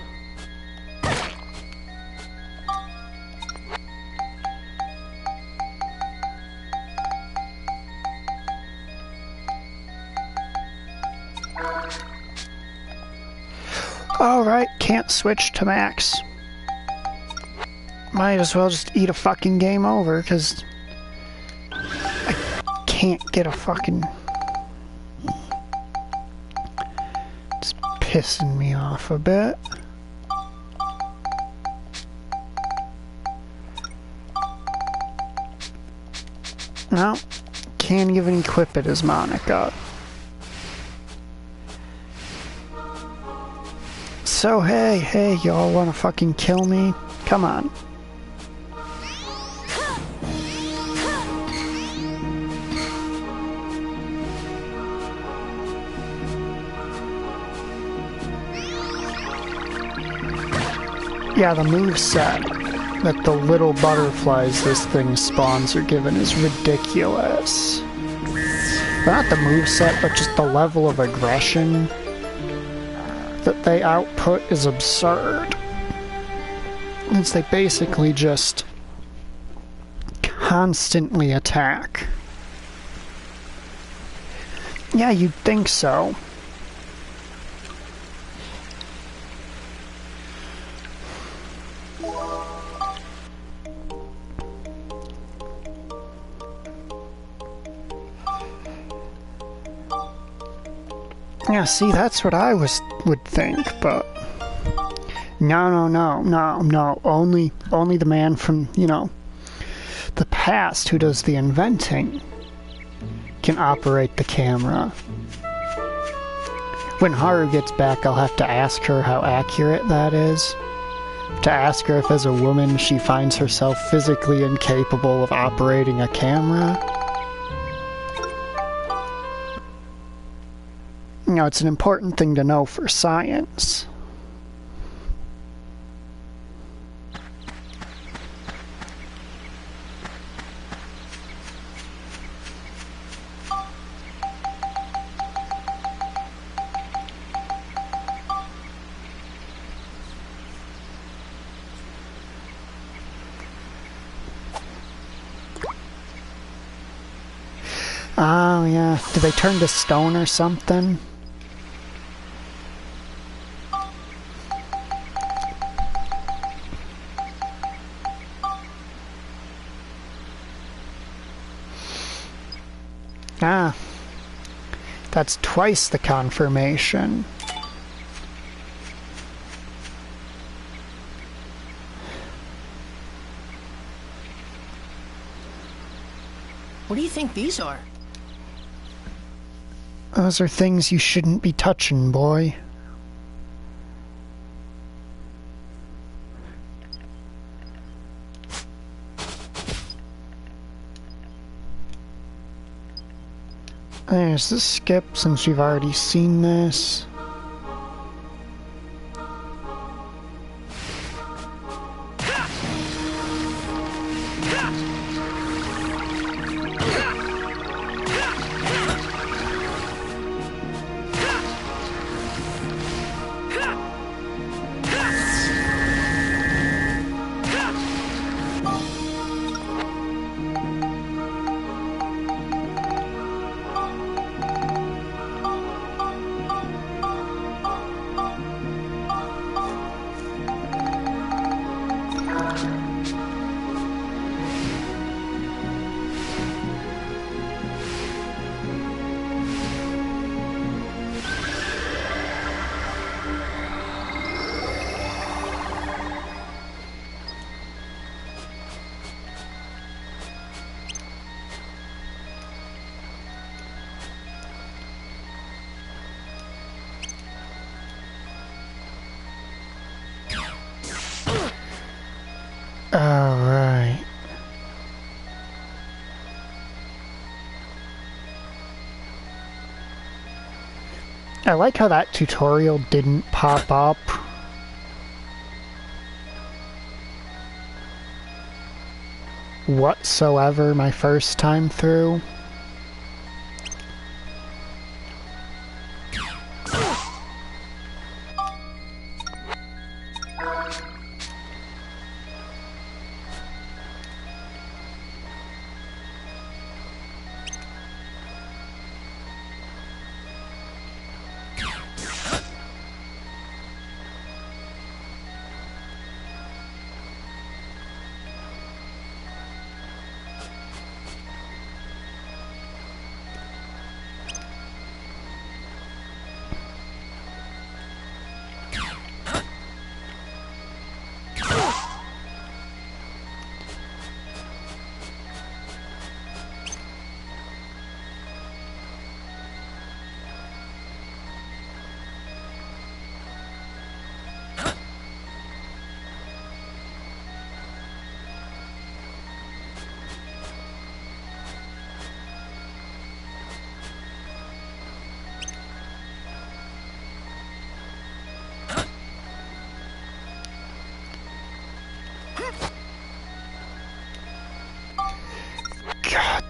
Alright, can't switch to max. Might as well just eat a fucking game over, because I can't get a fucking... It's pissing me off a bit. No, can't even equip it as Monica. So hey, y'all wanna fucking kill me? Come on. Yeah, the moveset that the little butterflies this thing spawns are given is ridiculous. But not the moveset, but just the level of aggression that they output is absurd. Since they basically just constantly attack. Yeah, you'd think so. Yeah, see, that's what I would think, but no. Only the man from, you know, the past who does the inventing can operate the camera. When Haru gets back, I'll have to ask her how accurate that is. To ask her if as a woman she finds herself physically incapable of operating a camera. You know, it's an important thing to know for science. Oh, yeah. Did they turn to stone or something? Ah, that's twice the confirmation. What do you think these are? Those are things you shouldn't be touching, boy. There's the skip, since we've already seen this. Alright. I like how that tutorial didn't pop up. Whatsoever my first time through.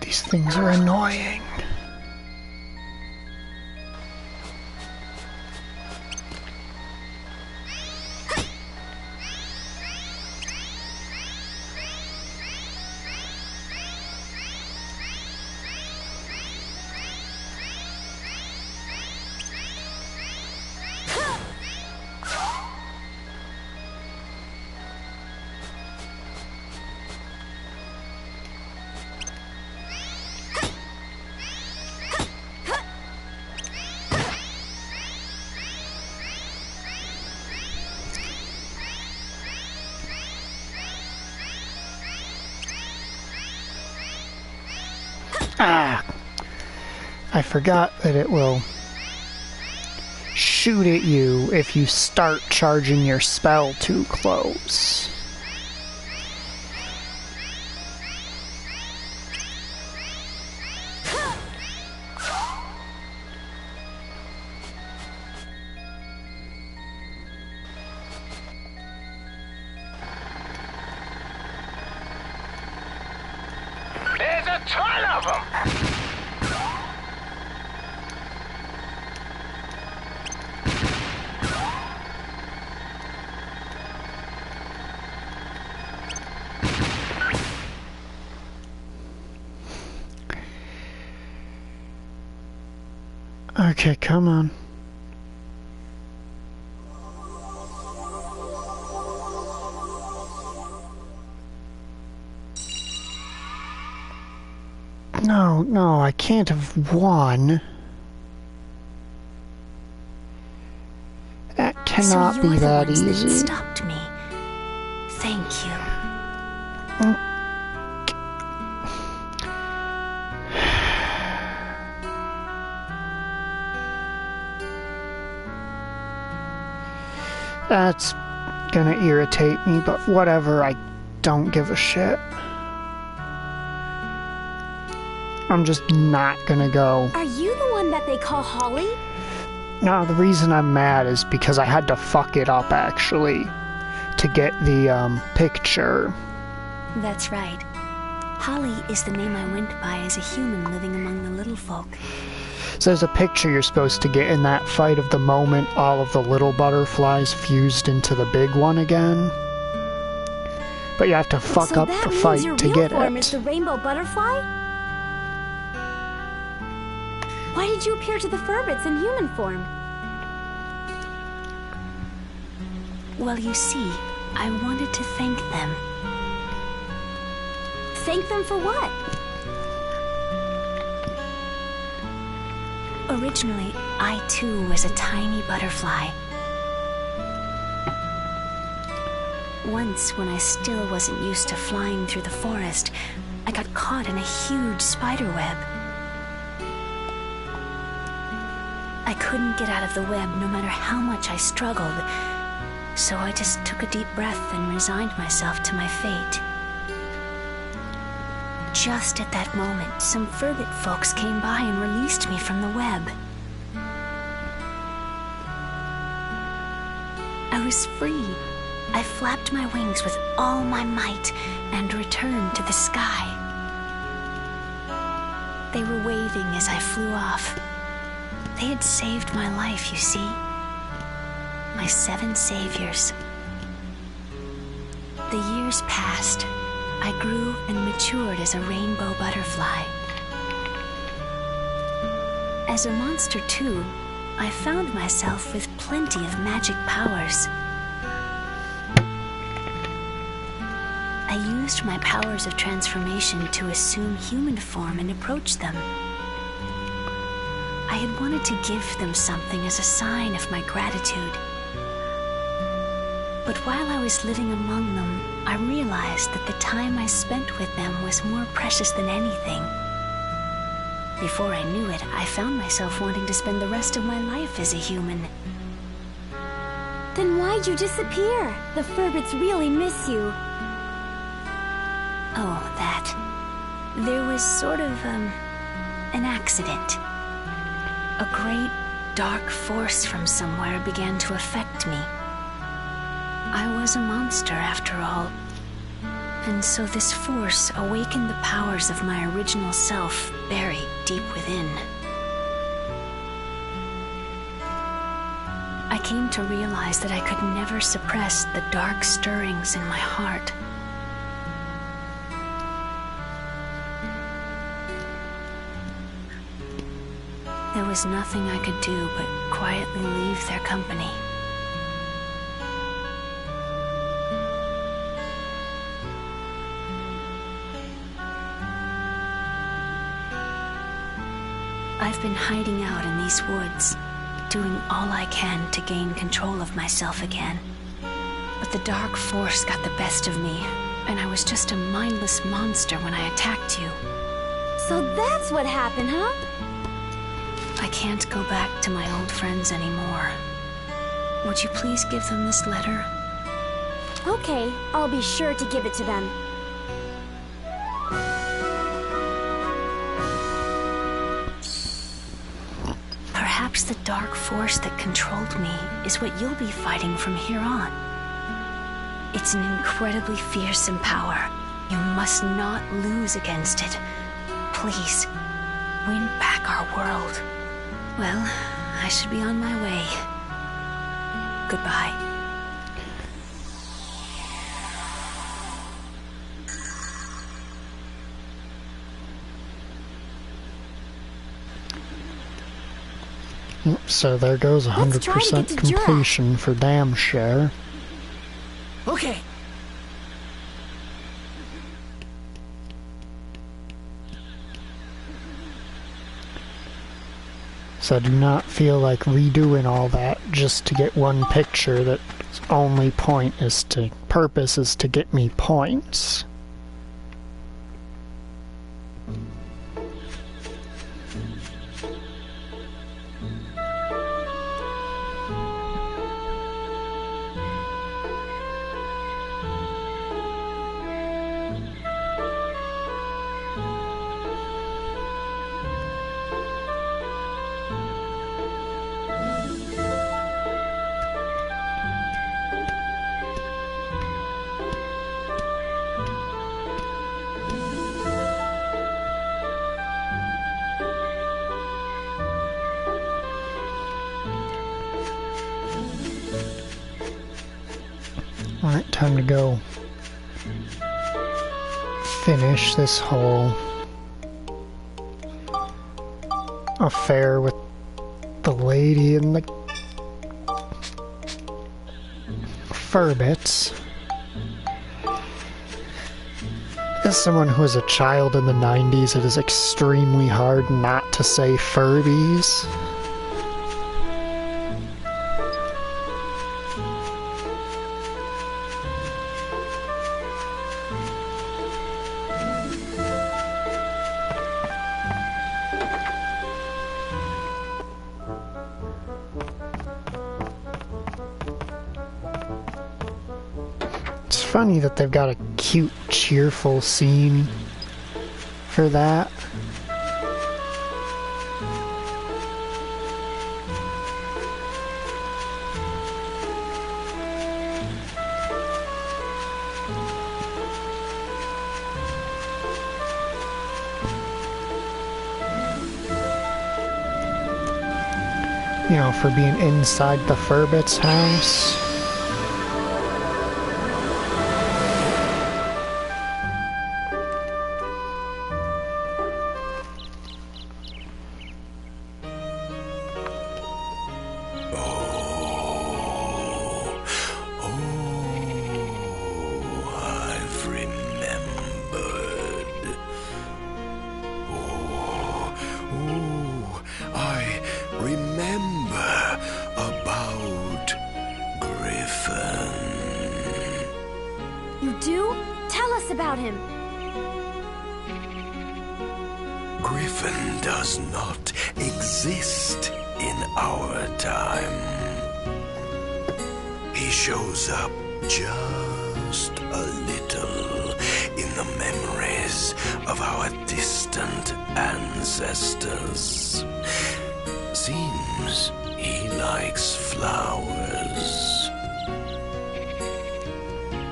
These things are annoying. Ah! I forgot that it will shoot at you if you start charging your spell too close. There's a ton of them! Okay, come on. No, I can't have won. That cannot be that easy. That stopped me. Thank you. That's gonna irritate me, but whatever, I don't give a shit. I'm just not gonna go. Are you the one that they call Holly? No, the reason I'm mad is because I had to fuck it up, actually, to get the, picture. That's right. Holly is the name I went by as a human living among the little folk. So there's a picture you're supposed to get in that fight of the moment all of the little butterflies fused into the big one again. But you have to fuck up the fight to get form it. Is the rainbow butterfly? Why did you appear to the Furbits in human form? Well, you see, I wanted to thank them. Thank them for what? Originally, I too was a tiny butterfly. Once, when I still wasn't used to flying through the forest, I got caught in a huge spider web. I couldn't get out of the web no matter how much I struggled, so I just took a deep breath and resigned myself to my fate. Just at that moment, some Furbit folks came by and released me from the web. I was free. I flapped my wings with all my might and returned to the sky. They were waving as I flew off. They had saved my life, you see. My 7 saviors. The years passed. I grew and matured as a rainbow butterfly. As a monster, too, I found myself with plenty of magic powers. I used my powers of transformation to assume human form and approach them. I had wanted to give them something as a sign of my gratitude. But while I was living among them, I realized that the time I spent with them was more precious than anything. Before I knew it, I found myself wanting to spend the rest of my life as a human. Then why'd you disappear? The Furbits really miss you. Oh, that. There was sort of, an accident. A great, dark force from somewhere began to affect me. I was a monster, after all. And so this force awakened the powers of my original self buried deep within. I came to realize that I could never suppress the dark stirrings in my heart. There was nothing I could do but quietly leave their company. I've been hiding out in these woods, doing all I can to gain control of myself again. But the dark force got the best of me, and I was just a mindless monster when I attacked you. So that's what happened, huh? I can't go back to my old friends anymore. Would you please give them this letter? Okay, I'll be sure to give it to them. Perhaps the dark force that controlled me is what you'll be fighting from here on. It's an incredibly fearsome power. You must not lose against it. Please, win back our world. Well, I should be on my way. Goodbye. So there goes Let's try to get 100% to Jura. completion for damn sure. Okay. So I do not feel like redoing all that just to get one picture that only purpose is to get me points. Alright, time to go finish this whole affair with the lady and the Furbits. As someone who was a child in the 90s, it is extremely hard not to say Furbies. It's funny that they've got a cute, cheerful scene for that. You know, for being inside the Furbits house. I've remembered. I remember about Griffin. You do? Tell us about him. Griffin does not exist in our time. He shows up just a little in the memories of our distant ancestors. Seems he likes flowers.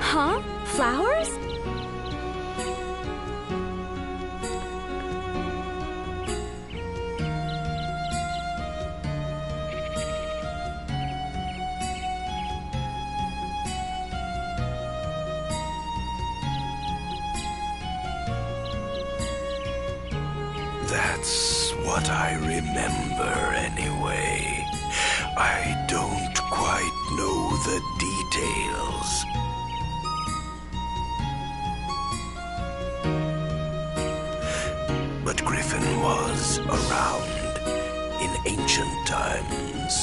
Huh? Flowers? That's what I remember anyway. I don't quite know the details. But Griffin was around in ancient times.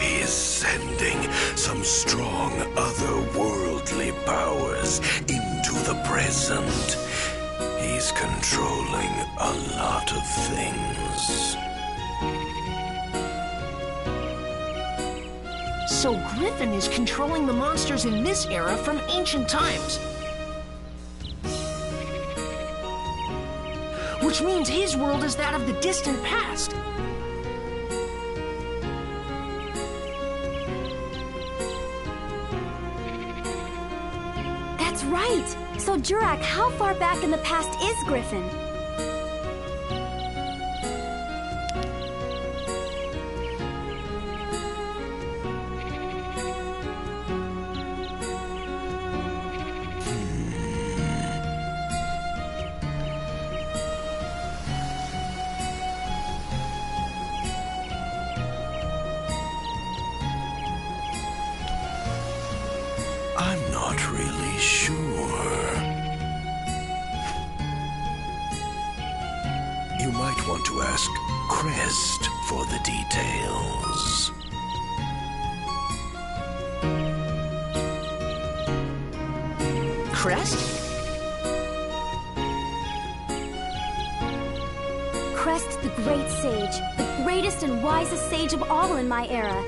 He is sending some strong otherworldly powers into the present. He's controlling a lot of things. So Griffin is controlling the monsters in this era from ancient times. Which means his world is that of the distant past. That's right! So Jurak, how far back in the past is Griffin? I'm not really sure. You might want to ask Crest for the details. Crest? Crest the Great Sage, the greatest and wisest sage of all in my era.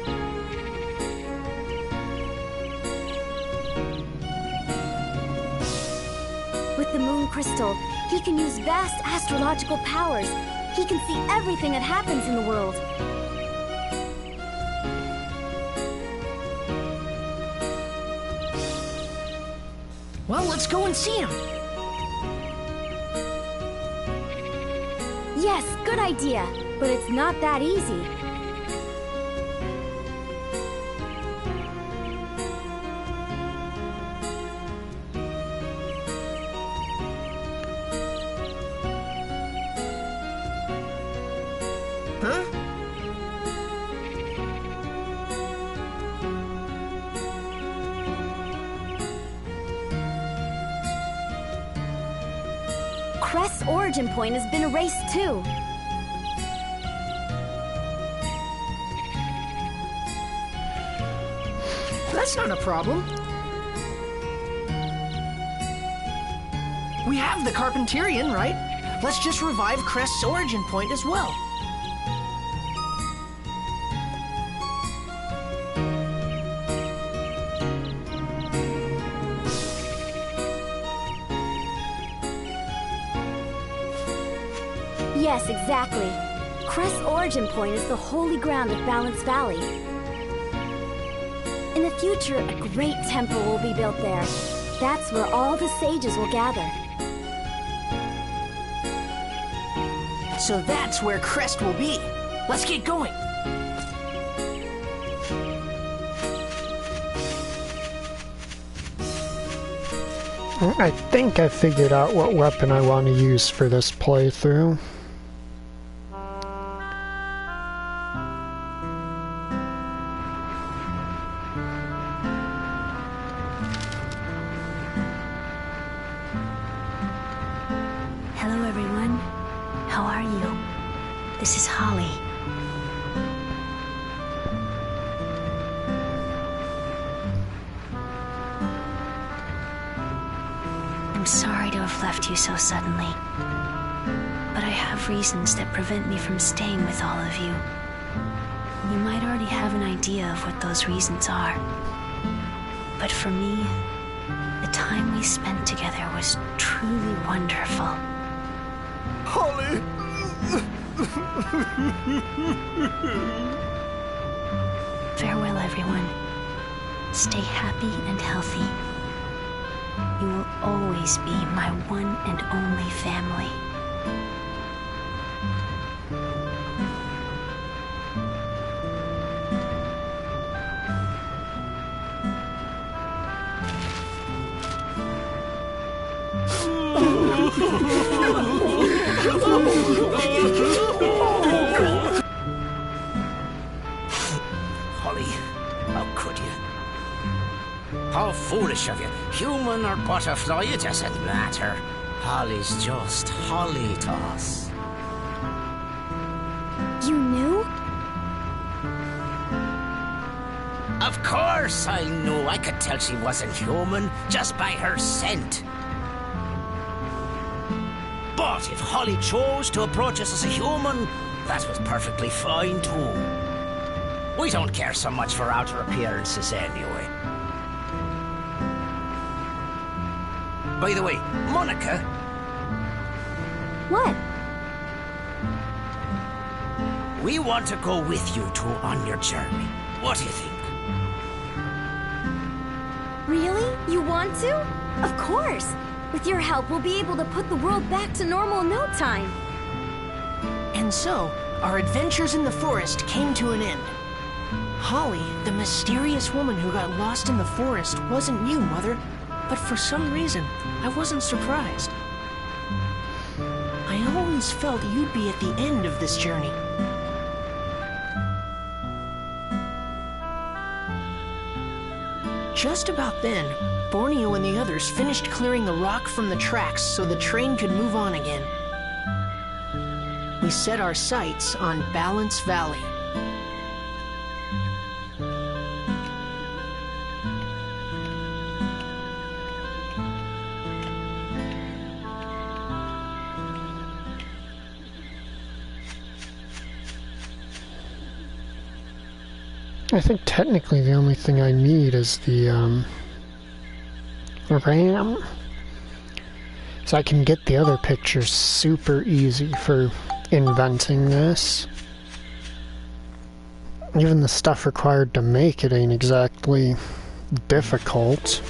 With the Moon Crystal, he can use vast astrological powers. He can see everything that happens in the world. Well, let's go and see him. Yes, good idea, but it's not that easy. Huh? Crest's origin point has been erased too. That's not a problem. We have the Carpenterian, right? Let's just revive Crest's origin point as well. Yes, exactly. Crest's origin point is the holy ground of Balance Valley. In the future, a great temple will be built there. That's where all the sages will gather. So that's where Crest will be. Let's get going. I think I figured out what weapon I want to use for this playthrough. Hello, everyone. How are you? This is Holly. I'm sorry to have left you so suddenly, but I have reasons that prevent me from staying with all of you. You might already have an idea of what those reasons are, but for me, the time we spent together was truly wonderful. Holly! Farewell, everyone. Stay happy and healthy. You will always be my one and only family. Holly, how could you? How foolish of you. Human or butterfly, it doesn't matter. Holly's just Holly to us. You knew? Of course I knew. I could tell she wasn't human just by her scent. But if Holly chose to approach us as a human, that was perfectly fine too. We don't care so much for outer appearances anyway. By the way, Monica... What? We want to go with you two on your journey. What do you think? Really? You want to? Of course! With your help, we'll be able to put the world back to normal in no time. And so, our adventures in the forest came to an end. Holly, the mysterious woman who got lost in the forest, wasn't you, Mother. But for some reason, I wasn't surprised. I always felt you'd be at the end of this journey. Just about then, Borneo and the others finished clearing the rock from the tracks so the train could move on again. We set our sights on Balance Valley. I think technically the only thing I need is the RAM. So I can get the other pictures super easy for inventing this. Even the stuff required to make it ain't exactly difficult.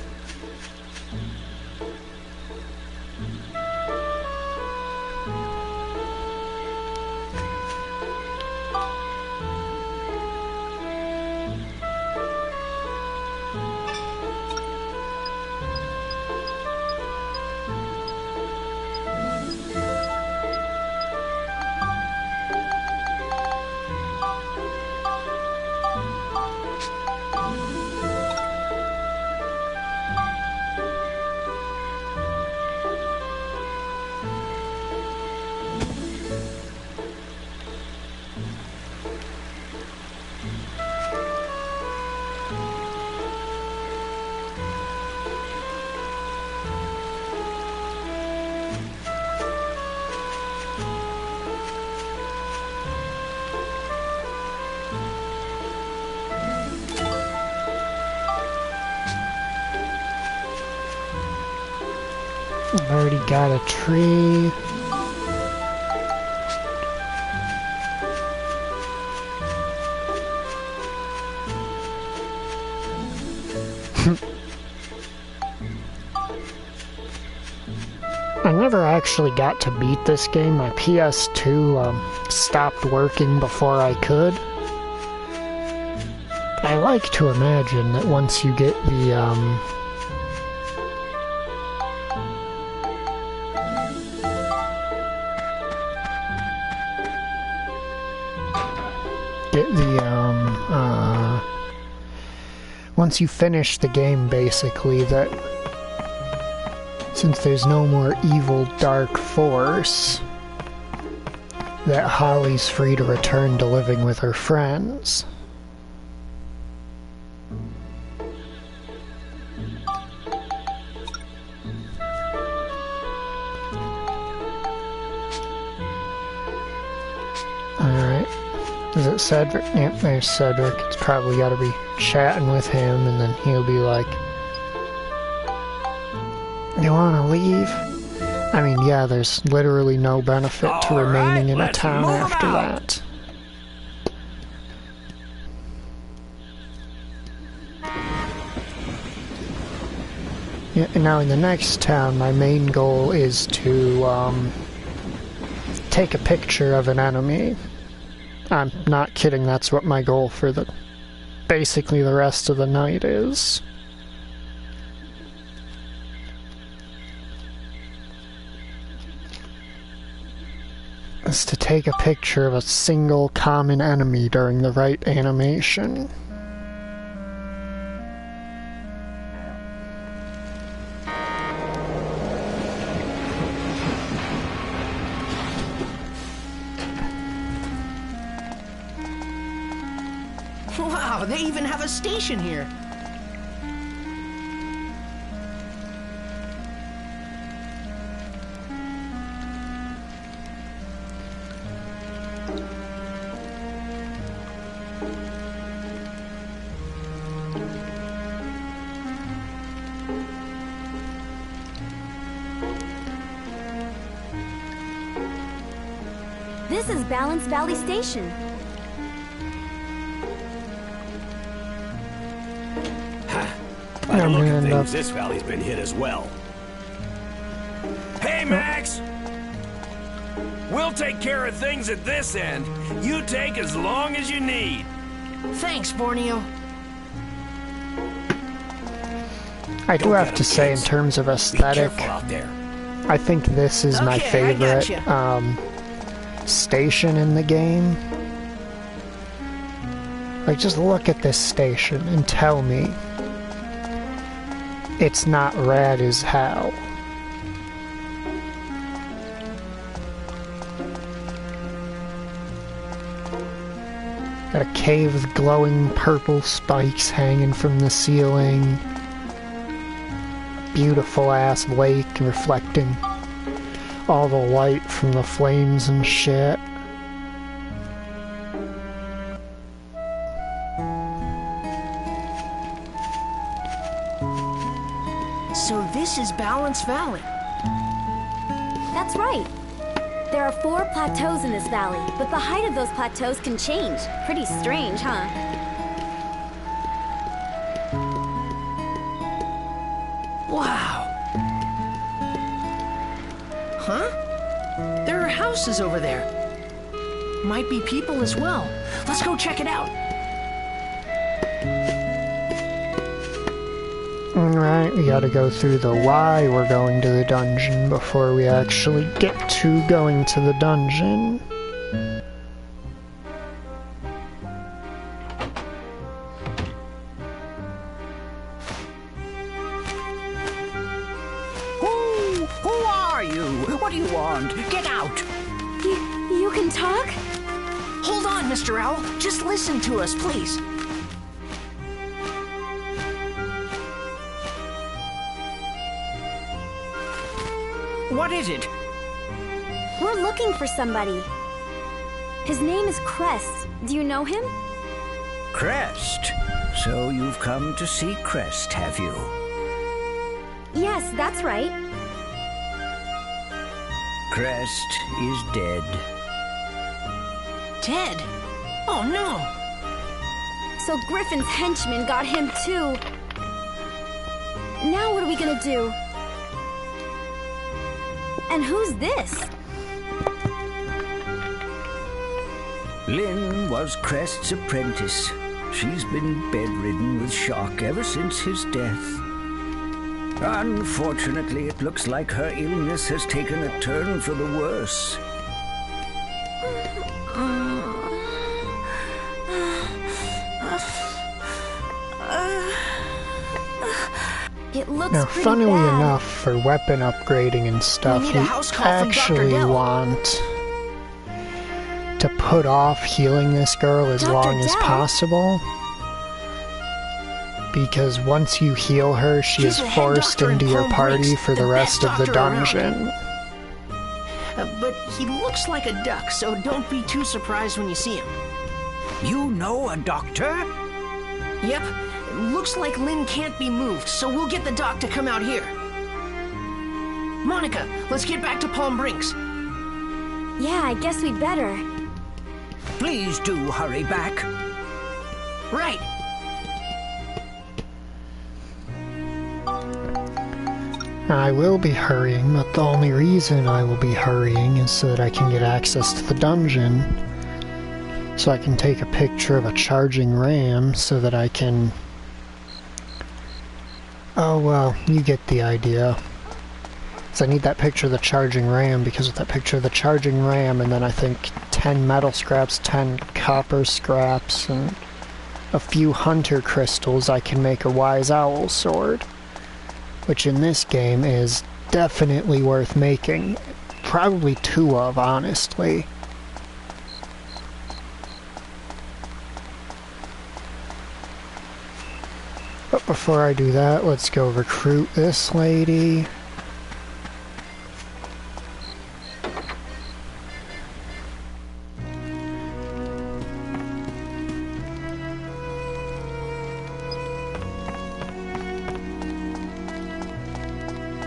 I've already got a tree. I never actually got to beat this game. My PS2 stopped working before I could. I like to imagine that once you get once you finish the game, basically, that since there's no more evil dark force, that Holly's free to return to living with her friends. Alright. Is it Cedric? Yep, there's Cedric. It's probably gotta be chatting with him, and then he'll be like, "You wanna leave?" I mean, yeah, there's literally no benefit to remaining in a town after that. Yeah, and now in the next town, my main goal is to take a picture of an enemy. I'm not kidding, that's what my goal for basically the rest of the night is. is to take a picture of a single common enemy during the right animation. Wow, they even have a station here. This is Balance Valley Station. By the look of things, this valley's been hit as well. Hey, Max! We'll take care of things at this end. You take as long as you need. Thanks, Borneo. I do have to say, in terms of aesthetic, I think this is my favorite station in the game. Like, just look at this station and tell me it's not rad as hell. Got a cave with glowing purple spikes hanging from the ceiling. Beautiful ass lake reflecting all the light from the flames and shit. So this is Balance Valley. That's right. There are 4 plateaus in this valley, but the height of those plateaus can change. Pretty strange, huh? Wow. Huh? There are houses over there. Might be people as well. Let's go check it out. Alright, we gotta go through the why we're going to the dungeon before we actually get to going to the dungeon. Who are you? What do you want? Get out! You can talk? Hold on, Mr. Owl. Just listen to us, please. What is it? We're looking for somebody. His name is Crest. Do you know him? Crest? So you've come to see Crest, have you? Yes, that's right. Crest is dead. Dead? Oh no! So Griffin's henchmen got him too. Now what are we gonna do? And who's this? Lynn was Crest's apprentice. She's been bedridden with shock ever since his death. Unfortunately, it looks like her illness has taken a turn for the worse. It looks Now, pretty funnily bad. enough, for weapon upgrading and stuff, need we a house call from Dr. actually Dell. want to put off healing this girl as Dr. long as Dell? possible. Because once you heal her, she She's is the head forced doctor in into your Palm party Breaks, for the the rest best of the doctor around. dungeon. But he looks like a duck, so don't be too surprised when you see him. You know a doctor? Yep. Looks like Lynn can't be moved, so we'll get the doc to come out here. Monica, let's get back to Palm Brinks. Yeah, I guess we'd better. Please do hurry back. Right. I will be hurrying, but the only reason I will be hurrying is so that I can get access to the dungeon. So I can take a picture of a charging ram so that I can... Oh well, you get the idea. Because I need that picture of the charging ram, because with that picture of the charging ram, and then I think 10 metal scraps, 10 copper scraps, and a few hunter crystals, I can make a wise owl sword. Which in this game is definitely worth making. Probably 2 of, honestly. But before I do that, let's go recruit this lady.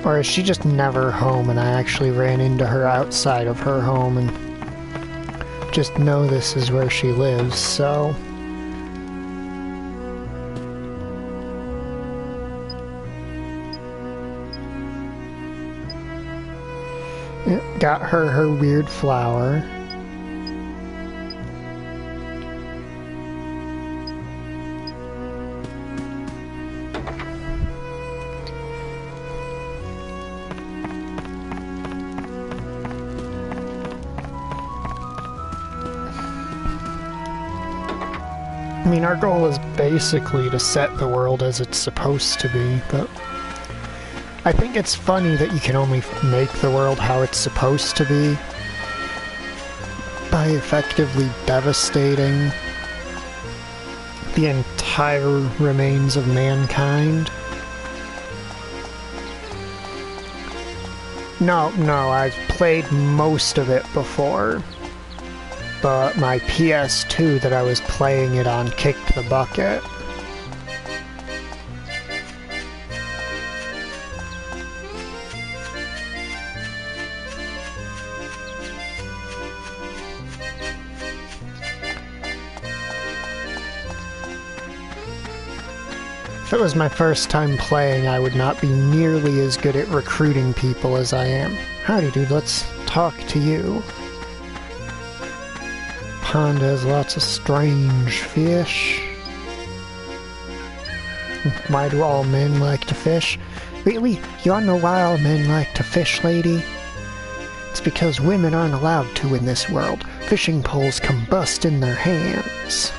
Or is she just never home and I actually ran into her outside of her home and just know this is where she lives, so... Yep, got her weird flower. I mean, our goal is basically to set the world as it's supposed to be, but I think it's funny that you can only make the world how it's supposed to be by effectively devastating the entire remains of mankind. No, I've played most of it before. But my PS2 that I was playing it on kicked the bucket. If it was my first time playing, I would not be nearly as good at recruiting people as I am. Howdy dude, let's talk to you. Pond has lots of strange fish. Why do all men like to fish? Really? You wanna know why all men like to fish, lady? It's because women aren't allowed to in this world. Fishing poles combust in their hands.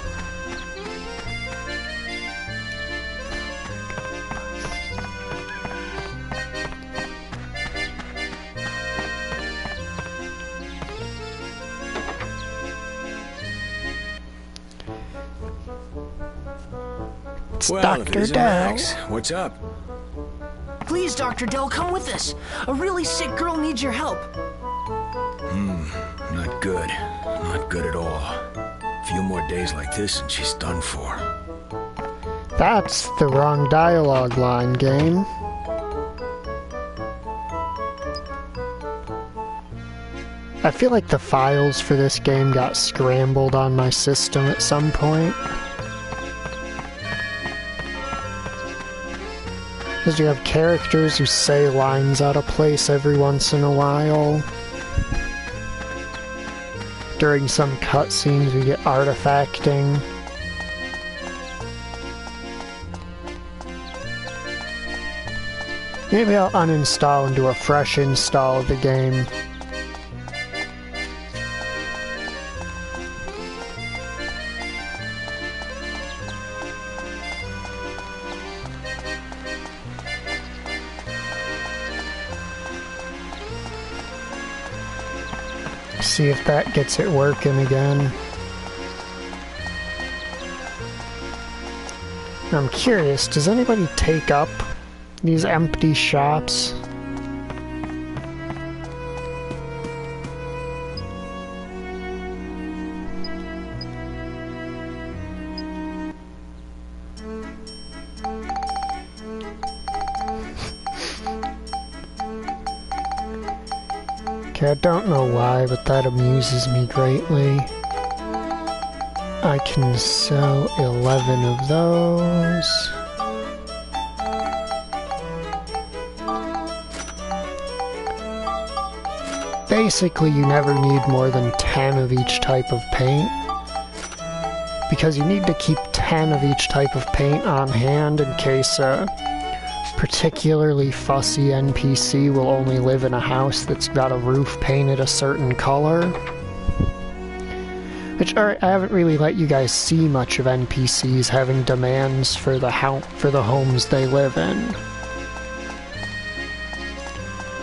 Well, Dr. if it isn't Dell. Max, what's up? Please, Dr. Dell, come with us. A really sick girl needs your help. Not good. Not good at all. A few more days like this and she's done for. That's the wrong dialogue line, game. I feel like the files for this game got scrambled on my system at some point. Because you have characters who say lines out of place every once in a while. During some cutscenes we get artifacting. Maybe I'll uninstall and do a fresh install of the game. See if that gets it working again. I'm curious, does anybody take up these empty shops? Okay, I don't know why, but that amuses me greatly. I can sell 11 of those. Basically, you never need more than 10 of each type of paint, because you need to keep 10 of each type of paint on hand in case particularly fussy NPC will only live in a house that's got a roof painted a certain color. Which, I haven't really let you guys see much of NPCs having demands for the homes they live in.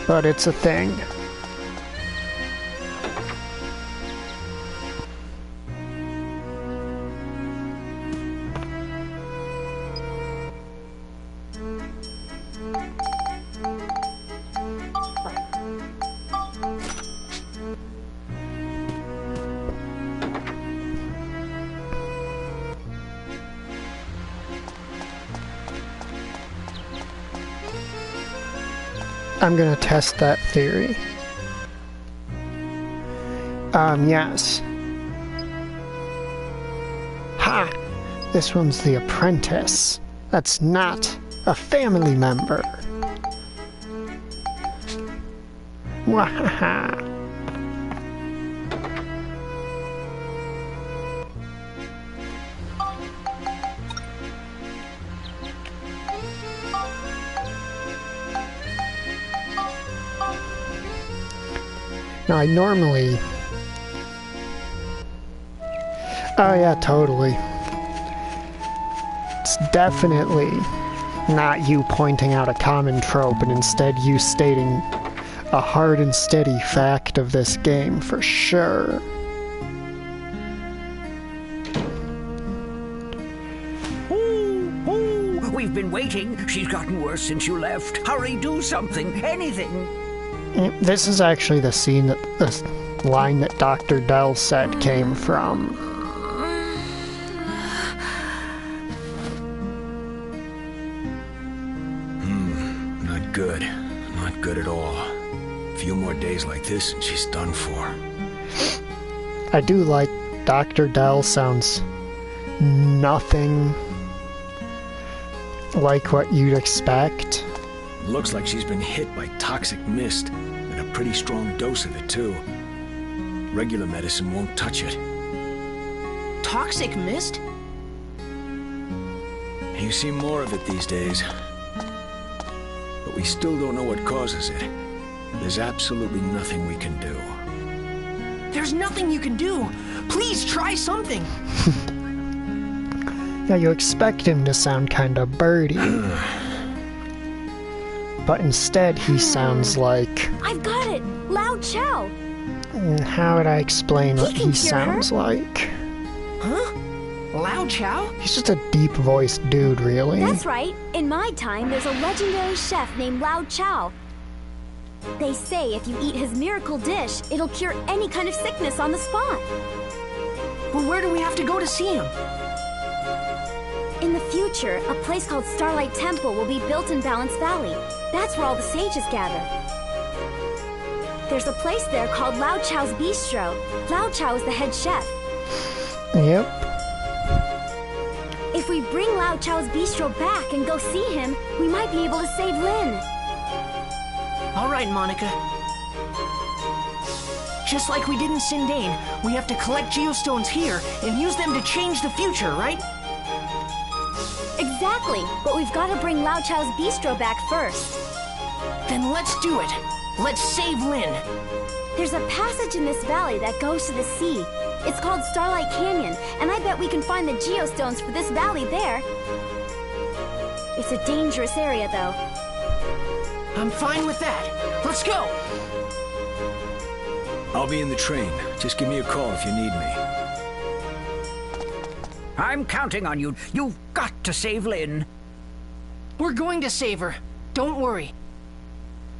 But it's a thing. I'm gonna test that theory. Yes. Ha! This one's the apprentice. That's not a family member. Wahaha! Now, I normally... Oh yeah, totally. It's definitely not you pointing out a common trope, and instead you stating a hard and steady fact of this game, for sure. We've been waiting. She's gotten worse since you left. Hurry, do something. Anything. This is actually the scene that the line that Dr. Dell said came from. Not good. Not good at all. A few more days like this and she's done for. I do like Dr. Dell sounds nothing like what you'd expect. Looks like she's been hit by toxic mist, and a pretty strong dose of it, too. Regular medicine won't touch it. Toxic mist? You see more of it these days. But we still don't know what causes it. There's absolutely nothing we can do. There's nothing you can do. Please try something. Yeah, you expect him to sound kinda birdy. But instead he sounds like... I've got it! Lao Chao! How would I explain what he sounds like? Huh? Lao Chao? He's just a deep-voiced dude, really. That's right. In my time, there's a legendary chef named Lao Chao. They say if you eat his miracle dish, it'll cure any kind of sickness on the spot. Well, where do we have to go to see him? In the future, a place called Starlight Temple will be built in Balance Valley. That's where all the sages gather. There's a place there called Lao Chao's Bistro. Lao Chao is the head chef. Yep. If we bring Lao Chao's Bistro back and go see him, we might be able to save Lin. All right, Monica. Just like we did in Sindane, we have to collect geostones here and use them to change the future, right? Exactly, but we've got to bring Lao Chao's Bistro back first. Then let's do it. Let's save Lin. There's a passage in this valley that goes to the sea. It's called Starlight Canyon, and I bet we can find the geostones for this valley there. It's a dangerous area, though. I'm fine with that. Let's go! I'll be in the train. Just give me a call if you need me. I'm counting on you. You've got to save Lin. We're going to save her. Don't worry.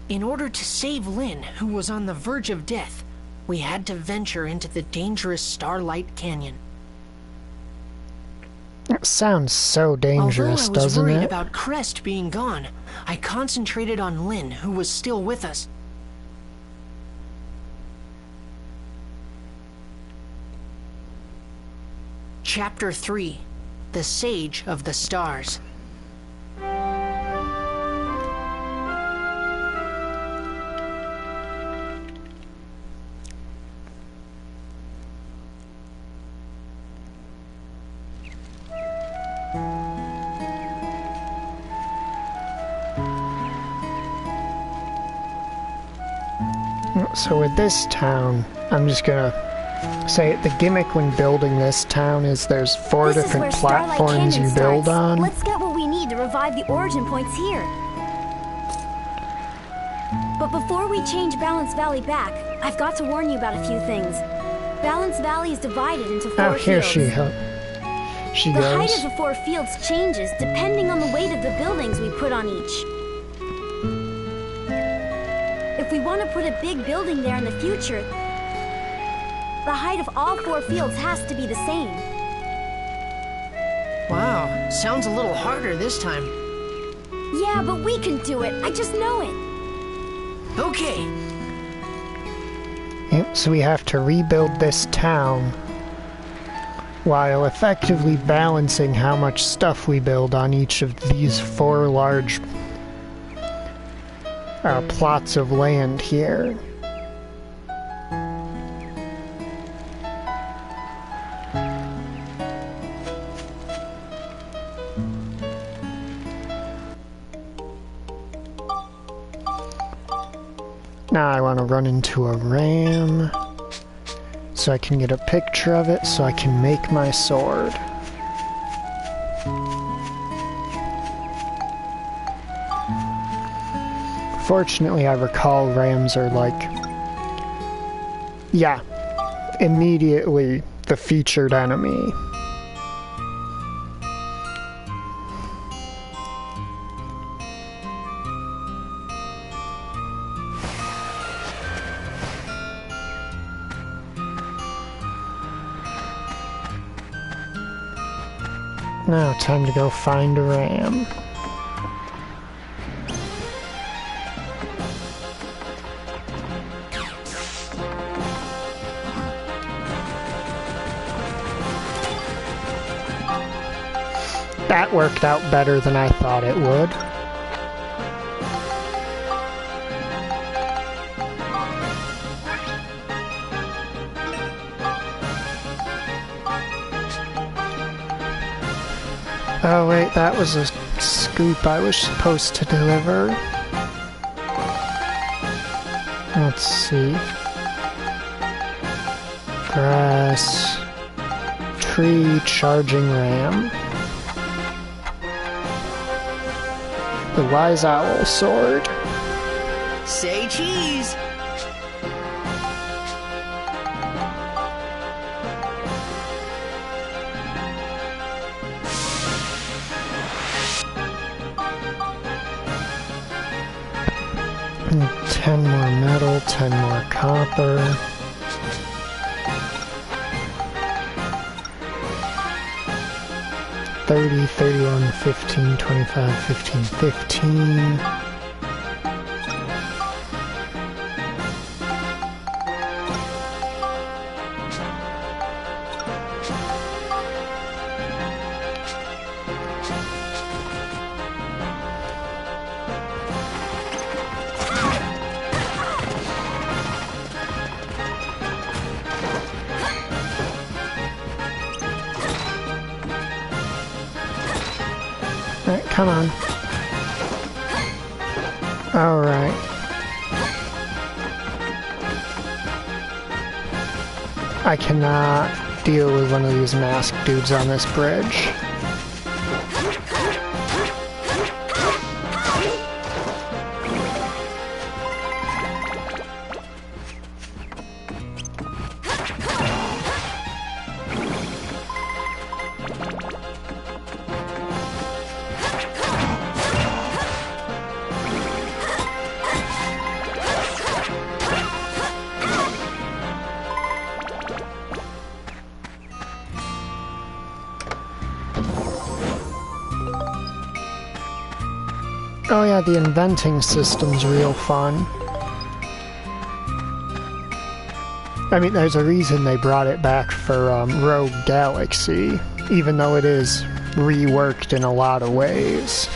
In order to save Lin, who was on the verge of death, we had to venture into the dangerous Starlight Canyon. It sounds so dangerous, Although I was doesn't worried it? about Crest being gone, I concentrated on Lin, who was still with us. Chapter 3: The Sage of the Stars. So with this town, I'm just gonna say it, the gimmick when building this town is there's 4 different platforms you build on. Let's get what we need to revive the origin points here. But before we change Balance Valley back, I've got to warn you about a few things. Balance Valley is divided into 4 fields. Here she The goes. height of the 4 fields changes depending on the weight of the buildings we put on each. If we want to put a big building there in the future, the height of all 4 fields has to be the same. Wow, sounds a little harder this time. Yeah, but we can do it. I just know it. Okay. Yep, so we have to rebuild this town while effectively balancing how much stuff we build on each of these 4 large plots of land here. Now I want to run into a ram so I can get a picture of it so I can make my sword. Fortunately, I recall rams are like, yeah, immediately the featured enemy. Now, time to go find a ram. That worked out better than I thought it would. Oh wait, that was a scoop I was supposed to deliver. Let's see. Grass. Tree charging ram. The wise owl sword. Say cheese! And 10 more metal, 10 more copper. $30, $31, $15, $25, $15, $15. Alright, come on. Alright. I cannot deal with one of these masked dudes on this bridge. Oh yeah, the inventing system's real fun. I mean, there's a reason they brought it back for Rogue Galaxy, even though it is reworked in a lot of ways.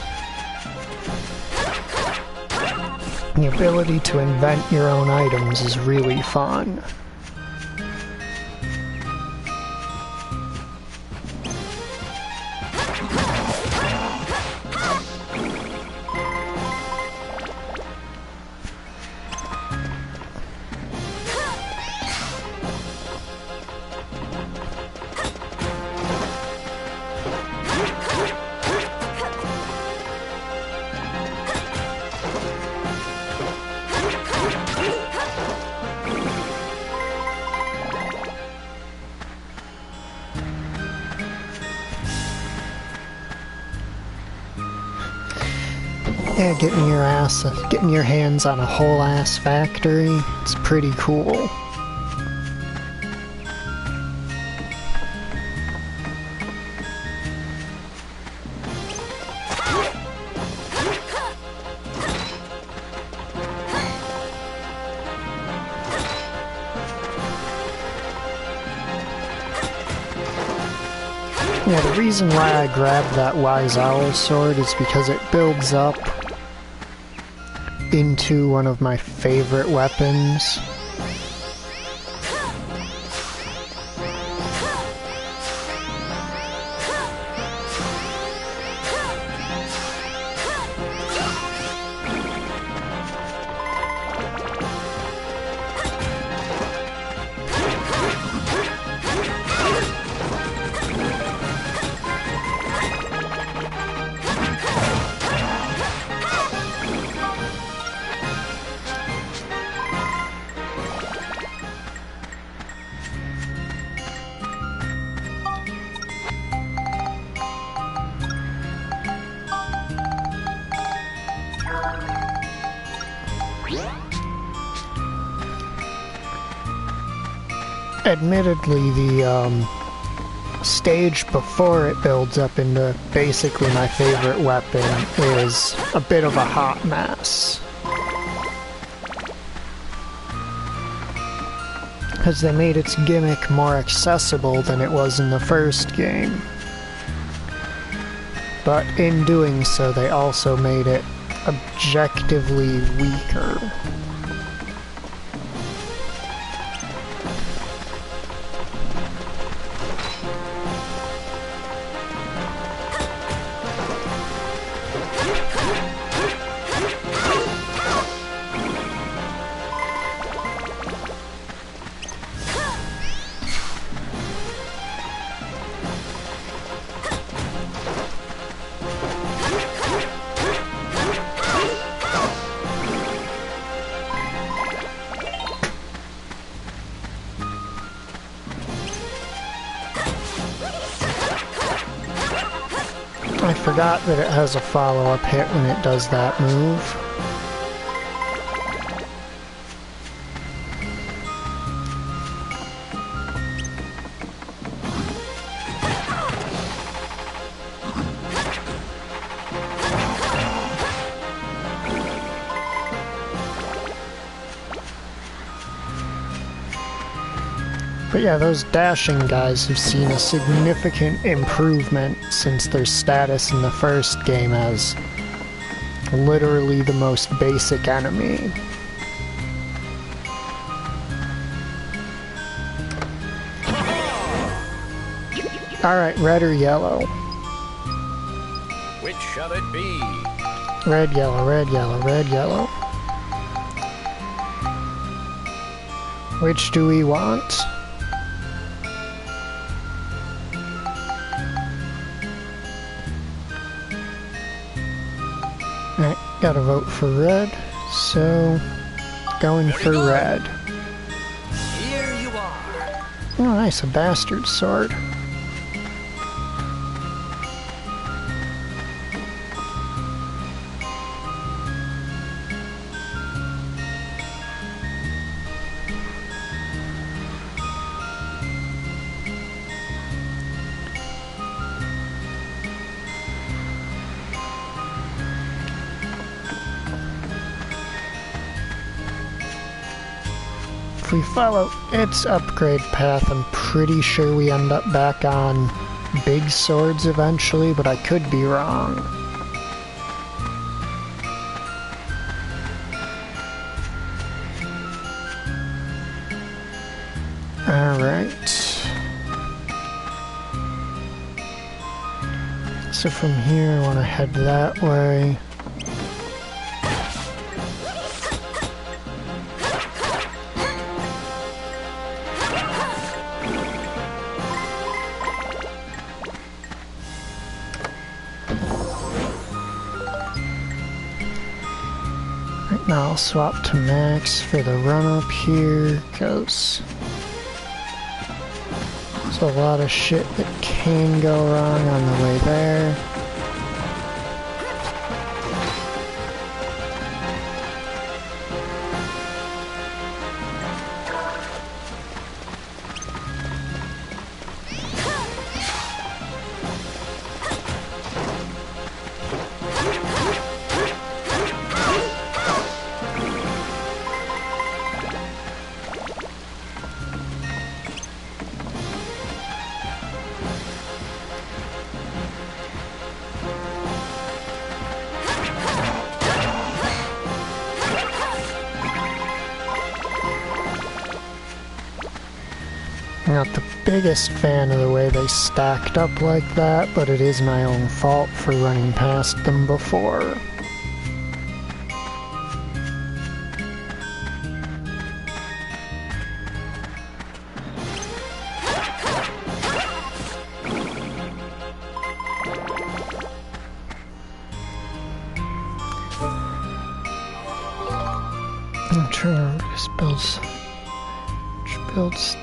The ability to invent your own items is really fun. Yeah, getting your hands on a whole ass factory, it's pretty cool. Yeah, the reason why I grabbed that Wise Owl sword is because it builds up into one of my favorite weapons. Admittedly, the stage before it builds up into basically my favorite weapon is a bit of a hot mess. Because they made its gimmick more accessible than it was in the first game. But in doing so, they also made it objectively weaker. I forgot that it has a follow-up hit when it does that move. But yeah, those dashing guys have seen a significant improvement since their status in the first game as literally the most basic enemy. Alright, red or yellow? Which shall it be? Red, yellow, red, yellow, red, yellow. Which do we want? Alright, gotta vote for red, so going for red. Here you are. Oh nice, a bastard sword. If we follow its upgrade path, I'm pretty sure we end up back on big swords eventually, but I could be wrong. Alright. So from here I want to head that way. Now I'll swap to max for the run up here, because there's a lot of shit that can go wrong on the way there. not the biggest fan of the way they stacked up like that, but it is my own fault for running past them before. I'm trying to remember this builds. Which builds.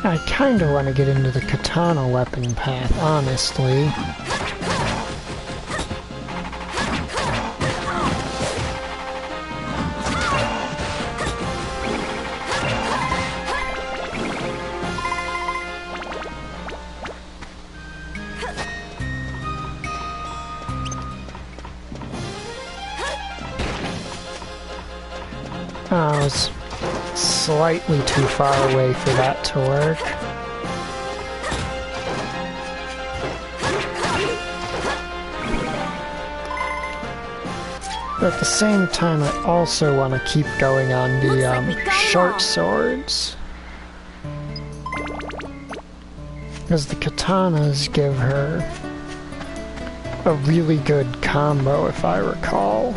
I kinda want to get into the katana weapon path, honestly. I was slightly too far away for that to work. But at the same time, I also want to keep going on the short swords. Because the katanas give her a really good combo, if I recall.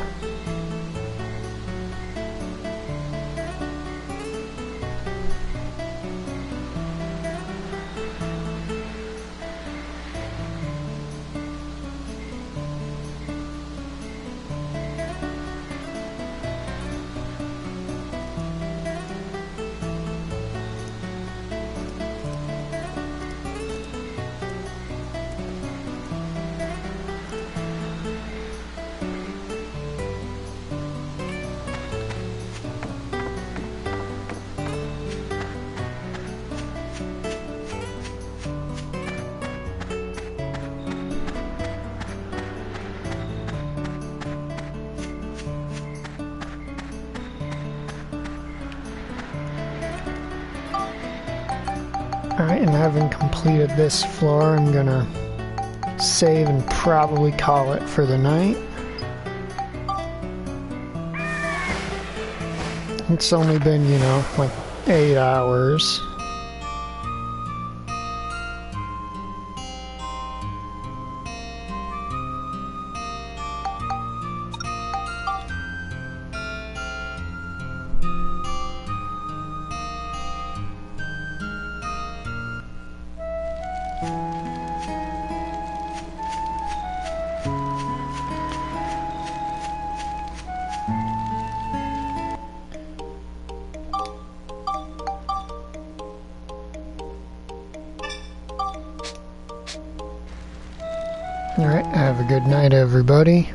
Alright, and having completed this floor, I'm gonna save and probably call it for the night. It's only been, you know, like 8 hours. Alright, have a good night, everybody.